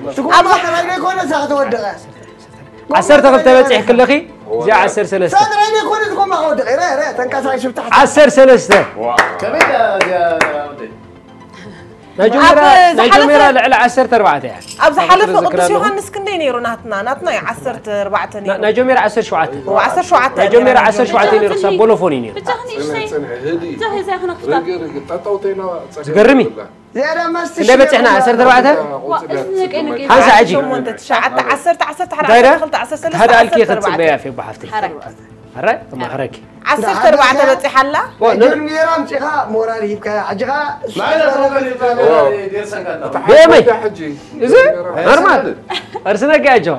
ابغى ترى يكون ساعه ودغه عسرت غلطة بتحكي كلخي زي عسر سلسة صدر عيني يكون تكون ما ودغه ري تنكسر شوف تحت عسر سلسة كميدا يا ودي نجوميرا لعلى عسرت 4 يعني أبز حلف قدس يوحنس كندي نيرو ناتنا عسرت 4 نيرو نجوميرا 10 شوعات و10 شوعات نجوميرا 10 شوعات نيرو صاب بولوفوني نيرو بتغني شيء زهي زي خنا خفتا تقرمي زيادة ما استشهد اللي بتحنا 10 4 خمسة عجيب وانت تشعت عسرت دايرة خلت عسرت هذا الكي خد صبيا في بحفتي هرا ثم خرك عسرت 4 بتي حلا نجوم نيرام تيغا موراري يبكى عجغا ما أنا روبل دير سنكان بيمي إزاي نورمال أرسنا كأجوا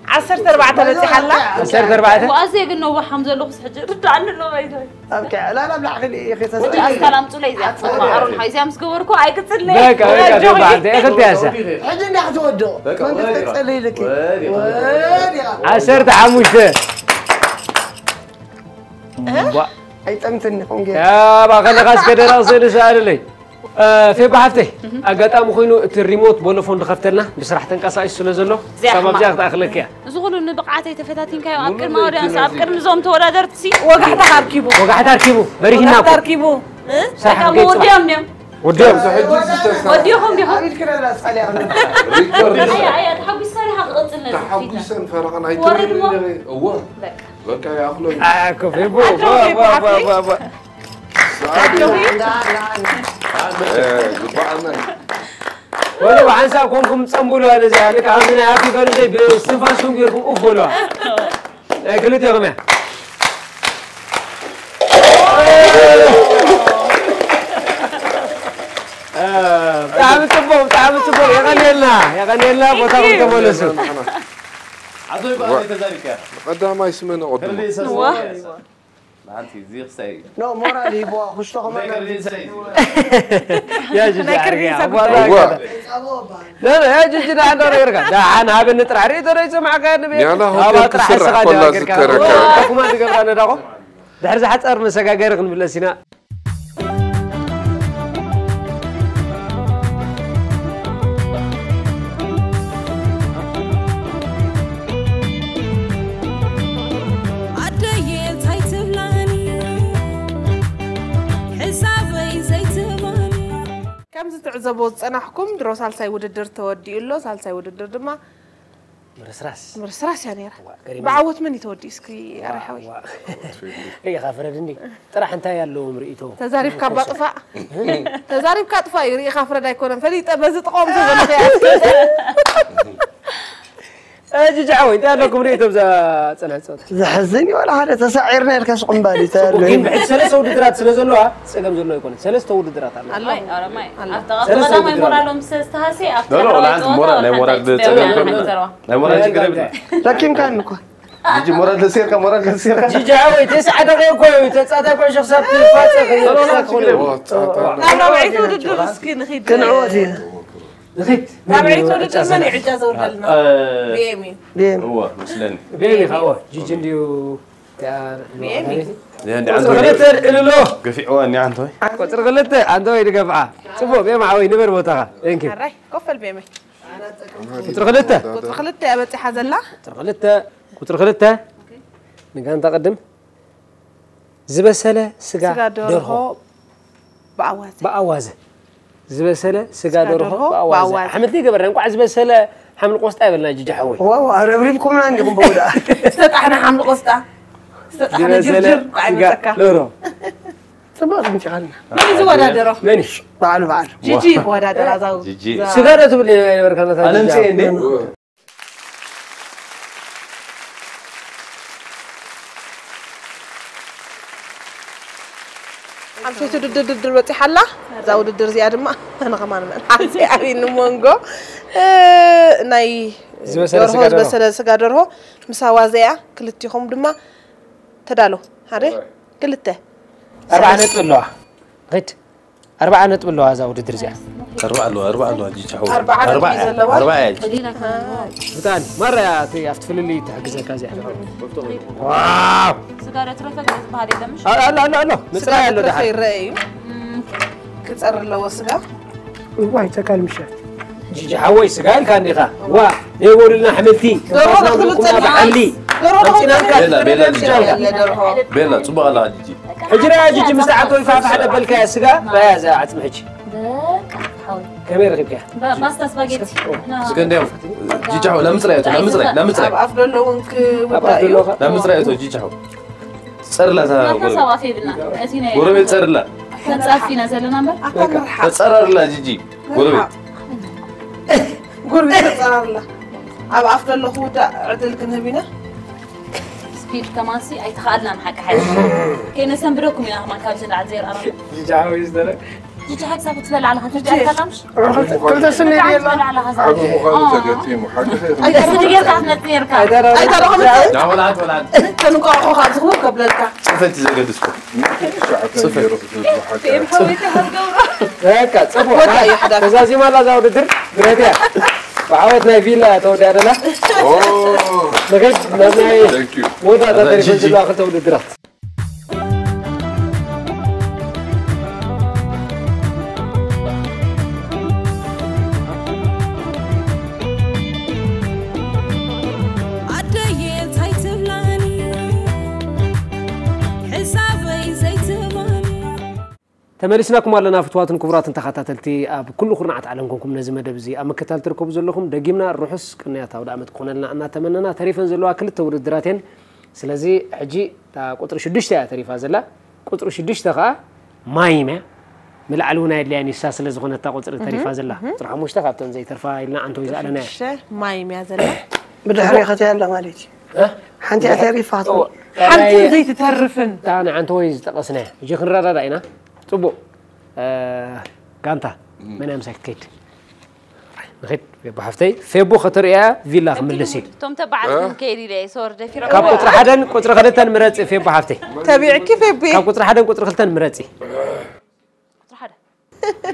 عسرت 4 بتي حلا 10 4 وأزي قلنا وحمزة لغز حجر تعال له ما يدوي أبكي لا بلعقلي يا أخي السلام تولي زي أتصور أرون هاي زي مسكوركو أي كتر لي باك أنا بعد أخذ ياسا حجي إني أحتودو كنت تسألي لك 10 حموشة أي تمتني حنجي يا باخلي غاس كده راسي سأل لي في بحفتي أقطع مخينو الريموت بولوفون دخفتلنا بصراحة تنقصايش سلازلو سبب جاك أخلك يا زغلوا إنه بقعتي تفتاتين كيو أكر ما وريان سأبكر نزوم تورا درتسي وقعت أركبو بريهنا تركيبو صح وديهم وديهم وديهم ديهم أريد كده لا أسألي عنه أي تحبي الساري حق لنا تحبي سن فرقنا هاي ترى هو لك يا أخلو كوفي بو با با ولو عنساكم تصنبلوا هذا زي هذيك عندنا عافي قالوا زي باستنفاسهم يركم أفضلوا قلت يا جماعة تعال تبو يا غني لنا بطاقم تبولسوا عدو يبقى ذلك قدام ما يسمونه قدام لعنتي زيغ ساي نو مورالي بوا خشتهم ما يقدر ساي يا جدع لا لا يا جدع عندنا يرجع ده انا هبن نطرح ريت ريت معك انا يلا هو تسرح كل ذكرك ما تقبل انا دغه دحر زحت ار مسغاغير نبلسينا كم زتعزبوا صنحكم درو سالساي وددر تودي له سالساي وددر دما مرسراس يعني بعوت مني تودي اسكي ارحوي اي خافردني طرح انت يالو مريتو تزاريف كابا طفا تزاريف كاطفا يري خافرد ايكون فليطه بز تقوم تبلخ جعوي انت لكم ريتو بزا صنع صوت زحزني ولا حدا تسعيرنا لك سقم بالي تال بعد ثلاثه ودرات سلازلوا صقم زلو يكون ثلاثه ودرات الله ارا ماي افتغط ما يمرالهم سستهاسي افتغط لا عند مورال لا مورال لا مورال قريب لكن كان نكو يجي مورال لسير كمورال لسير جي جعوي 9 دقائق كوي 9 دقائق شخصات فاتك انا بعيد وددر مسكين خيد كنعوتي نخيت بعيد وددر من عجاز ورلنا بيمي هو مسلني بيمي خاوه جي جنديو تاع بيمي يعني عنده غلطه الو قفي واني عنده قطر غلطه عنده يدقفعه صفو بيم عوي نبر بوتاها يمكن هراي كفل بيمي قطر غلطه ابتي حزلا قطر غلطه نكان تقدم زبسله سغا درهو باوازه زبسله سغا درهو باوازه حمد لي قبرنا انقع زبسله حمل قسطه يبلنا ججحوي واو اربريكم عندكم بودا استطعنا حمل قسطه استطعنا جرجر قاعد لورو سبق انت خلنا من زودا درو منش بعل جيجي ودا درازاو جيجي سغا تبلي بركنا انا نسي اني عمشي تددر بتي حلا زاود الدر زياده ما انا كمان من حاسي عين مونغو ناي زبسله سغا درو مساوازيا كلتيهم دما تدالو هاري كلته 4 نطب لوا غيت 4 نطب لوا زاود الدر زيا 4 جيجحو 4 بتاني مره يا افتفل لي تحجز كازي واو سيجاره ترفق بهذه دمش لا نصرا يالو ده خير راي كتصر له سغا واي تكال مشات جيجي حوي سغال كان ديخا وا يقولنا حملتي كنا بعلي بيلا صبغ الله جيجي حجرا جيجي مستعطو يفاف حدا بالكا سغا لا زا عتمحج كاميرا غيبك باستا سباجيتي سكنديم جيجحو لا مصريته افضل لو انك وطايو لا مصريته جيجحو صر لا ما صوافي بنا اتينا قربت صر لا تصافينا زلنا نمبر تصرر لا جيجي قربت تصرر لا ابا افضل له خودا عدل كنبينا سبيد كمانسي اي تخادنا نحق حاجه كاين سنبركم يا ما كان زين عزير ارا جيجي عاوز ده جيجي حق سابت تبل على هذا تكلمش كنت سني ديال على هذا مخالفه قتيم وحاجه اي سني قاعد نتنير كا اي ترى لا ولا كانوا قاعدوا خاطروا قبلك صفت زقدسكم هيك صفوا تزازي ما لا زاود در غريتيا بعوتنا فيلا تودادنا اوه لقيت ناي ثانك يو مودا تدري في الاخر توددرات تمارسناكم على فتواتن كبرات تخاتلتي بكل خرنعت علمكم نزي مدب زي اما كتال تركبوا زلكم دقيمنا الرحس كنياتا ودا امت كونلنا ان تمننا تريفن زلوا كل تودراتين سلازي حجي تا قطر 6 تريفا زلا قطر 6 خا مايمه ملعلونا يعني اساس لزغونه تا قطر تريفا زلا قطر 5 خابتن زي ترفا لنا انتو يزالنا مايمه زلا بدحري ختي الله مالتي حنتي تريفات حنتي زي تترفن تانا عنتو يزتقسنا يجي خنراداينا صبو كانتا من امسك كيت نخيت في بحفتي في بو خطر يا فيلا خملسي توم تبعتكم كيري لي صور دفير كاب قطر حدا قطر خلتن مرصي في بحفتي تابع كيف بي كاب قطر حدا قطر خلتن مرصي قطر حدا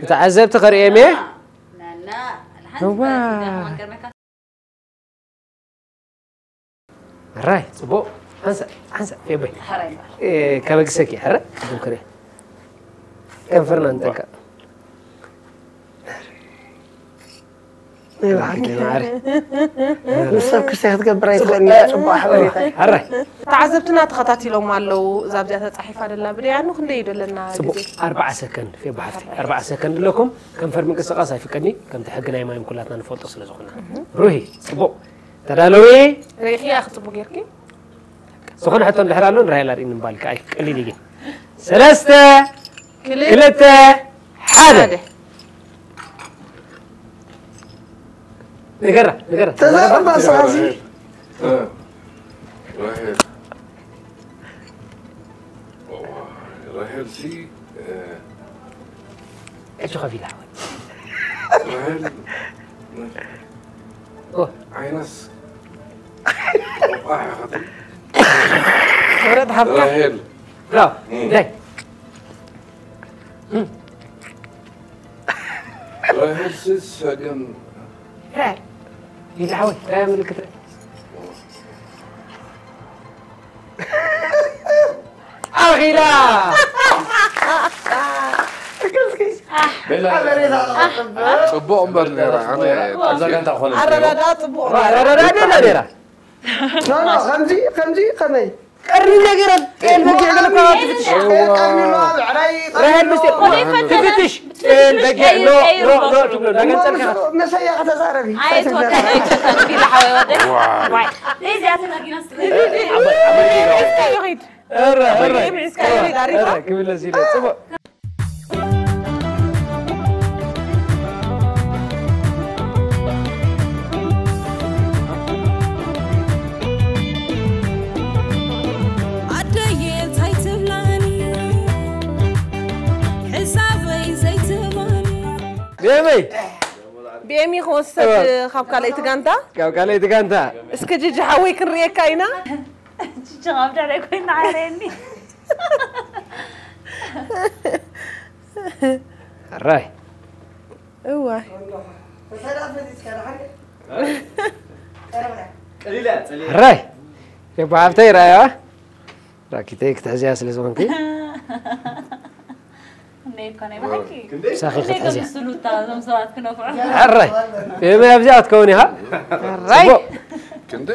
تعذبت قريمي لا الحين راي صبو حنسى في بي كابك سكي حرا بكره كم فرنانتك نسب كسيت قبريت غني صباح حبريت حرا تعذبتنا تخطاتيلهم አለው ዛብዚያተ ጻሒፋ አይደላ ብሪያኑ ክንደ ይደለና صبو 4 سكند في بحثي 4 سكند لكم كم فرق من قصه قاصه يفكني كم تحقنا ما يمكن لاتنا نفوت سلازخنا روحي صبو تدالوي ريخي اخطبو غيركي سخن حتى نحرالون رايلار ان بالك اي قليل يجي ثلاثه كلته حاده نقرا تزعل ما صاحي راهل سي ايش خفي الحوال راهل عينس ورد حبكه راهل لا داي راهل سيس سجن راي يلحوي راي من الكتاب أخي لا صبو أمبرني أنا إذا كنت أخوان عردا طبو لا لا خمزي قمي قرني نقرا البقع قالك تفتش راهل تفتش البقع نو لا قلت مسيا تزاربي عايز وكان في لحوي ودك واي ليش يا تلاقينا يغيد هرا كمل لزيلة صبو بيمي خوست خابكالي تغانتا كاوكالي تغانتا اسكجي جحوي كنريا كاينا جيجي غابد عليك وين عيريني الراي ايوا الراي يبقى عفتي رايا راكي تيك تحزيها سلزونكي ساخي تحزيها الراي ما يبزعت كونها الراي كندي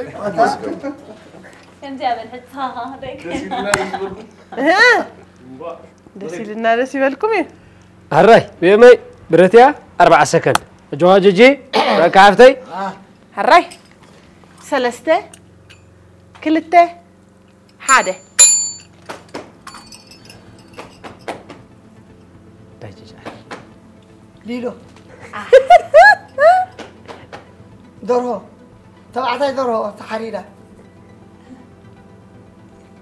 كنتي قبل حتها دسي بالكم الراي بيمي برتيا 4 سكند جواججي راك عفتي الراي ثلاثه كلته حاده ليلو دورو تبعتي دورو حريره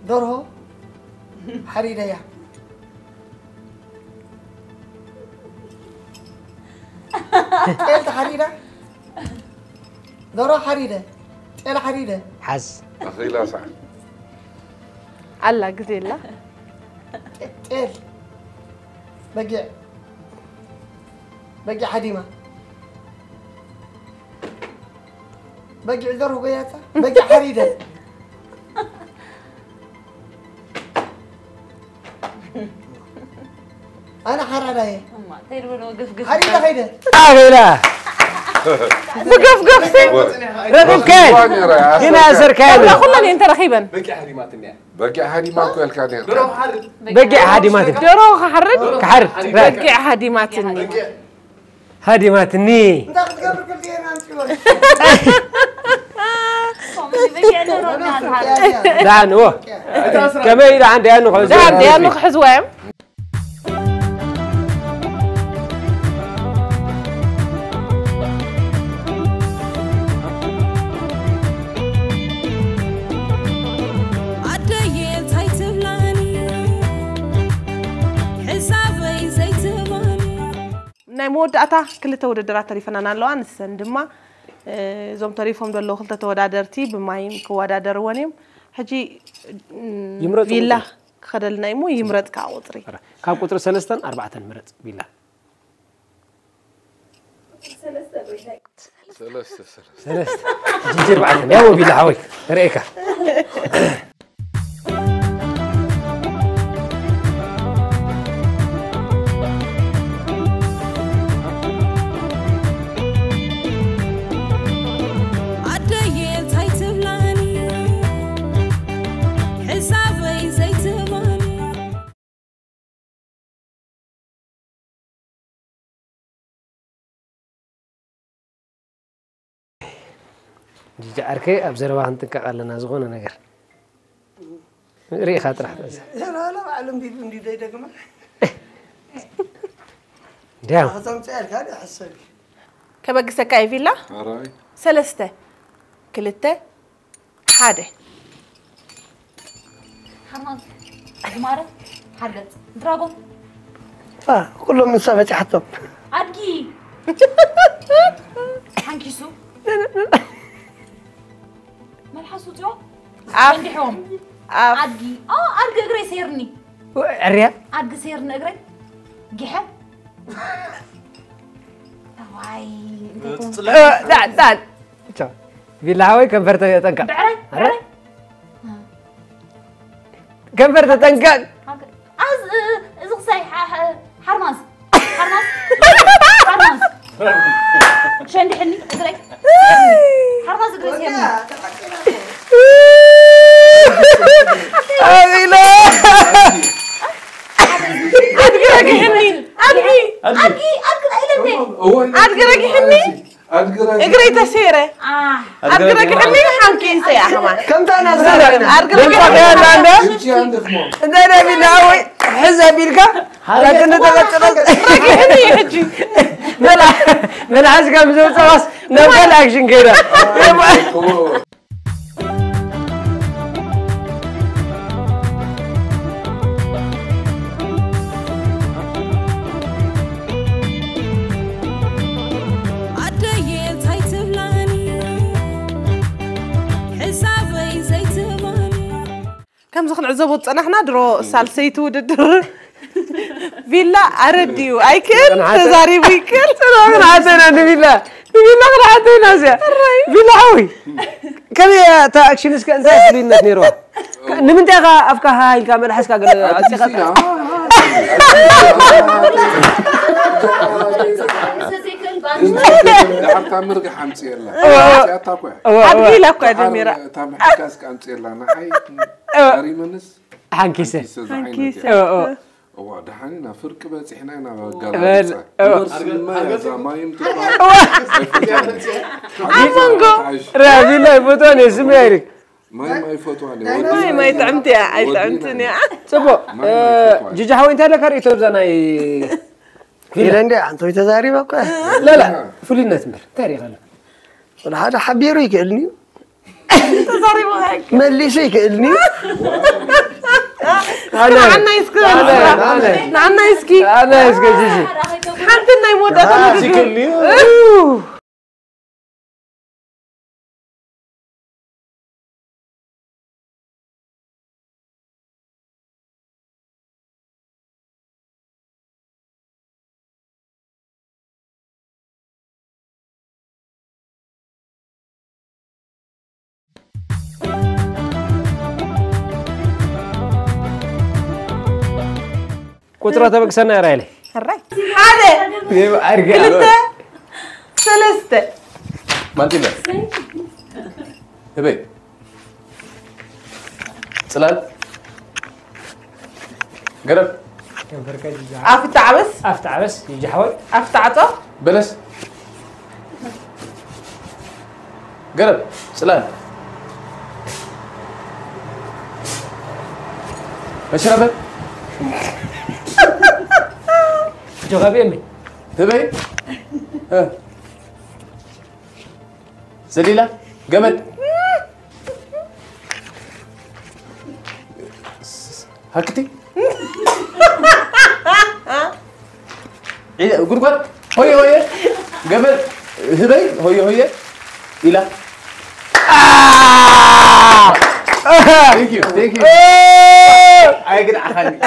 دورو حريره يا قلت حريره دورو حريره قال حريره حز أخي لا صح الله قزيلا قال بقي حديمه بقي عذره بياتا بقي حريده انا حراره حريده خيده لا بقف رقم كان هنا أزر كان لا خلني انت رخيبا بقي حديمات كويل كان بقي حديمات درو حرد كحرد بقي حديماتني هديماتني انت تقبل كل انا انت دعن هو كمان إذا عندي أنو حزوام مودعتا كل توددرات تريفنا نالو أنسن دما زوم تريفهم دلو خلت تودادرتي بمايم كودادر ونيم حجي فيلا خدلنا يمو يمرد كاوطري كاب قطر سلستان 4 مرت بيلا سلست جيجر بعدين يا بيلا حوي ريكا جيجا أركي أبزروا هنتك على نازغون نجر ريخة راح تنزل لا معلم دي دقمة داو هذا متعرف هذا حسن كبق سكاي فيلا هراي سلسته كلته حاده حماد جمارة حدث دراغون كلهم من صفتي حطب عدقي حنكيسو ملحسو جو عندي حوم عدقي عدقي اقري سيرني عريا عدقي سيرني اقري جحا واي دان شو بيلا هوي كم فرت تنكا بعري كم فرت تنكا زغساي حرماز شو عندي حني اقري حرماز اقري سيرني أغيلا أدقرك حني أدقرك حني اقري تسيره أدقرك حني حنكي سيا حمان كم تانا أدقرك حني أنا بناوي حزة بيلكا لكن أدقرك حني حجي من عزقا مزول خلاص نبغى الأكشن كده كم زخن عزبو تصنحنا درو سالسيت وددر فيلا أرديو أيكل تزاري بيكل أنا عاتنا فيلا عاتنا زي فيلا حوي كم يا تا أكشنس كان زي فيلنا نيروا نمنت أغا أفكا هاي الكاميرا حسكا قال حتى مرق حمصي الله تاكو أبي لك أدميرا تام حكاس كانت الله نحي أريمنس حنكيسة هو دحانينا فرق بس إحنا قال ما زمايم عمانجو رابي لا يفوتوني سميرك ما يفوتوا عليه ما يتعمتي تعمتني سبو جيجا حاول انت لك ريتو بزناي فيلندي عنتو تزاري بقى لا فلينا تمر تاريخ انا ولا هذا حبيرو يكلني تزاري هيك مليش يكلني عنا يسكي عنا يسكي جيجي حنتنا يموت أنا يكلني قطرة تبقى سنة يا رايلي هراي هذا كلته سلسته ما انت لا هبي سلال قرب أفتح بس يجي حوالي أفتعته بلس قرب سلال اشرب جوابي امي تبي ها سليلة قمد هكتي ايه قول هوي قبل هبي هوي إلى thank you I get أخلي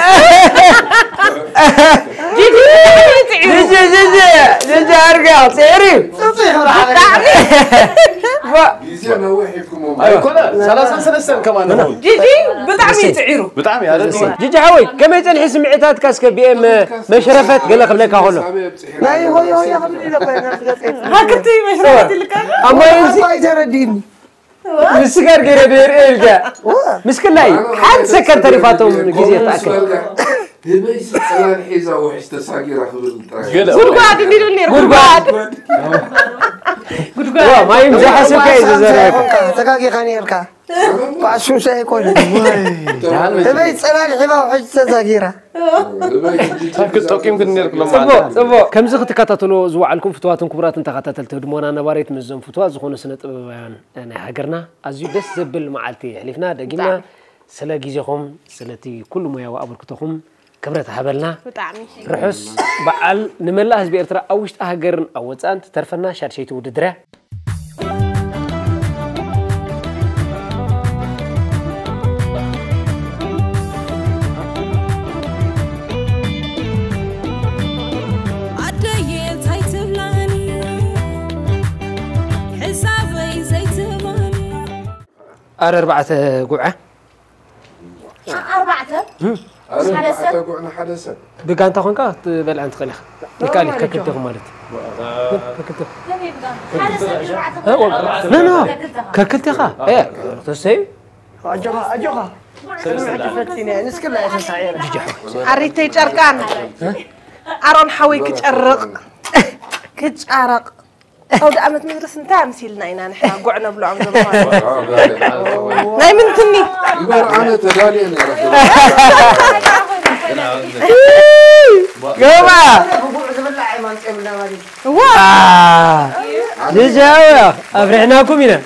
جيجي أرجع سيري جيزينا وحيكم أيوة كنا 3 سنة كمان جيجي بطعمي تعيروا بطعمي هذا جيجي حوي كم يتنحي سمعتات كاسك بي ام مشرفت قال لك قبلك هولو لا هو خليني لك هاكتي مشروعتي اللي كان اما يمسك ما يجرديني مسكر غير بير إلجا مسكلاي حد سكر تريفاتهم جيزي تاكل هبي سلان حيزا وحش تساقير خبل غرباد ندير غرباد غرباد ما يمزح سكاي زرك تكاكي خانيركا وعشو شيء كل هبي سلان حبا وحش تساقيرا تاكل توكيم كنيرك صبو كم زخ تكاتاتلو زوعلكم فتواتن كبرات انت تكاتلت دمونا نباريت مزم فتوات زخونه سنه طبيان انا هاجرنا ازي دس زبل معالتي حلفنا دقينا سلا غيزكم سلتي كل ما يوابركتكم كبرت حبلنا بطعمي رحس بعل نملا حزب إرترا أوشت أهجرن أو تسانت ترفنا شار شيء توددره أربعة قوعة 4 أنا حدث بقى أنت خنقة بل أنت خليخ بكالي ككتهم مالت لا ككتها إيه تسي أجوها نسكر لا يسعير عريتي جركان أرون حوي كتشارق أو دعمت مدرسة انت مسيلنا إنا نحن قعنا بلو عم زمان ناي من تني أنا تدالي أنا قوما لجاوة أفرحناكم هنا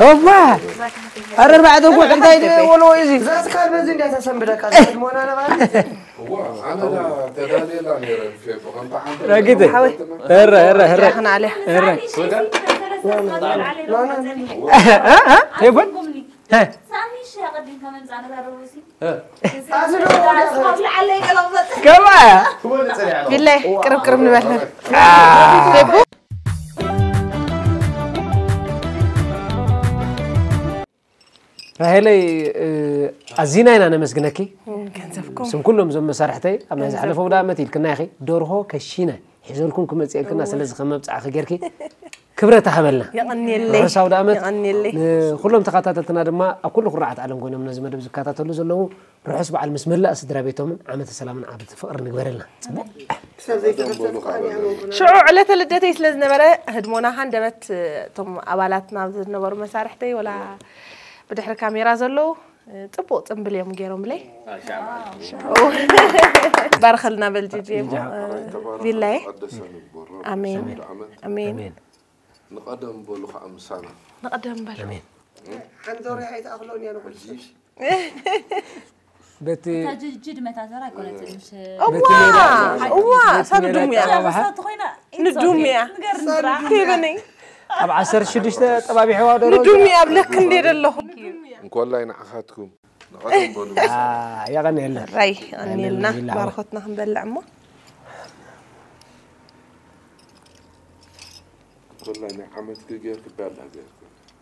هوبا أرر بعد أقول أنت ولو يزي زاد كان بنزين ده تسمبرك أنا لا تدالي لا نير في بقى لا كده هرا احنا عليه هرا لا يبون سامي شيء قديم كمان زانا داروسي كما بالله قرب نبهنا هاي أزينا أنا مسجنكي كنزفكم سم كلهم زم مسارحتي أما إذا حلفوا ولا متيل كنا يا أخي دورها كشينا يحزنكم كم تسأل كنا سلز خمم بتاع خجركي كبرت حملنا يغني اللي يغني اللي كلهم تقاتلتنا دما أكل خرعت علم قلنا من زمان بزكاتات اللي زلوا رحس بعد المسمى لا أسدر بيتهم عمت السلام عبد فقر نقبر لنا شو على ثلاثة يسلزنا برا هدمونا هندمت تم أولاتنا بزنبر مسارحتي ولا بدحر كاميرا زلوا طبق تنبل يوم جيرهم لي بارخلنا بالجيجي بالله امين امين نقدم بلوخ امسانا نقدم بل امين حنزوري حيت اغلوني انا كل شيء بتي جد متى ترى كنت مش اوه صار دوميا ندوميا كيفني أب 10 شدشت طبابي حوار ندوميا بلك ندير لهم نقول لنا أخذتكم نقدم بلوخ يا غني لنا راي غني لنا بارختنا نبلع عمو نقول لنا عملت غير كبالها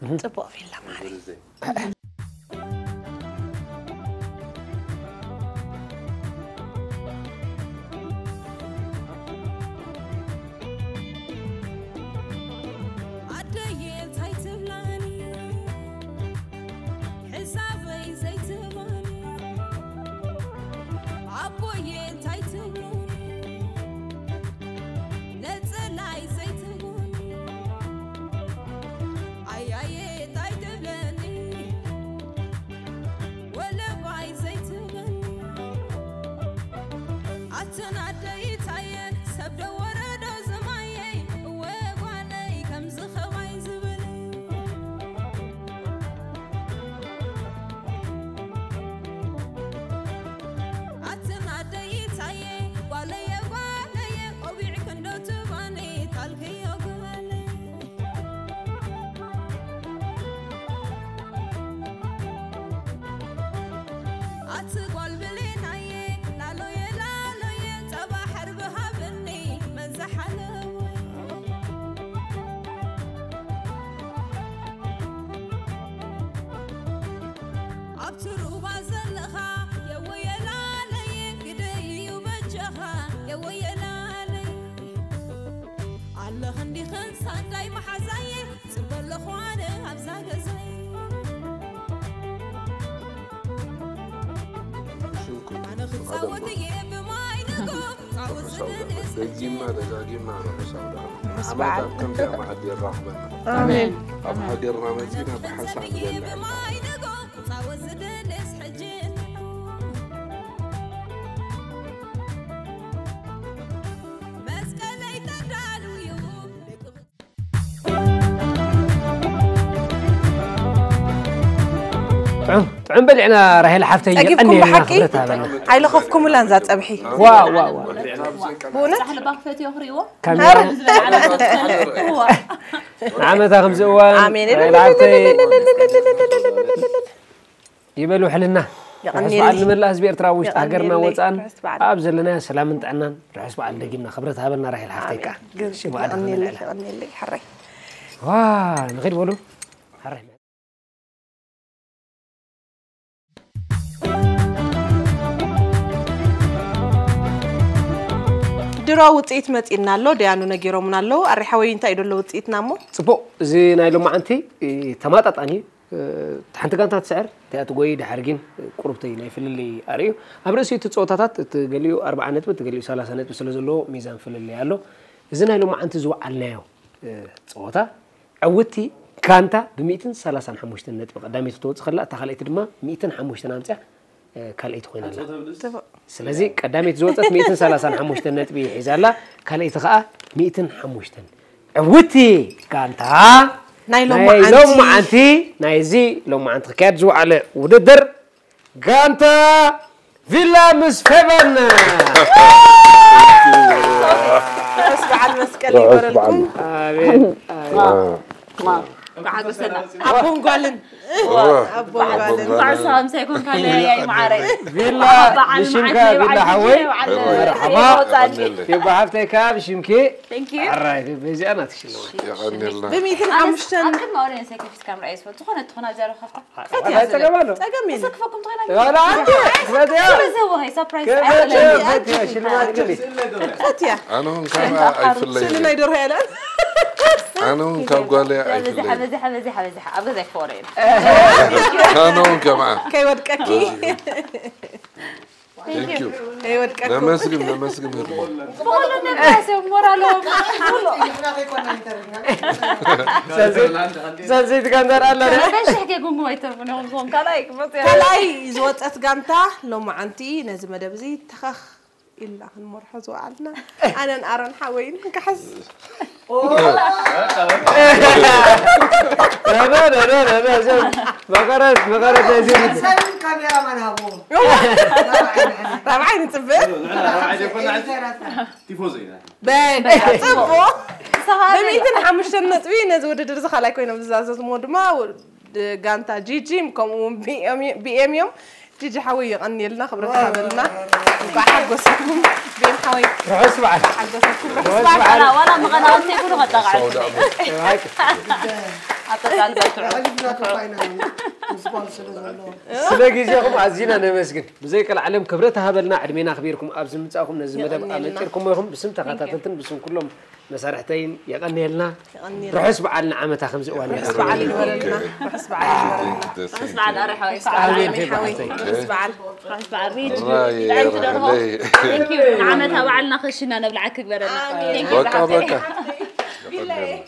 غير طبق في اللماري آمين. أبو حقرنا مزينا بحسن طعم بلعنا راهي لحفتي أجيبكم بحكي عيل خوفكم ولا نزات أبحي واو بونت صح الباكفيت يخريوه كاميرا نعمتها خمس أوان آمين يبلو حلنا رحس بعد من الله زبير ترى وش أجرنا وطن أبزل لنا سلام انت عنا رحس بعد لقينا خبرتها بلنا راهي لحفتي أني اللي حري واه نغير بولو حري درا وطيت متينا له ديانو نغيرو منالو اريحوي انت ايدو له وطيتنا مو صبو زي نايلو معنتي تماططاني حنت كانت تسعر تاعت غوي دحرجين قربتي ناي فللي اريو ابرسي تصوتاتات تغليو 40 نت تغليو 30 نت سلازلو ميزان فللي يالو زي نايلو معنتي زوعلنايو صوتا عوتي كانتا ب 135 نت بقدامي تتوص خلا تخليت دما 105 نانصح كاليت خوينا لا سلازي قدامي تزوصت 135 نت بي حيزالا كاليت خا 105 عوتي كانتا نايلو معنتي نايزي لو معنت كاد زو على وددر كانتا فيلا مسفبن اسمع المسكل يبرلكم امين ما قاعد سنه ابون قالن ابون قالن بعصام سيكون كان يا معاري فيلا بشمكا فيلا حوي مرحبا يبقى حفتك بشمكي ثانك يو الراي بيجي انا تشلو يغني الله بميتين عمشتن اكيد ما اورين سيكون في كاميرا رئيس تخونا زيرو خفقه هاي تقبلوا تقمين سقفكم تخونا ولا عندي بس هو هي سربرايز كيف شنو ما تقولي فتيا أنا هم كم أي في الليل شنو يدور هيلا أنا هم كم قالي أي في مزحه الليل مزحه مزحه مزحه ابغى زي فورين أنا هم كم كي ودككي Thank you. كي ودككي نمسكم هرمون بقول الناس مورالهم سلسيت كندر الله باش يحكي يقوم ما يترفنهم صوم كلايك كلاي زوطت غانتا لو معنتي نزي مدبزي تخخ إلا هنمرحزو عالنا أنا نقرن حوين كحس لا مقرت نزيد كاميرا من هابو رابعين تبت تيفوزي بين تبو بميتن حمشتن نطبي نزو وددر زخالاي كوينا بزازز مودما غانتا جيجي مكم بي ام يوم جيجي حوي يغني لنا خبرتها بلنا وحقوسكم بين حوي رحس بعد حقوسكم ولا مغنى تيكونوا غدغع هاك عطت على سلاقي جاكم عزينا نمسكن بزيك العالم كبرتها بلنا عدمينا خبيركم أبزم متساكم نزم مدب أمتيركم ويهم بسم تقاتلتن بسم كلهم مسارحتين يغني لنا رحس بعد نعمتها 5 أوان رحس بعد الورلنا رحس بعد رحس بعد أريحة رحس بعد رحس بعد ريج ثانك يو نعمتها وعلنا خشنا نبلعك كبرنا بكا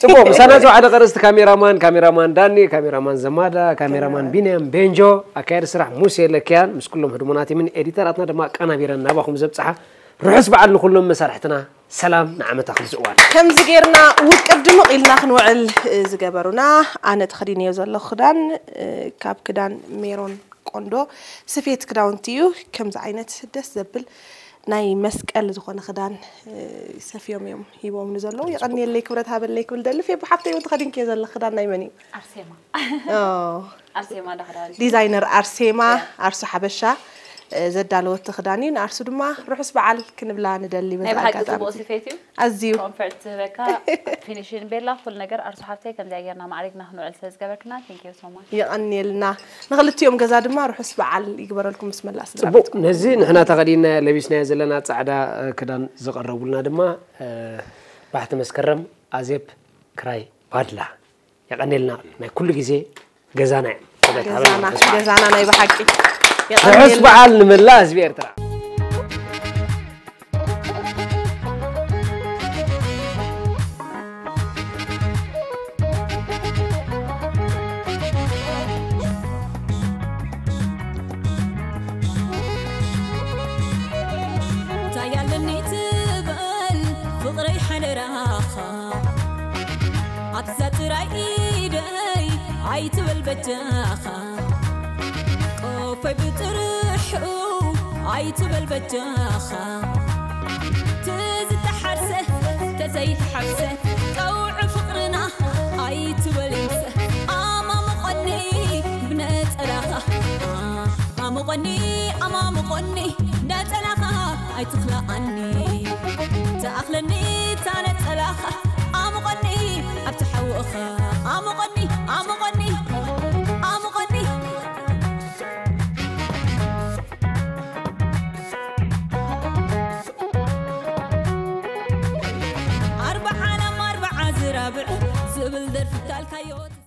تبو مسانازو على قرست كاميرامان داني كاميرامان زمادا كاميرامان بينيام بينجو أكيد سرح موسى لكيان مش كلهم هدموناتي من إديتراتنا دما كأنا بيرنا باخم زبصحة رحس بعد كلهم مسارحتنا سلام نعمتها 5 أوان كم زغيرنا وقدم قيلنا خنوعل زغبرونا أنا تخديني يزل خدان كاب كدان ميرون قندو سفيت كداونتيو كم زعينت دس زبل ناي مسكال زخون خدان سفيوم يوم يبوم نزلو يغني اللي كبرتها باللي كل دل في بحفتي وتخدين كي زل خدان ناي مني أرسيما أرسيما دخلان ديزاينر أرسيما أرسو حبشة ዘዳለወት ተኽዳኒ ንኣርሱ ድማ ርሑስ በዓል ክንብላ ንደሊ ናይ ብሓቂ ጽቡቕ ስፌትዩ ኣዝዩ ኮንፈርት በካ ፊኒሽን ቤላ ኩል ነገር ኣርሱ ሓፍተይ ከምዚ ኣየርና ማዕሪግና ክንውዕል ስለዝገበርክና ቴንክ ዩ ሶ ማች ይቐኒልና ንኽልቲኦም ገዛ ድማ ርሑስ በዓል ይግበረልኩም ምስ መላስ ጽቡቕ ነዚ ንሕና ተኸዲና ለቢስናዮ ዘለና ጻዕዳ ክዳን ዝቐረቡልና ድማ ባሕቲ መስከረም ኣዜብ ክራይ ባድላ يقنلنا ما كل جزء جزانا جزانا بحقي حسب عالم الله زبير ترى عيتبل بجاخا قوفي بترحو عيتبل بجاخا تزت حرسه تزيت حبسه قوع فقرنا عيتبل يمسه أمام غني بنات ألاخا أمام غني بنات ألاخا عيتخلقني تأخلني تانت ألاخا أمام غني أبتحوخا أمام غني أربع عالم أربع زرابع زبل درف تالكايوت